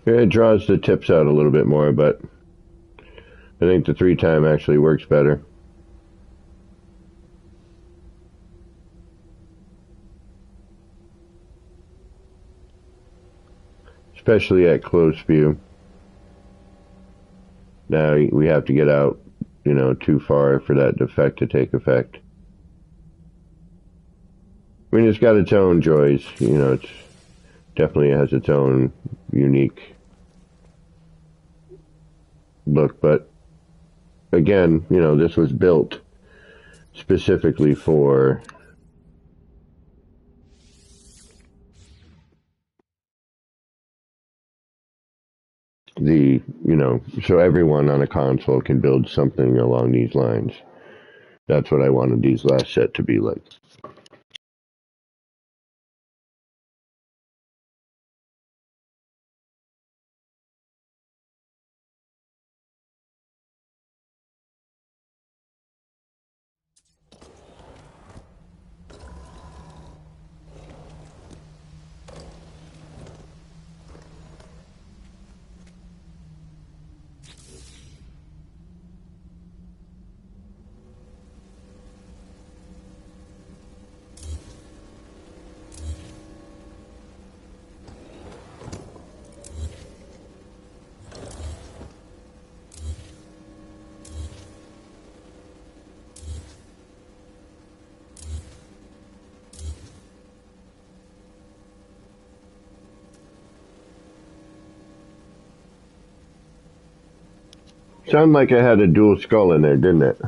Yeah, it draws the tips out a little bit more, but I think the 3 time actually works better. Especially at close view. Now we have to get out, too far for that effect to take effect. I mean, it's got its own joys, it's definitely has its own unique look, but again, this was built specifically for the, so everyone on a console can build something along these lines. That's what I wanted these last set to be like. Sounded like I had a dual skull in there, didn't it?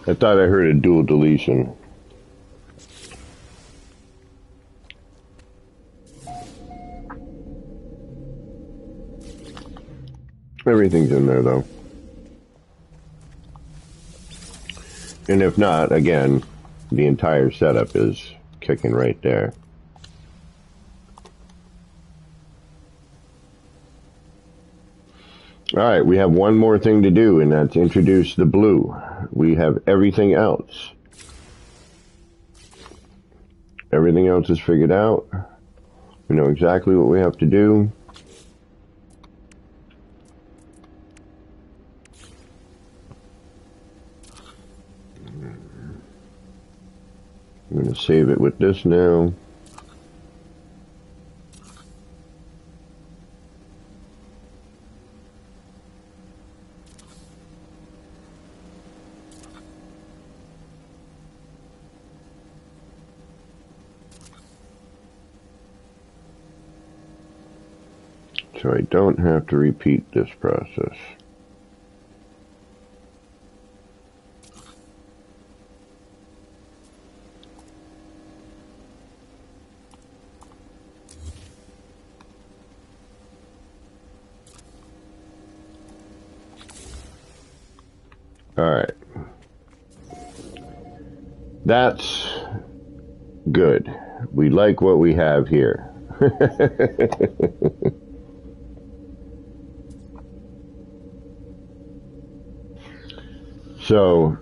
I thought I heard a dual deletion. Everything's in there, though. And if not, again, the entire setup is kicking right there. Alright, we have one more thing to do, and that's introduce the blue. We have everything else. Everything else is figured out. We know exactly what we have to do. I'm going to save it with this now. So I don't have to repeat this process. Alright. That's good. We like what we have here. So,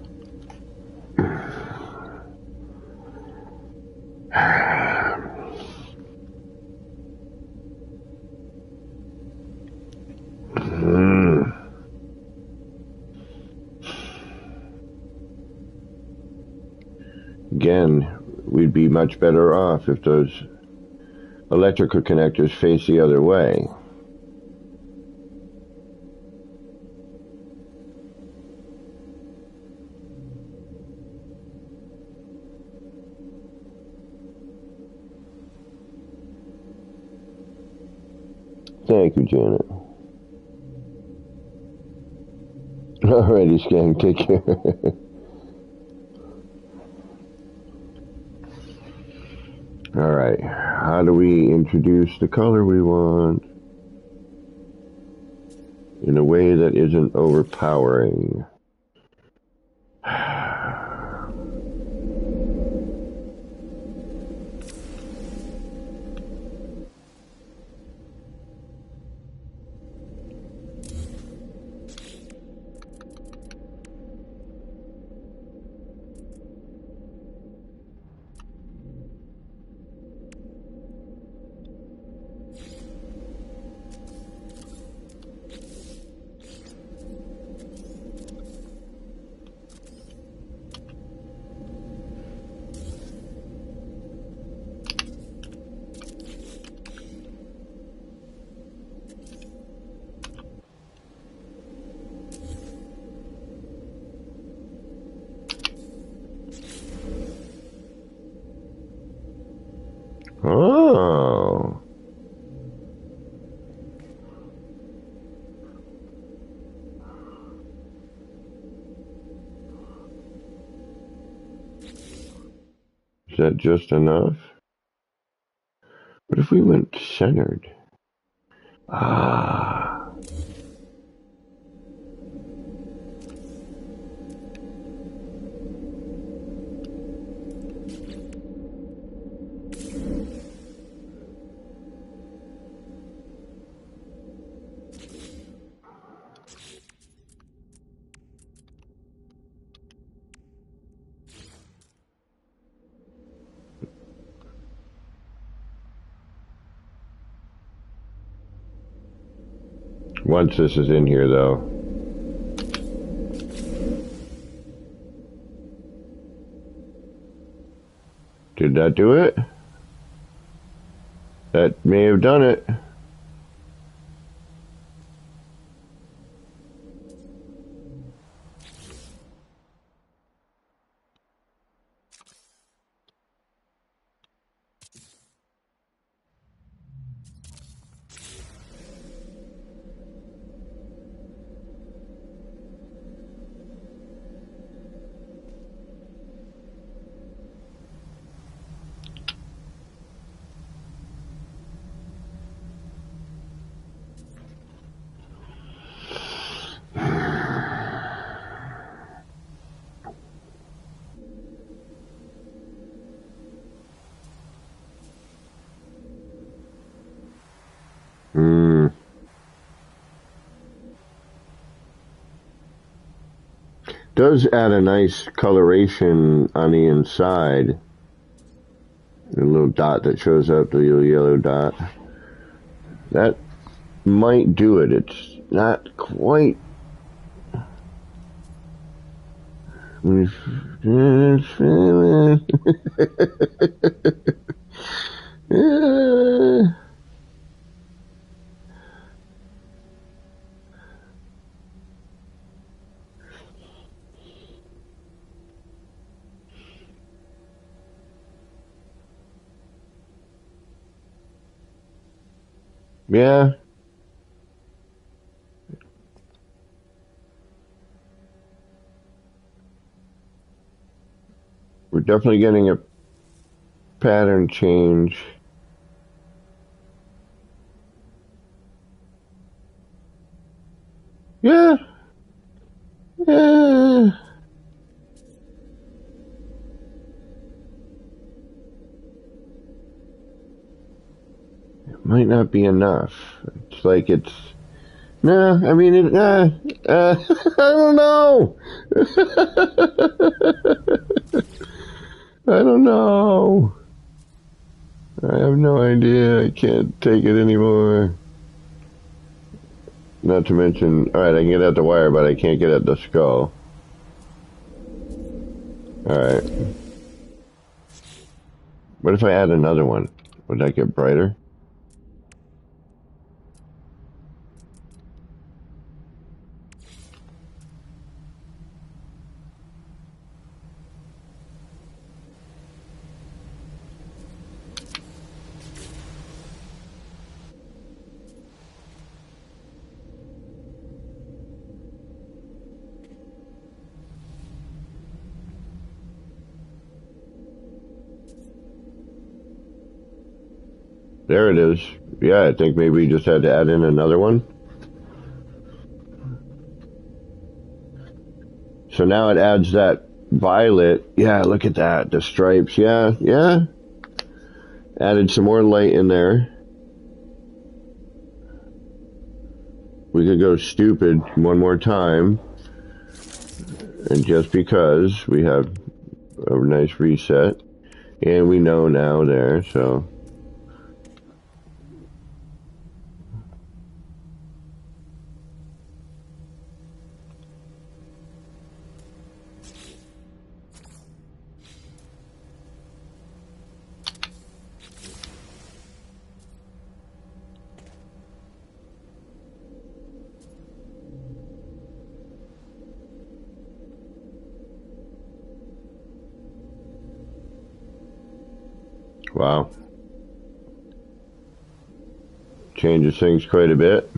again, we'd be much better off if those electrical connectors face the other way. Thank you, Janet. Alrighty, Skank, take care. Alright, how do we introduce the color we want in a way that isn't overpowering? Oh. Is that just enough? What if we went centered? Ah. Once this is in here, though. Did that do it? That may have done it. does add a nice coloration on the inside. A little dot that shows up, the little yellow dot. That might do it. It's not quite. Yeah. We're definitely getting a pattern change. Yeah. Yeah. It might not be enough. It's like it's. Nah, I mean, I don't know. I don't know. I have no idea. I can't take it anymore. Not to mention, alright, I can get at the wire, but I can't get at the skull. Alright. What if I add another one? Would that get brighter? There it is. Yeah, I think maybe we just had to add in another one. So now it adds that violet. Yeah, look at that. The stripes. Yeah, yeah. Added some more light in there. We could go stupid one more time. And just because we have a nice reset. And we know now there, so. Wow. Changes things quite a bit.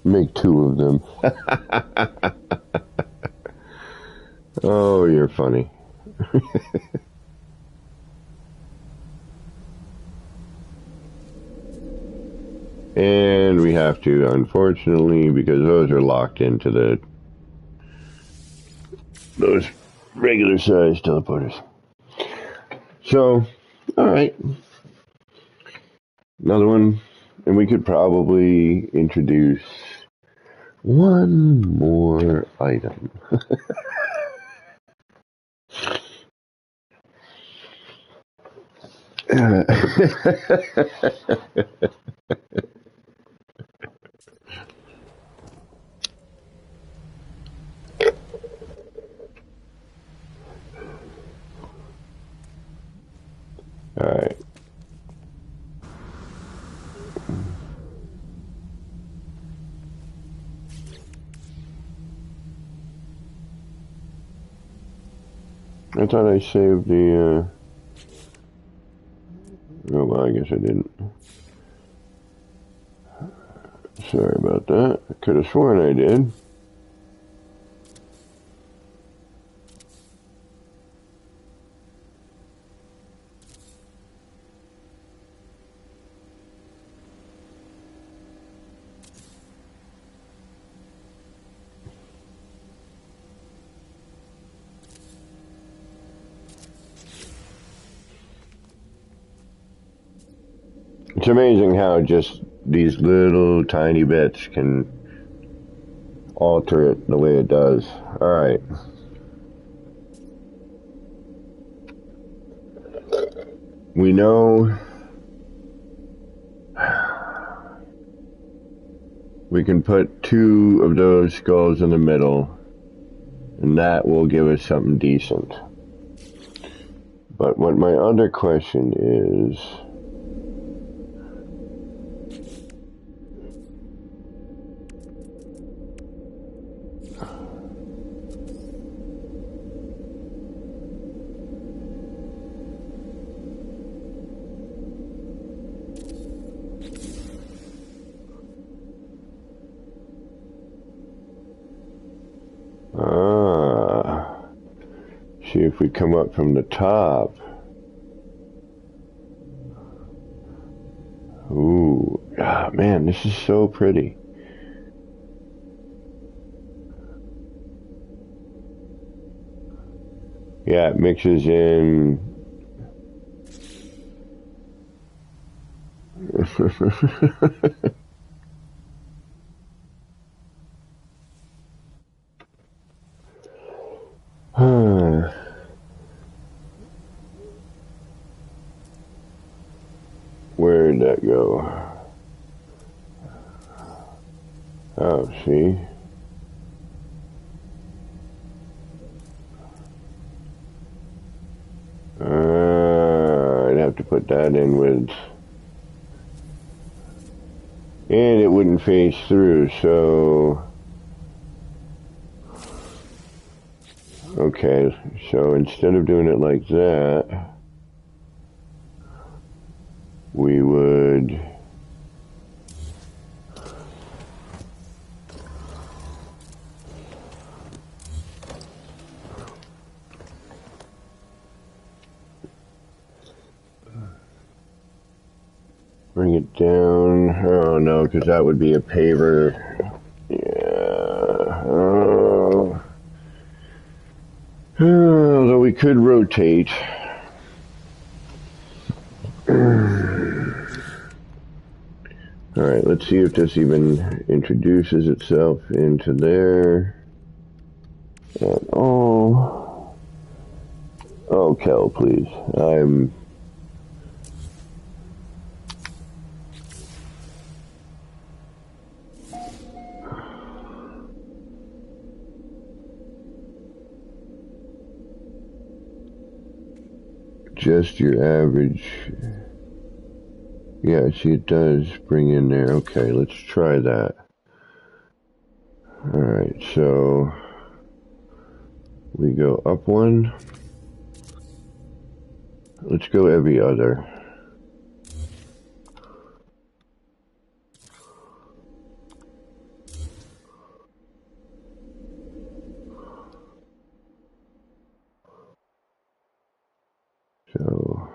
Make two of them. Oh, you're funny. And we have to, unfortunately, because those are locked into those regular size teleporters. So, alright. Another one. And we could probably introduce one more item. Alright. I thought I saved the, oh, well, I guess I didn't. Sorry about that. I could have sworn I did. It's amazing how just these little tiny bits can alter it the way it does. Alright. We know we can put 2 of those skulls in the middle, and that will give us something decent. But what my other question is, see if we come up from the top. Ooh, man, this is so pretty. Yeah, it mixes in. Where'd that go? Oh, see? I'd have to put that in with... And it wouldn't face through, so... Okay, so instead of doing it like that, we would... bring it down. Oh no, because that would be a paver. Yeah. Although we could rotate. Alright, let's see if this even introduces itself into there at all. Oh, Kel, please. I'm... just your average. Yeah, see, it does bring in there. Okay, let's try that. Alright, so we go up one. Let's go every other. So,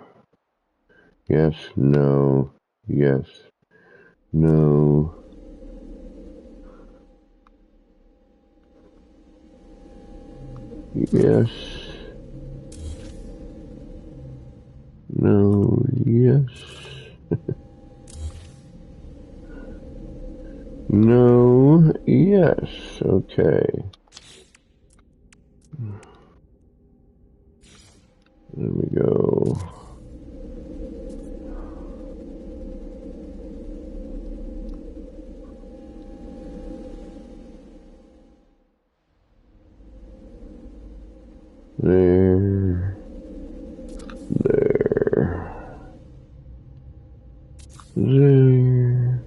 yes, no, yes, no. Yes. No, yes. No, yes. Okay. There we go. There. There. There.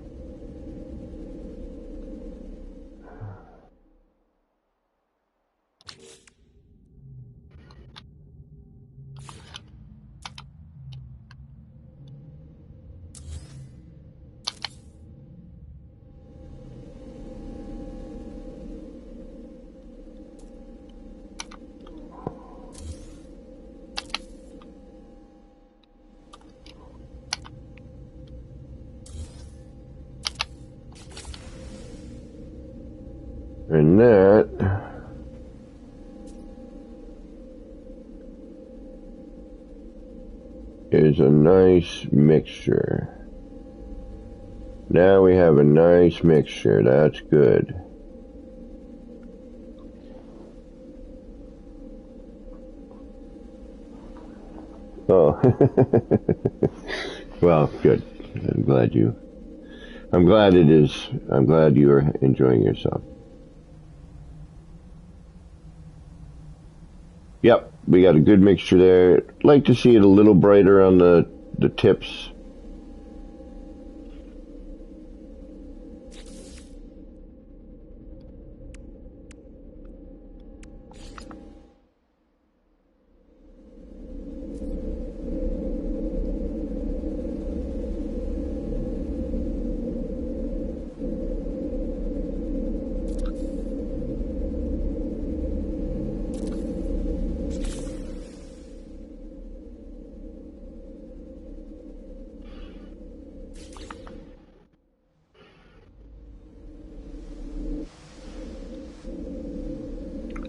And that is a nice mixture. Now we have a nice mixture. That's good. Oh. Well, good. I'm glad you are enjoying yourself. Yep, we got a good mixture there. Like to see it a little brighter on the tips.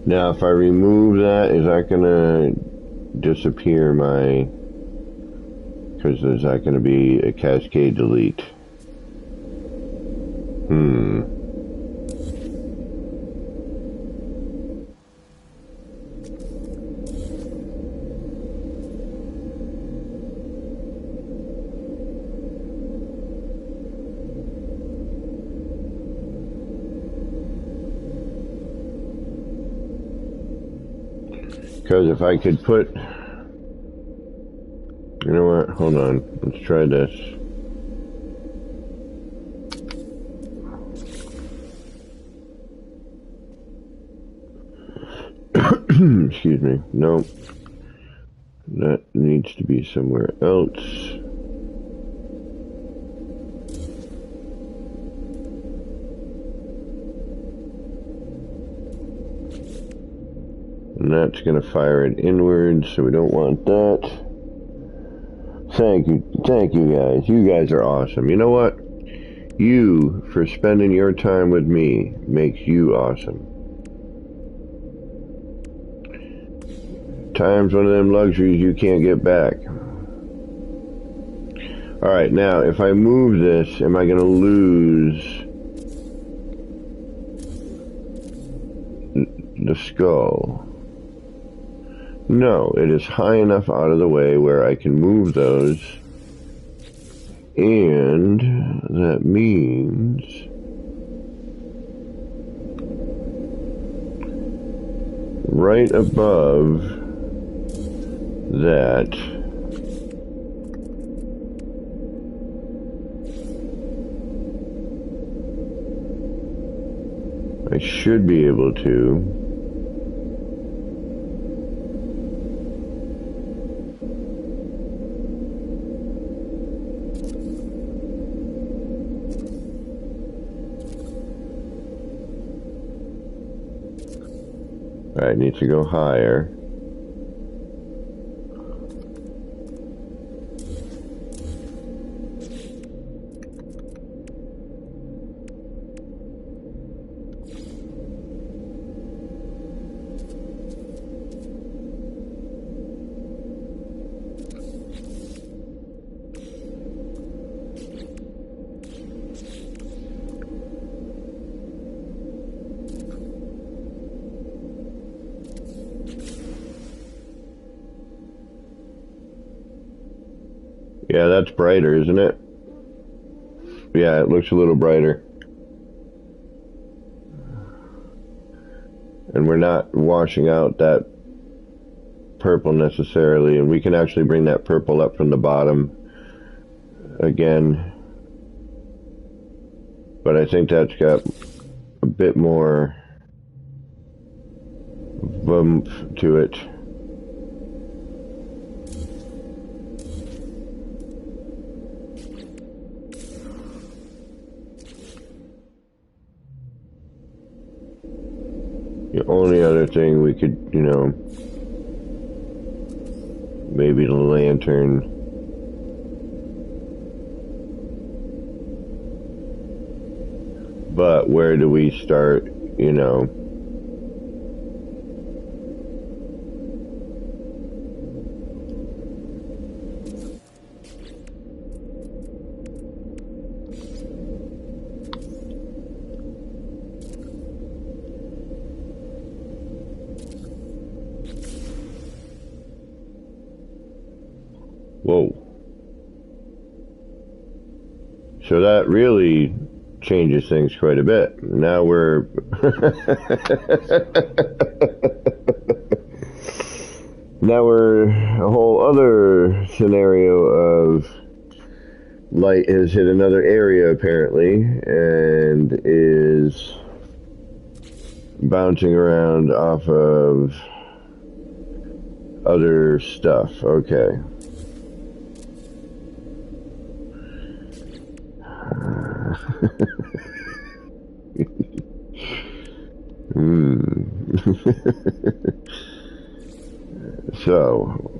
Now, if I remove that, is that going to disappear my... Because is that going to be a cascade delete? Because if I could put... You know what? Hold on. Let's try this. Excuse me. No. That needs to be somewhere else. And that's going to fire it inwards, so we don't want that. Thank you guys. You guys are awesome. You know what? You, for spending your time with me, makes you awesome. Time's one of them luxuries you can't get back. Alright, now, if I move this, am I going to lose the skull? No, it is high enough out of the way where I can move those, and that means right above that I should be able to Alright, needs to go higher. Yeah, that's brighter, isn't it? Yeah, it looks a little brighter. And we're not washing out that purple necessarily, and we can actually bring that purple up from the bottom again. But I think that's got a bit more bump to it. The only other thing we could, you know, maybe the lantern. But where do we start, you know? Whoa. So that really changes things quite a bit. Now we're now we're a whole other scenario of light has hit another area apparently and is bouncing around off of other stuff. Okay. So,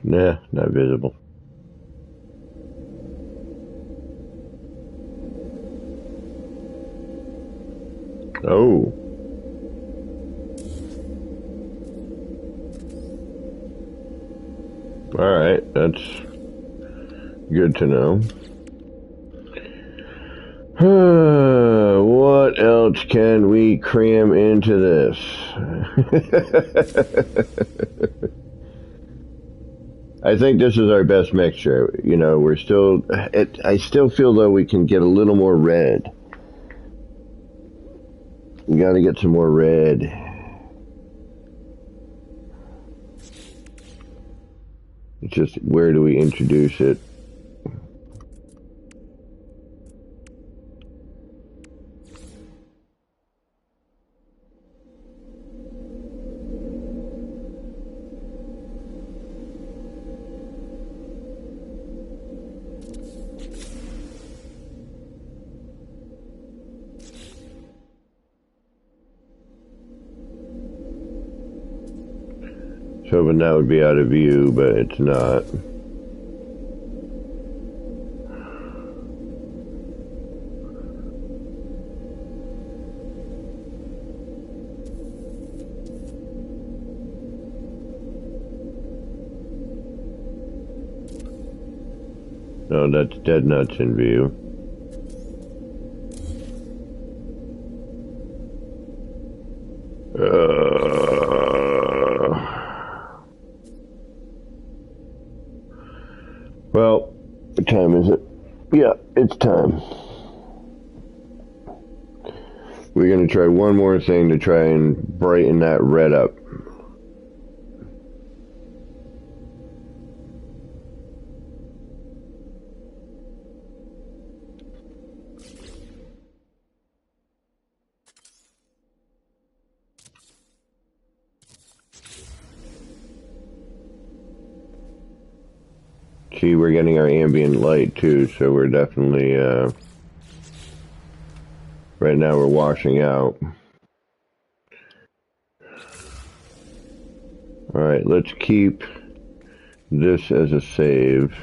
nah, not visible. Oh. Alright, that's good to know. What else can we cram into this? I think this is our best mixture. You know, we're still... I still feel though we can get a little more red. We gotta get some more red. It's just, where do we introduce it? So, but that would be out of view, but it's not. No, that's dead nuts in view. Well, what time is it? Yeah, it's time. We're going to try one more thing to try and brighten that red up. See, we're getting our ambient light too, so we're definitely, right now we're washing out. Alright, let's keep this as a save.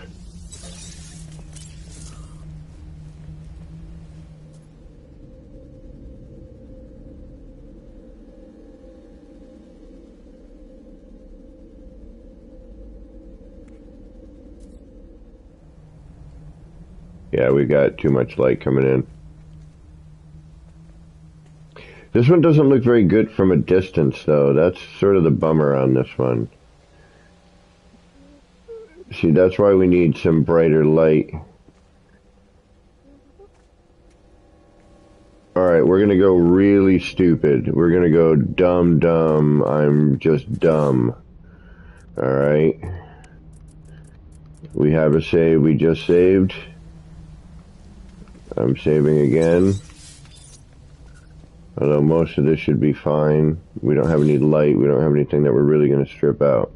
Yeah, we got too much light coming in. This one doesn't look very good from a distance, though. That's sort of the bummer on this one. See, that's why we need some brighter light. Alright, we're gonna go really stupid. We're gonna go dumb. I'm just dumb. Alright. We have a save. We just saved. I'm saving again. Although most of this should be fine. We don't have any light. We don't have anything that we're really going to strip out.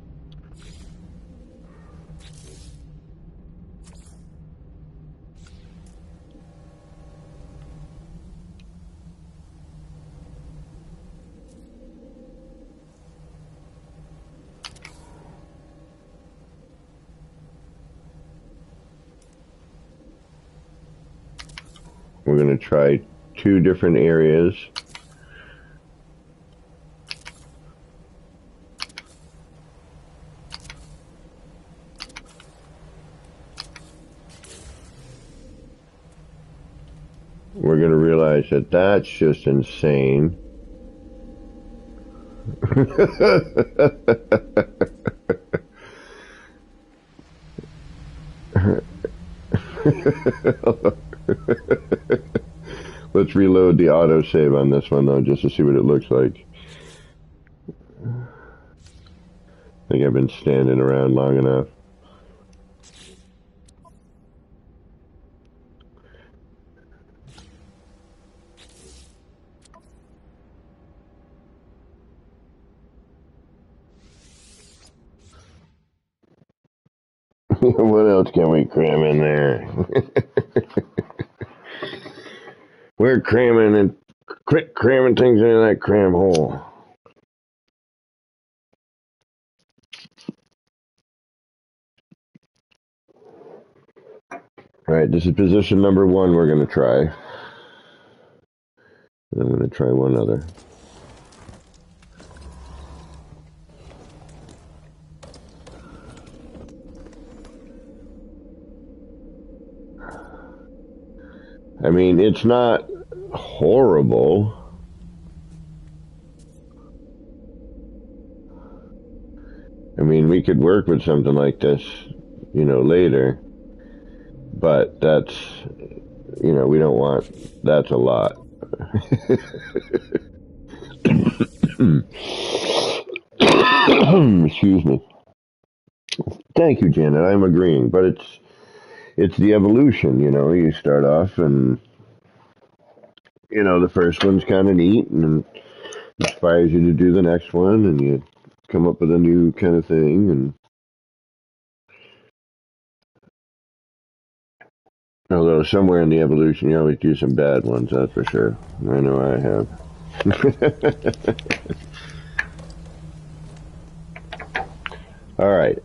We're going to try 2 different areas. We're going to realize that that's just insane. Let's reload the autosave on this one, though, just to see what it looks like. I think I've been standing around long enough. What else can we cram in there? We're cramming and quit cramming things into that cram hole. Alright, this is position number 1 we're going to try. And I'm going to try one other. I mean, it's not horrible. I mean, we could work with something like this, you know, later. But that's, you know, we don't want, that's a lot. Excuse me. Thank you, Janet. I'm agreeing, but it's the evolution, you know. You start off and, you know, the first one's kind of neat and inspires you to do the next one, and you come up with a new kind of thing. And although somewhere in the evolution you always do some bad ones, that's for sure. I know I have. All right.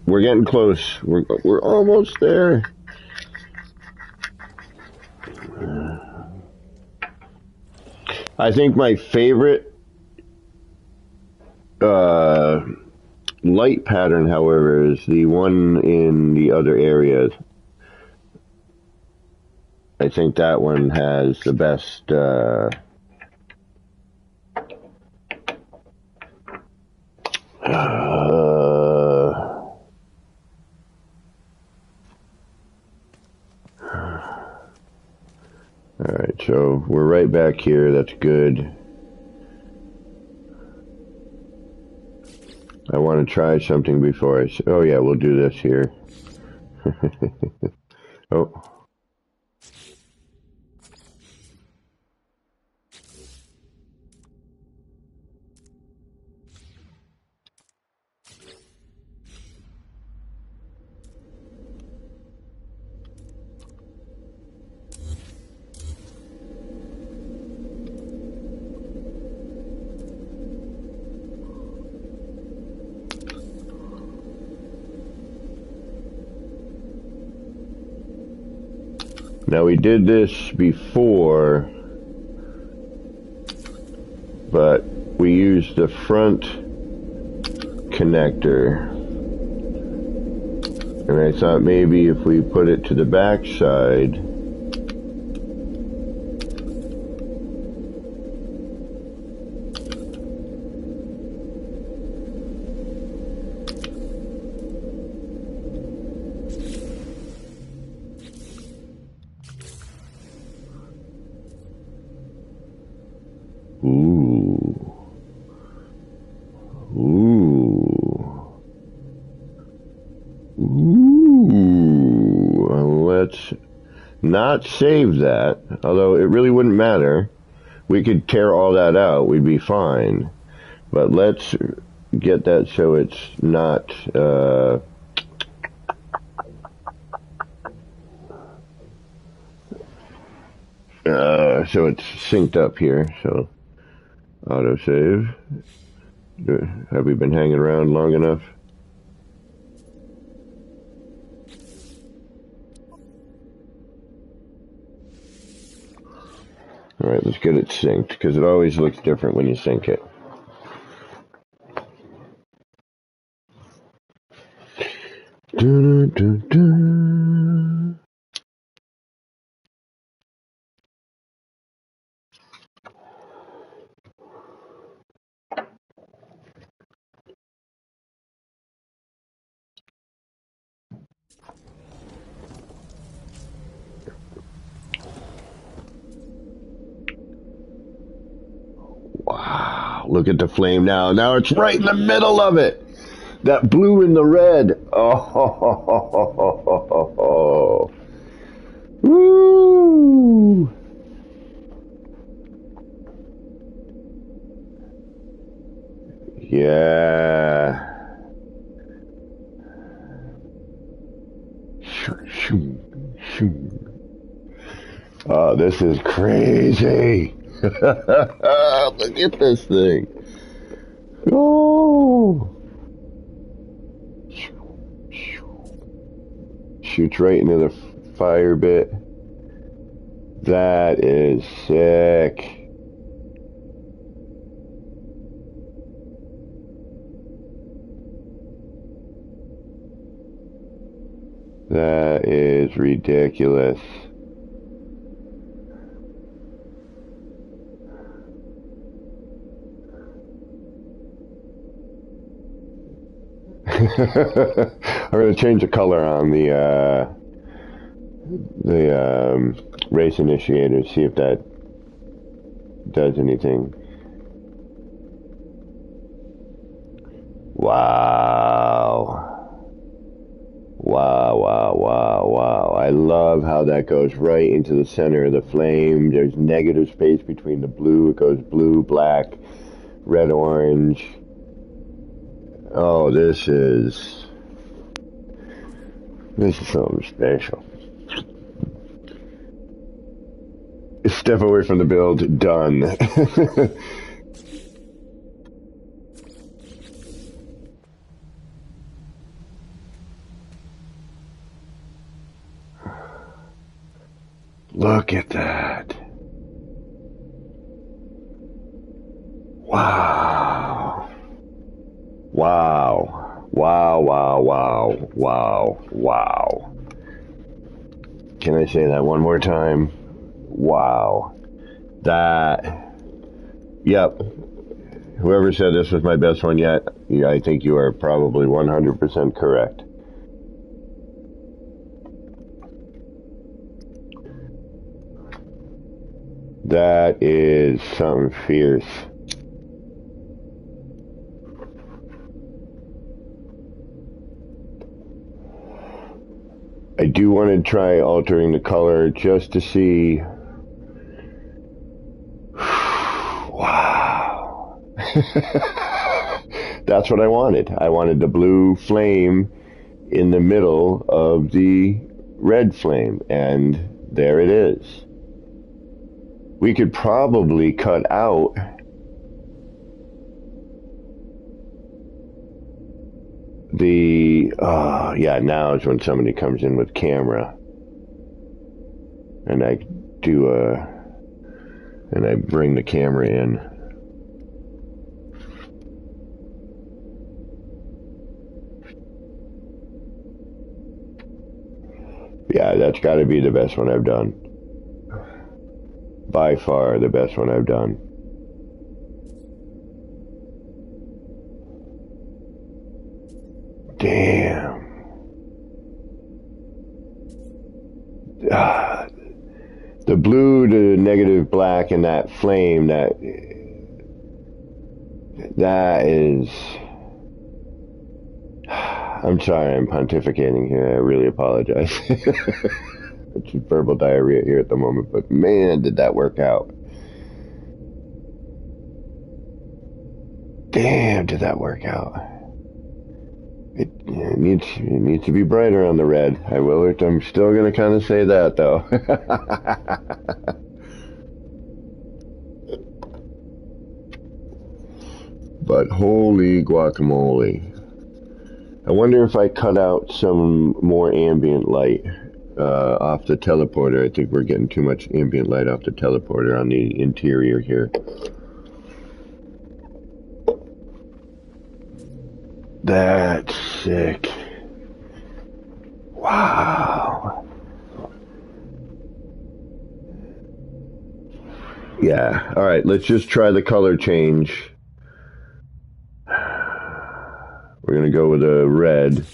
We're getting close. We're almost there. I think my favorite light pattern, however, is the one in the other areas. I think that one has the best Alright, so we're right back here. That's good. I want to try something before I... Oh, yeah, we'll do this here. Oh. Now, we did this before, but we used the front connector. And I thought maybe if we put it to the back side, ooh, ooh, ooh, let's not save that, although it really wouldn't matter. We could tear all that out, we'd be fine. But let's get that so it's not, so it's synced up here, so autosave. Have we been hanging around long enough? Alright, let's get it synced, because it always looks different when you sync it. Dun, dun, dun. Wow, look at the flame now. Now it's right in the middle of it. That blue and the red. Oh, woo! Yeah. Oh, this is crazy. Look at this thing. Oh. Shoots right into the fire bit. That is sick. That is ridiculous. I'm going to change the color on the race initiator, see if that does anything. Wow. Wow, wow, wow, wow. I love how that goes right into the center of the flame. There's negative space between the blue. It goes blue, black, red, orange. Oh, this is something special. Step away from the build. Done. Look at that. Wow. Wow. Wow, wow, wow, wow, wow. Can I say that one more time? Wow. That. Yep. Whoever said this was my best one yet, I think you are probably 100% correct. That is something fierce. I do want to try altering the color just to see. Wow. That's what I wanted. I wanted the blue flame in the middle of the red flame, and there it is. We could probably cut out the, yeah, now is when somebody comes in with camera. And I do and I bring the camera in. Yeah, that's got to be the best one I've done. By far the best one I've done. Damn. Ah, the blue to negative black and that flame, that is... I'm sorry I'm pontificating here. I really apologize. It's verbal diarrhea here at the moment, but man, did that work out. Damn, did that work out. It needs to be brighter on the red. I'm still going to kind of say that, though. But holy guacamole. I wonder if I cut out some more ambient light off the teleporter. I think we're getting too much ambient light off the teleporter on the interior here. That's sick. Wow. Yeah. All right, let's just try the color change. We're going to go with a red.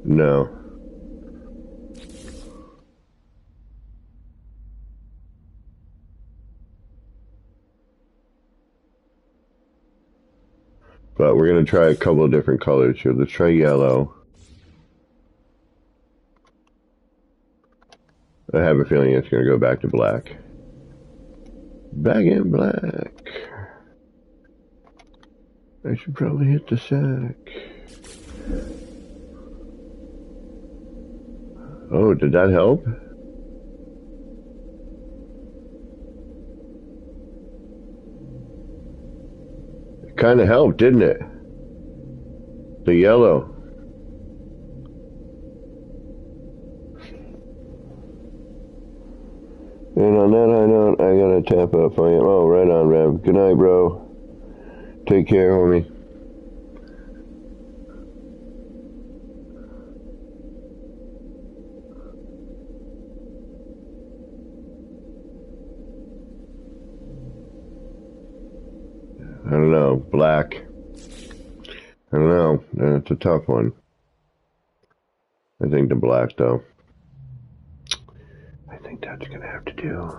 No. But we're going to try a couple of different colors here. Let's try yellow. I have a feeling it's going to go back to black. Back in black. I should probably hit the sack. Oh, did that help? It kind of helped, didn't it? The yellow. And on that high note, I gotta tap out for you. Oh, right on, Rev. Good night, bro. Take care, homie. I don't know. Black. I don't know. It's a tough one. I think the black, though. I think that's gonna have to do.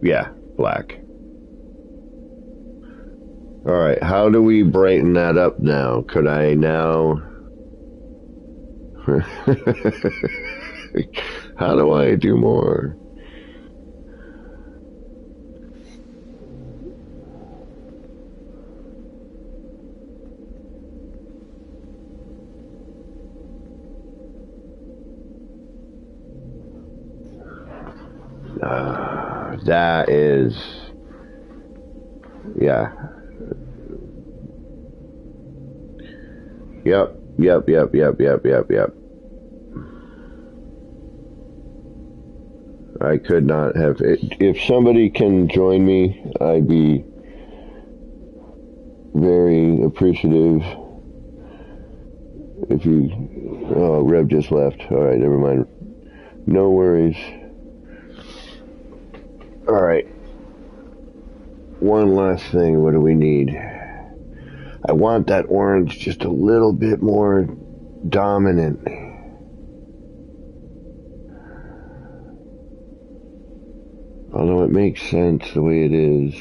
Yeah, black. All right, how do we brighten that up now? Could I now... How do I do more? That is... Yeah. Yep. I could not have... If somebody can join me, I'd be very appreciative. If you... Oh, Rev just left. Alright, never mind. No worries. Alright. One last thing. What do we need? I want that orange just a little bit more dominant. Although it makes sense the way it is.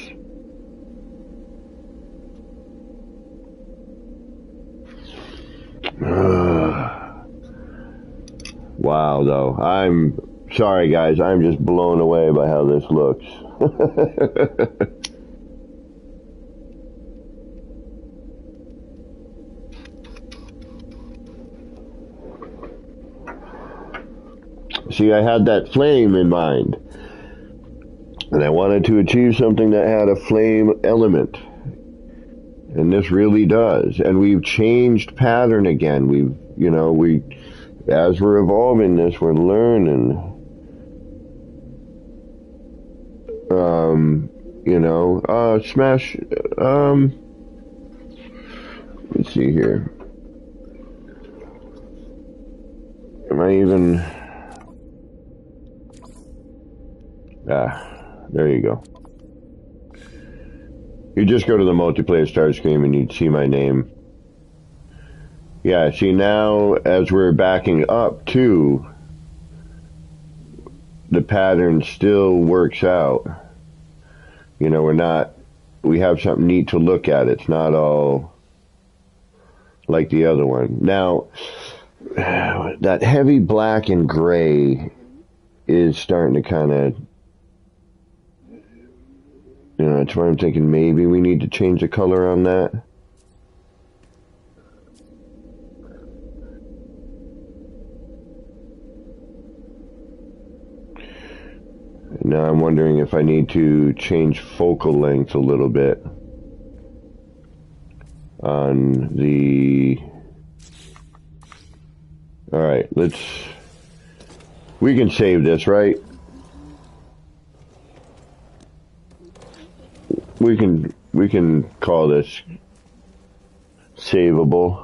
Wow, though. I'm sorry, guys. I'm just blown away by how this looks. See, I had that flame in mind. And I wanted to achieve something that had a flame element. And this really does. And we've changed pattern again. As we're evolving this, we're learning. Smash, let's see here. Am I even, there you go. You just go to the multiplayer start screen and you'd see my name. Yeah, see now, as we're backing up too, the pattern still works out. We have something neat to look at. It's not all like the other one. Now, that heavy black and gray is starting to kind of, that's why I'm thinking maybe we need to change the color on that. Now I'm wondering if I need to change focal length a little bit on the... Alright, we can save this, right? We can call this savable.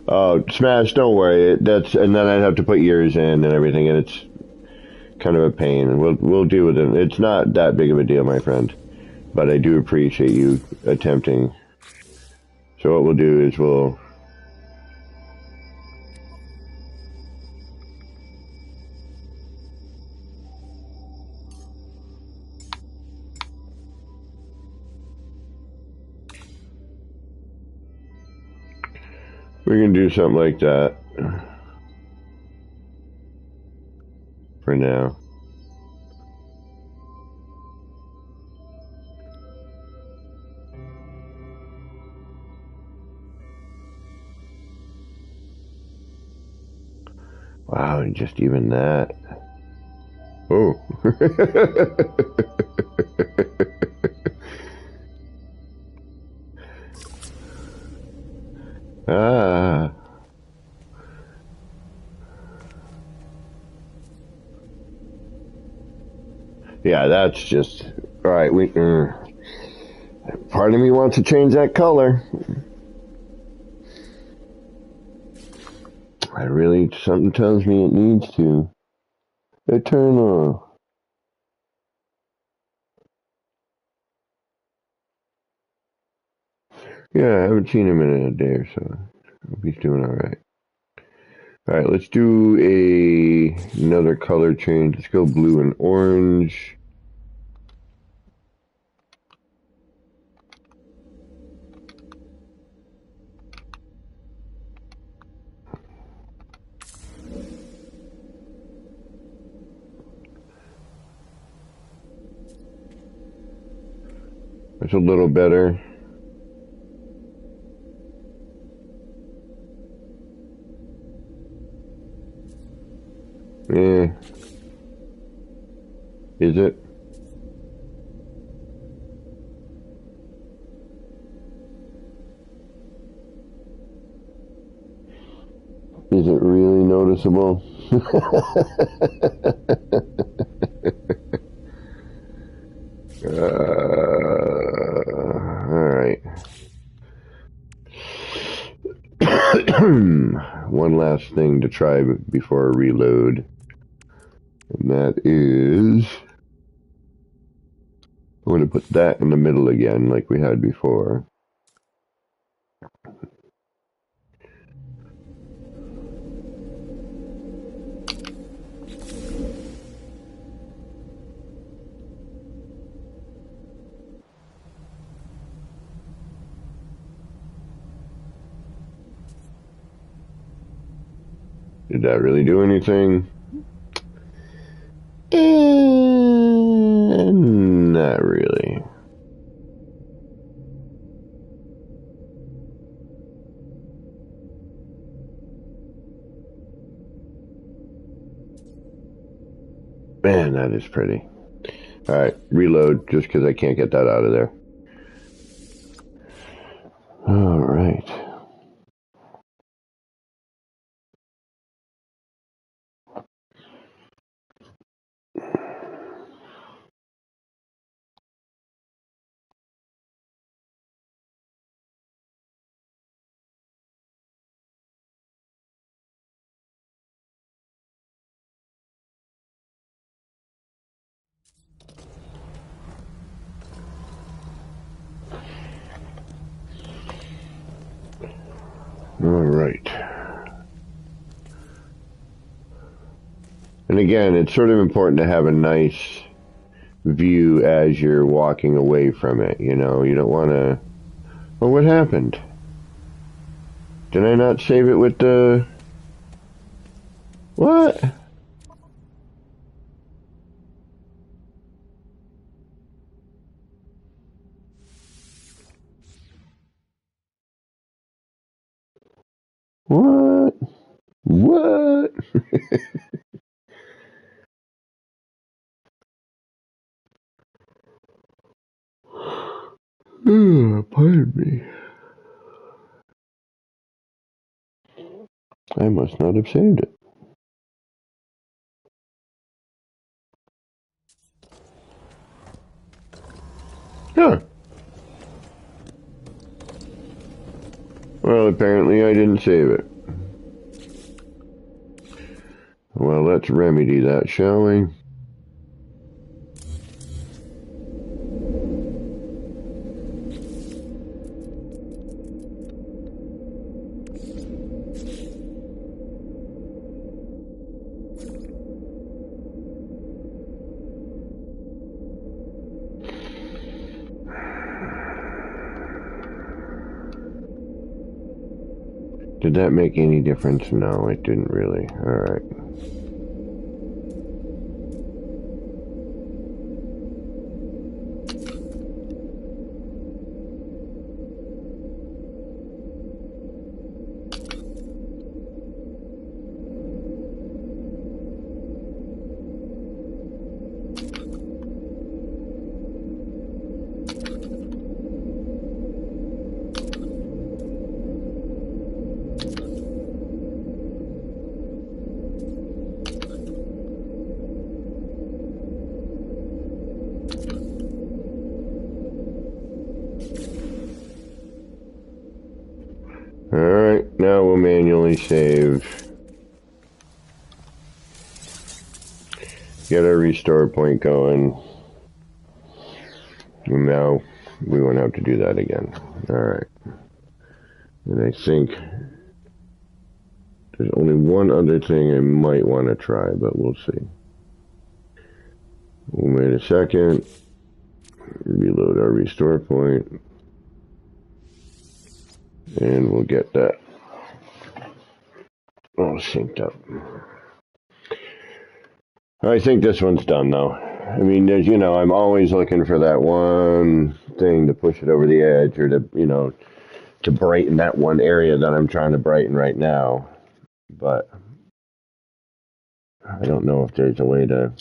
Oh, Smash, don't worry. And then I'd have to put yours in and everything, and it's kind of a pain. And we'll deal with it. It's not that big of a deal, my friend. But I do appreciate you attempting. So what we'll do is we can do something like that for now. Wow, and just even that. Oh. Ah. Yeah, that's just... Alright, part of me wants to change that color. Something tells me it needs to. Eternal. Yeah, I haven't seen him in a day or so. I hope he's doing alright. Alright, let's do another color change. Let's go blue and orange. That's a little better. Yeah. Is it? Is it really noticeable? Alright. One last thing to try before I reload. And that is... I'm going to put that in the middle again like we had before. Did that really do anything? Not really. Man, that is pretty. Alright, reload, just because I can't get that out of there. Alright. Alright. And again, it's sort of important to have a nice view as you're walking away from it, you know? You don't want to... Well, what happened? Did I not save it with the... What? What? What? Pardon me. I must not have saved it. Huh. Well, apparently I didn't save it. Well, let's remedy that, shall we? Did that make any difference? No, it didn't really. Alright. Alright, now we'll manually save. Get our restore point going. And now we won't have to do that again. Alright. And I think there's only one other thing I might want to try, but we'll see. We'll wait a second. Reload our restore point. And we'll get that all synced up. I think this one's done, though. I mean, as you know, I'm always looking for that one thing to push it over the edge, or to, you know, to brighten that one area that I'm trying to brighten right now. But I don't know if there's a way to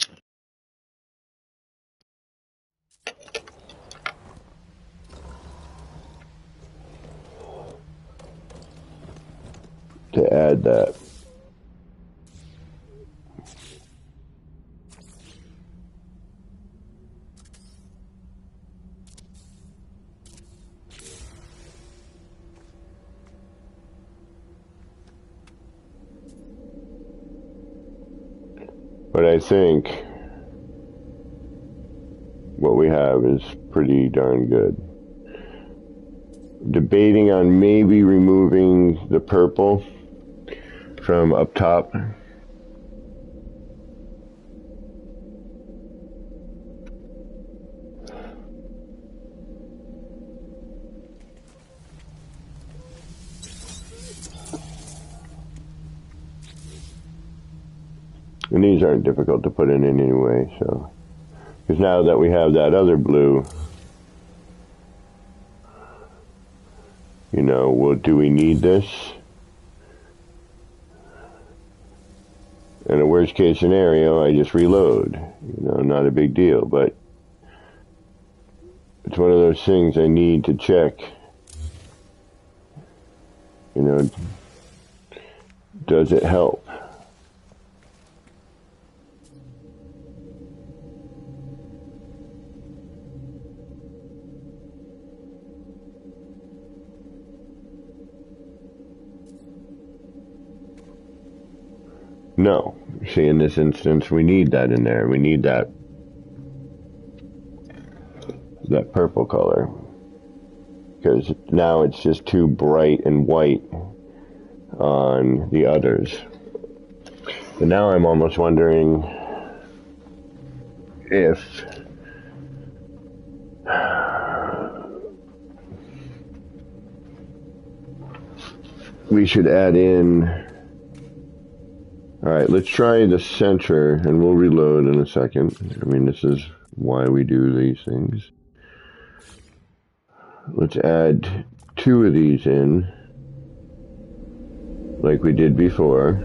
add that. But I think what we have is pretty darn good. Debating on maybe removing the purple from up top. And these aren't difficult to put in anyway, so. Because now that we have that other blue, you know, well, do we need this? In a worst case scenario, I just reload. You know, not a big deal, but it's one of those things I need to check. You know, does it help? No. See, in this instance, we need that in there. We need that purple color. Because now it's just too bright and white on the others. And now I'm almost wondering if we should add in. Alright, let's try the center, and we'll reload in a second. I mean, this is why we do these things. Let's add 2 of these in, like we did before.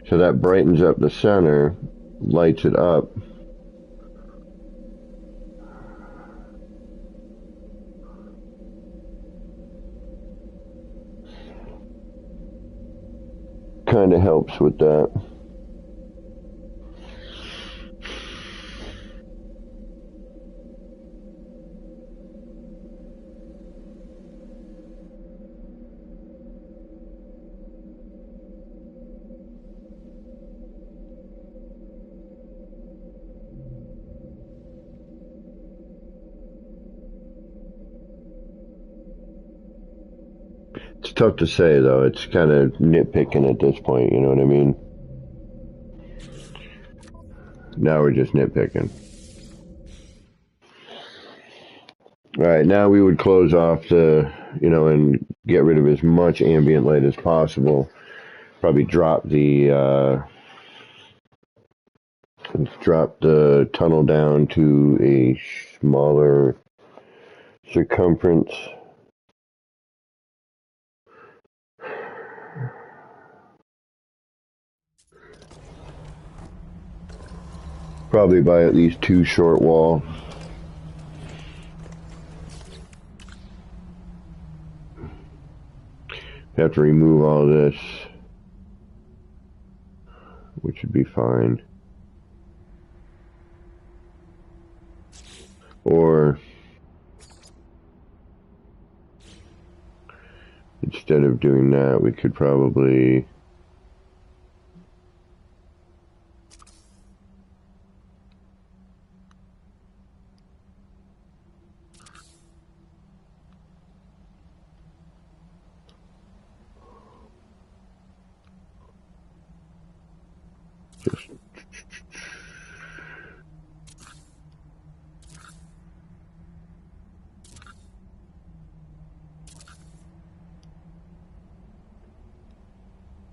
So that brightens up the center, lights it up. Kind of helps with that. It's tough to say, though. It's kind of nitpicking at this point, you know what I mean? Now we're just nitpicking. Alright, now we would close off the, you know, and get rid of as much ambient light as possible. Probably drop the tunnel down to a smaller circumference. Probably by at least 2 short wall. Have to remove all this, which would be fine. Or instead of doing that, we could probably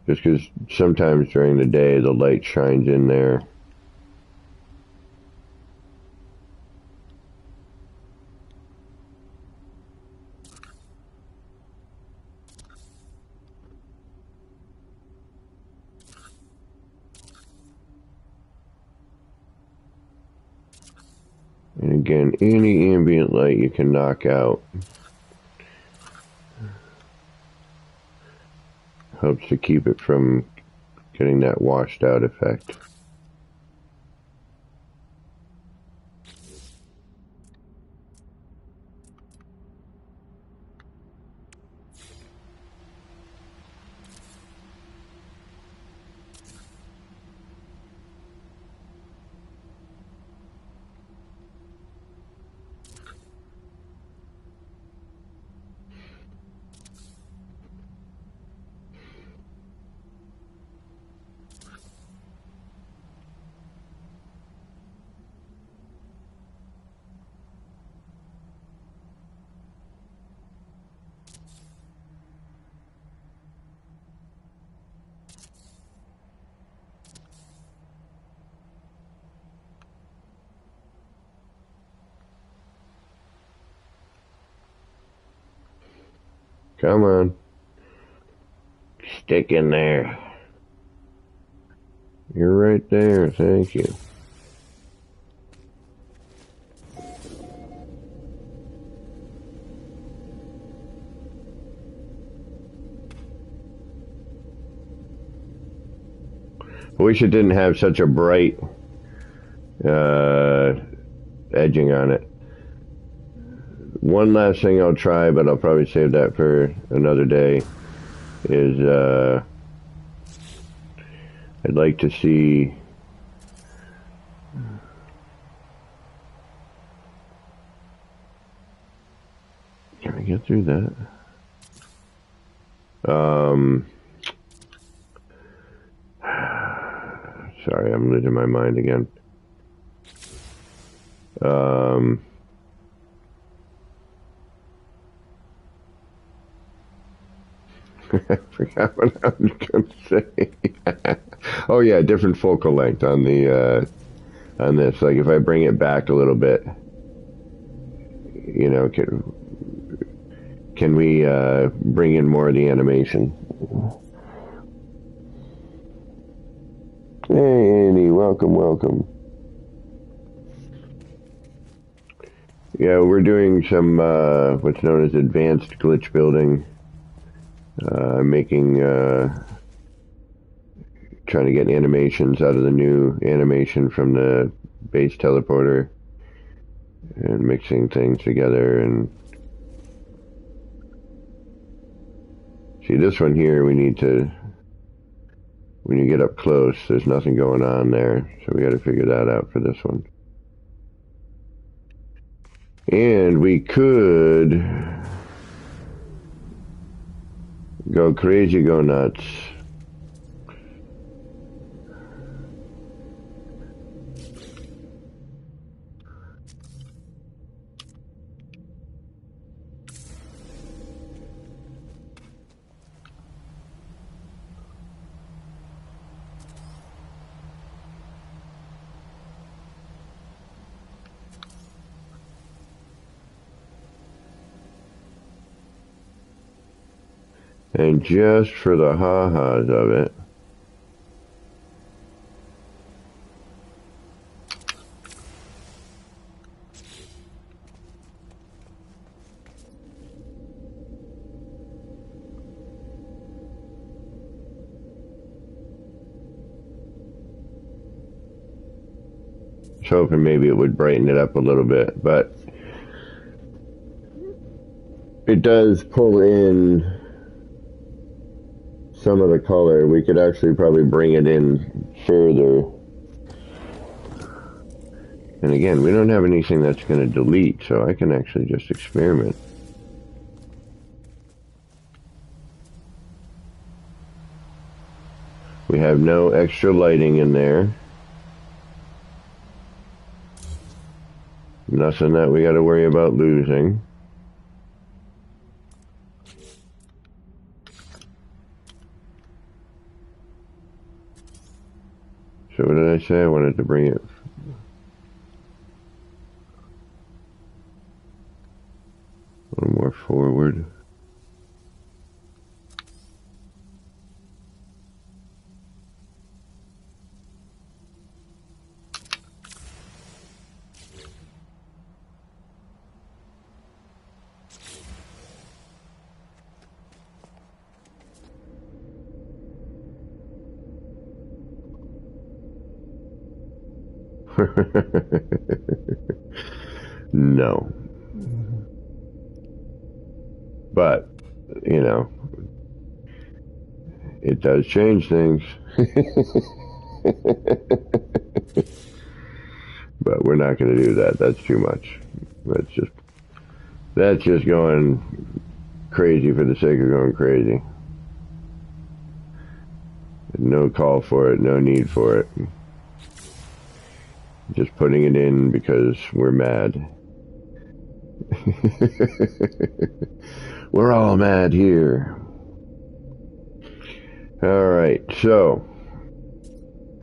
just because sometimes during the day the light shines in there. And again, any ambient light you can knock out helps to keep it from getting that washed out effect. Come on. Stick in there. You're right there. Thank you. I wish it didn't have such a bright edging on it. One last thing I'll try, but I'll probably save that for another day, is I'd like to see can I get through that? Sorry, I'm losing my mind again. I forgot what I was going to say. Oh yeah, different focal length on the on this. Like if I bring it back a little bit, you know, can we bring in more of the animation? Hey Andy, welcome, welcome. Yeah, we're doing some what's known as advanced glitch building. Making trying to get animations out of the new animation from the base teleporter and mixing things together. And see, this one here, we need to, when you get up close, there's nothing going on there, so we got to figure that out for this one. And we could go crazy, go nuts. And just for the ha-has of it, I was hoping maybe it would brighten it up a little bit, but it does pull in some of the color. We could actually probably bring it in further. And again, we don't have anything that's going to delete, so I can actually just experiment. We have no extra lighting in there. Nothing that we got to worry about losing. So what did I say? I wanted to bring it a little more forward. No. But, you know, it does change things. But we're not going to do that. That's too much. That's just going crazy for the sake of going crazy. No call for it, no need for it. Just putting it in because we're mad. We're all mad here. Alright, so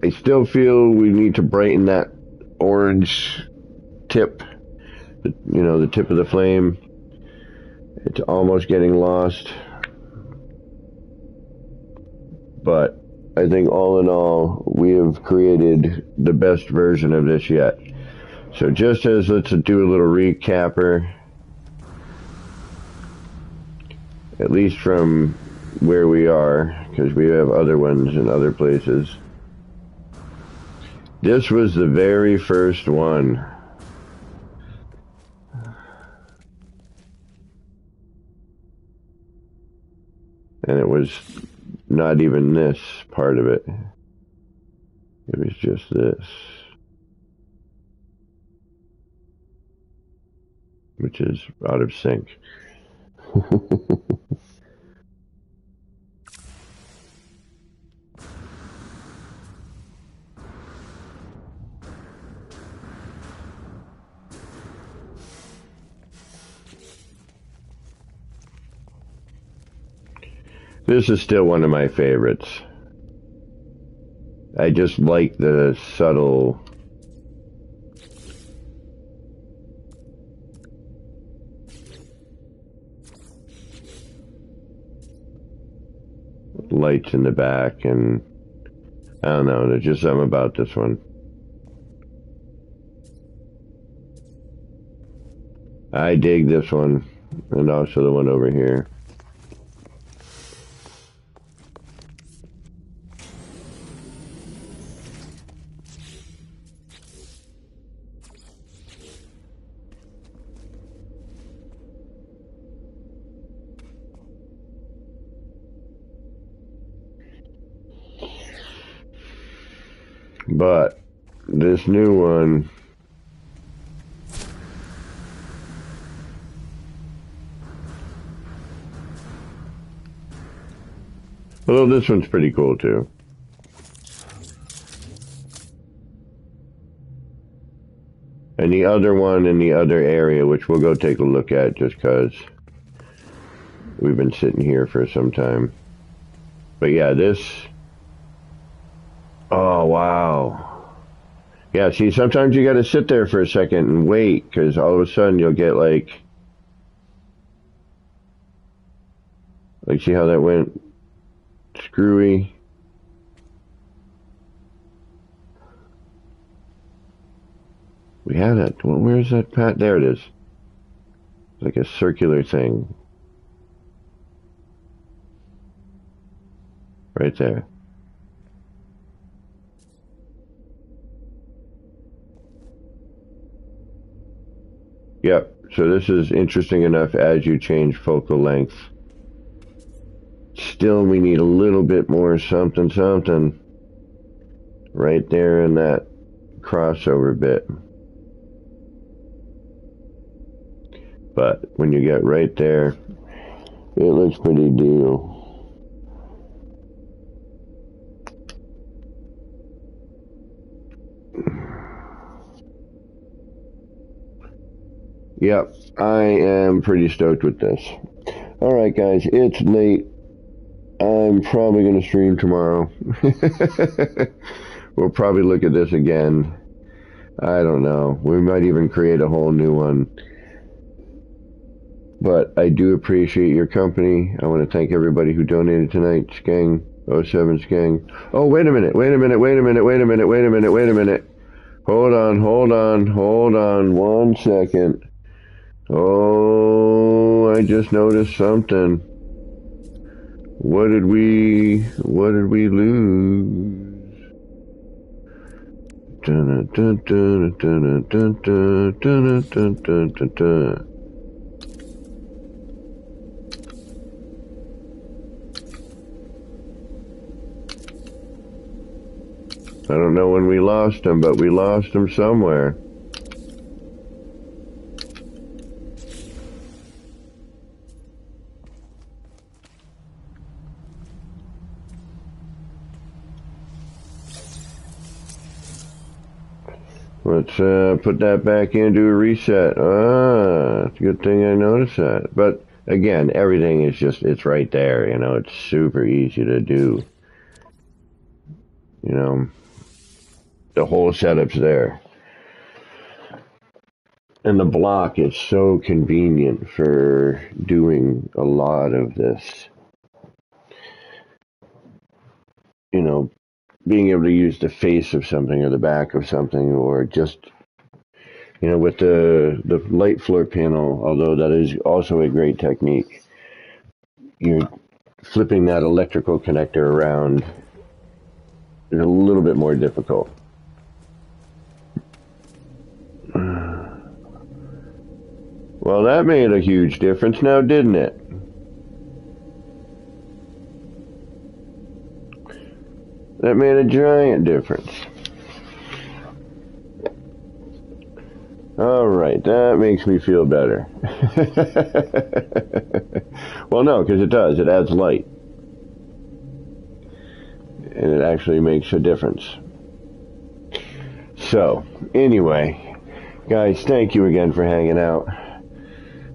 I still feel we need to brighten that orange tip, you know, the tip of the flame. It's almost getting lost. But I think all in all, we have created the best version of this yet. So just as, let's do a little recapper, at least from where we are, because we have other ones in other places. This was the very first one. And it was not even this part of it. It was just this. Which is out of sync. This is still one of my favorites. I just like the subtle lights in the back, and I don't know, there's just something about this one. I dig this one, and also the one over here. But this new one, well, this one's pretty cool too. And the other one in the other area, which we'll go take a look at just because we've been sitting here for some time. But yeah, this... Oh, wow. Yeah, see, sometimes you gotta sit there for a second and wait, because all of a sudden you'll get like, see how that went screwy? We had it. Well, where's that pat? There it is. It's like a circular thing. Right there. Yep, so this is interesting enough as you change focal length. Still, we need a little bit more something right there in that crossover bit. But when you get right there, it looks pretty deal. Yep, I am pretty stoked with this. Alright guys, it's late. I'm probably going to stream tomorrow. We'll probably look at this again. I don't know. We might even create a whole new one. But I do appreciate your company. I want to thank everybody who donated tonight. Skang, 07 Skang. Oh, wait a minute. Hold on. 1 second. Oh, I just noticed something. What did we lose? Dun, dun, dun, dun, dun, dun, dun, dun, dun, dun, dun. I don't know when we lost him, but we lost him somewhere. Let's put that back in, do a reset. It's a good thing I noticed that. But again, everything is just, it's right there, you know, it's super easy to do. You know, the whole setup's there. And the block is so convenient for doing a lot of this. being able to use the face of something or the back of something, or just, with the light floor panel, although that is also a great technique, you're flipping that electrical connector around is a little bit more difficult. Well, that made a huge difference now, didn't it? That made a giant difference. All right, that makes me feel better. Well, no, because it does. It adds light. And it actually makes a difference. So, anyway, guys, thank you again for hanging out.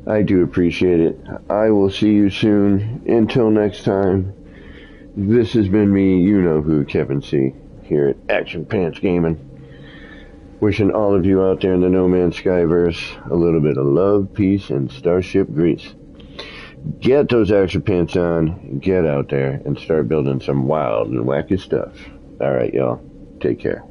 I do appreciate it. I will see you soon. Until next time, this has been me, you know who, Kevin C, here at Action Pants Gaming. Wishing all of you out there in the No Man's Skyverse a little bit of love, peace, and starship grease. Get those action pants on, get out there, and start building some wild and wacky stuff. Alright, y'all. Take care.